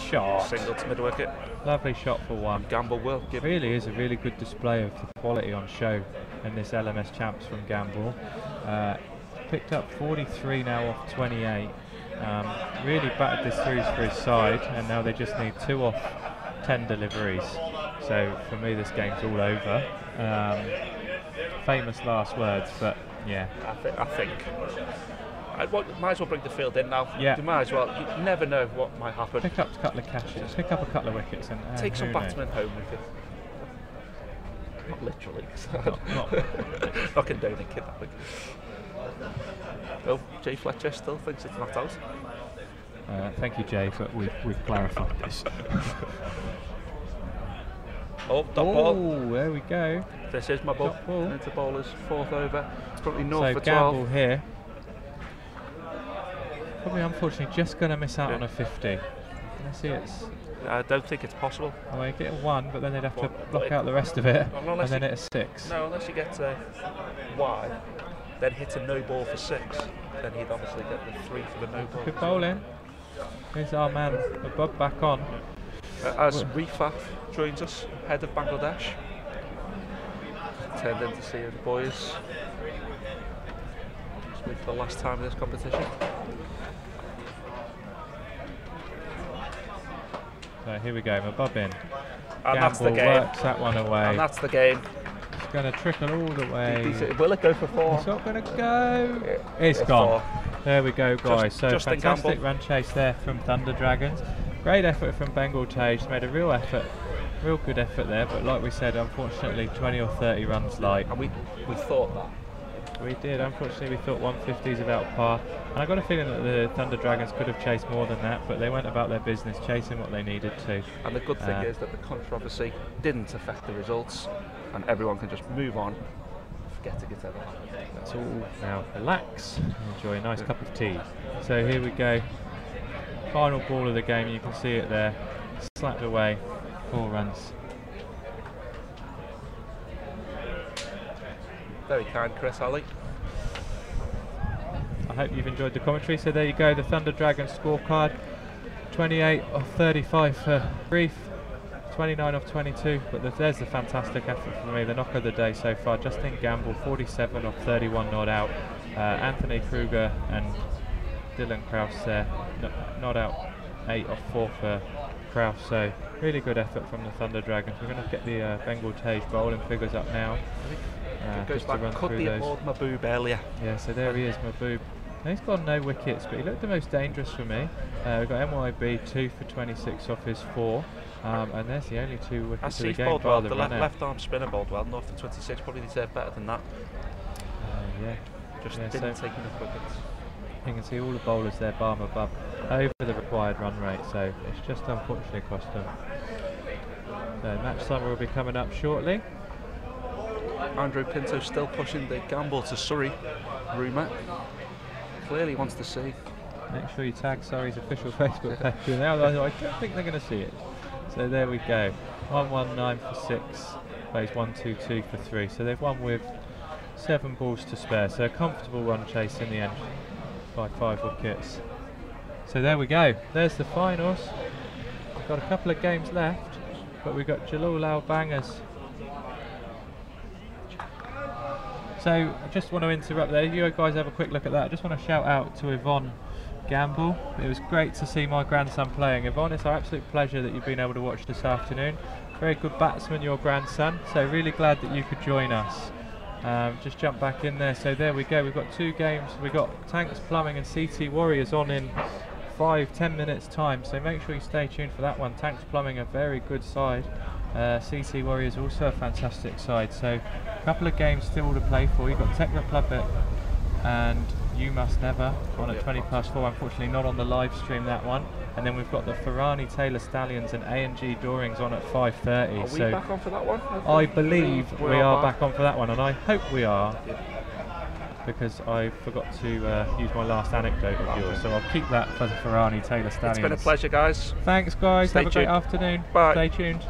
Shot. Single to mid wicket. Lovely shot for 1. Gamble will give. Really is a really good display of the quality on show in this LMS Champs from Gamble. Picked up 43 now off 28. Really batted this through for his side, and now they just need 2 off 10 deliveries. So for me, this game's all over. Famous last words, but yeah. I think. Might as well bring the field in now. Yeah. You might as well. You never know what might happen. Pick up a couple of catches, pick up a couple of wickets, and take some batsmen home with you. Not literally. Not condoning kidnapping. Oh, Jay Fletcher still thinks it's not out. Thank you, Jay, but we've clarified this. Oh, dot ball. Oh, there we go. This is my ball. Into bowlers, 4th over. It's probably north for 12. Gamble here. Probably, unfortunately, just going to miss out on a 50. Let's see, I don't think it's possible. Well, they get a 1, but then they'd have to block out the rest of it, and then hit a 6. No, unless you get a wide, then hit a no ball for 6. Then he'd obviously get the 3 for the no ball. Good bowling. Here's our man, above back on. As Rifat joins us, head of Bangladesh. Turned in to see the boys. It's for the last time in this competition. So here we go, Mabub in. And that's the game. Works that one away. And that's the game. It's going to trickle all the way. Will it go for 4? It's not going to go. It's gone. 4. There we go, guys. So fantastic run chase there from Thunder Dragons. Great effort from Bengal Tayz. Made a real good effort there. But like we said, unfortunately, 20 or 30 runs light. And we thought that. We did. Unfortunately, we thought 150 is about par. And I got a feeling that the Thunder Dragons could have chased more than that, but they went about their business, chasing what they needed to. And the good thing is that the controversy didn't affect the results, and everyone can just move on, forget it gets ever happened. That's all. Now relax, enjoy a nice cup of tea. So here we go. Final ball of the game. You can see it there, slapped away, 4 runs. Very kind, Chris Ali. I hope you've enjoyed the commentary. So there you go, the Thunder Dragons scorecard. 28 of 35 for Brief, 29 of 22. But there's the fantastic effort for me, the knock of the day so far. Justin Gamble, 47 of 31 not out. Anthony Kruger and Dylan Kraus there, not out 8 of 4 for Kraus. So really good effort from the Thunder Dragons. We're going to get the Bengal Tayz bowling figures up now. Goes back, could be aboard Mahbub earlier. Yeah, so there he is, Mahbub. He's got no wickets, but he looked the most dangerous for me. We've got MYB 2 for 26 off his 4, and there's the only 2 wickets of the game. Well, the left arm spinner bowled well, north for 26, probably deserved better than that. Just didn't take enough wickets. You can see all the bowlers there, bar Mahbub, over the required run rate, so it's just unfortunately cost them. So match summer will be coming up shortly. Andrew Pinto still pushing the Gamble to Surrey rumour. Clearly wants to see. Make sure you tag Surrey's official Facebook page now. I don't think they're going to see it. So there we go. 119 for 6, plays 122 for 3. So they've won with 7 balls to spare. So a comfortable run chase in the end by 5 wickets. So there we go. There's the finals. We've got a couple of games left, but we've got Jalal Al Bangers. So I just want to interrupt there. You guys have a quick look at that. I just want to shout out to Yvonne Gamble. It was great to see my grandson playing. Yvonne, it's our absolute pleasure that you've been able to watch this afternoon. Very good batsman, your grandson. So really glad that you could join us. Just jump back in there. So there we go. We've got 2 games. We've got Tanks Plumbing and CT Warriors on in 5-10 minutes time. So make sure you stay tuned for that one. Tanks Plumbing, a very good side. CT Warriors also a fantastic side. So a couple of games still to play for. You've got Tech Republic and You Must Never on at 4:20. Unfortunately not on the live stream, that one. And then we've got the Ferrani Taylor Stallions and A&G Doorings on at 5:30. Are we so back on for that one? I believe we are back on for that one, and I hope we are, because I forgot to use my last anecdote of yours, so I'll keep that for the Ferrani Taylor Stallions. It's been a pleasure, guys. Thanks, guys. Stay Have a great tuned. afternoon. Bye. Stay tuned.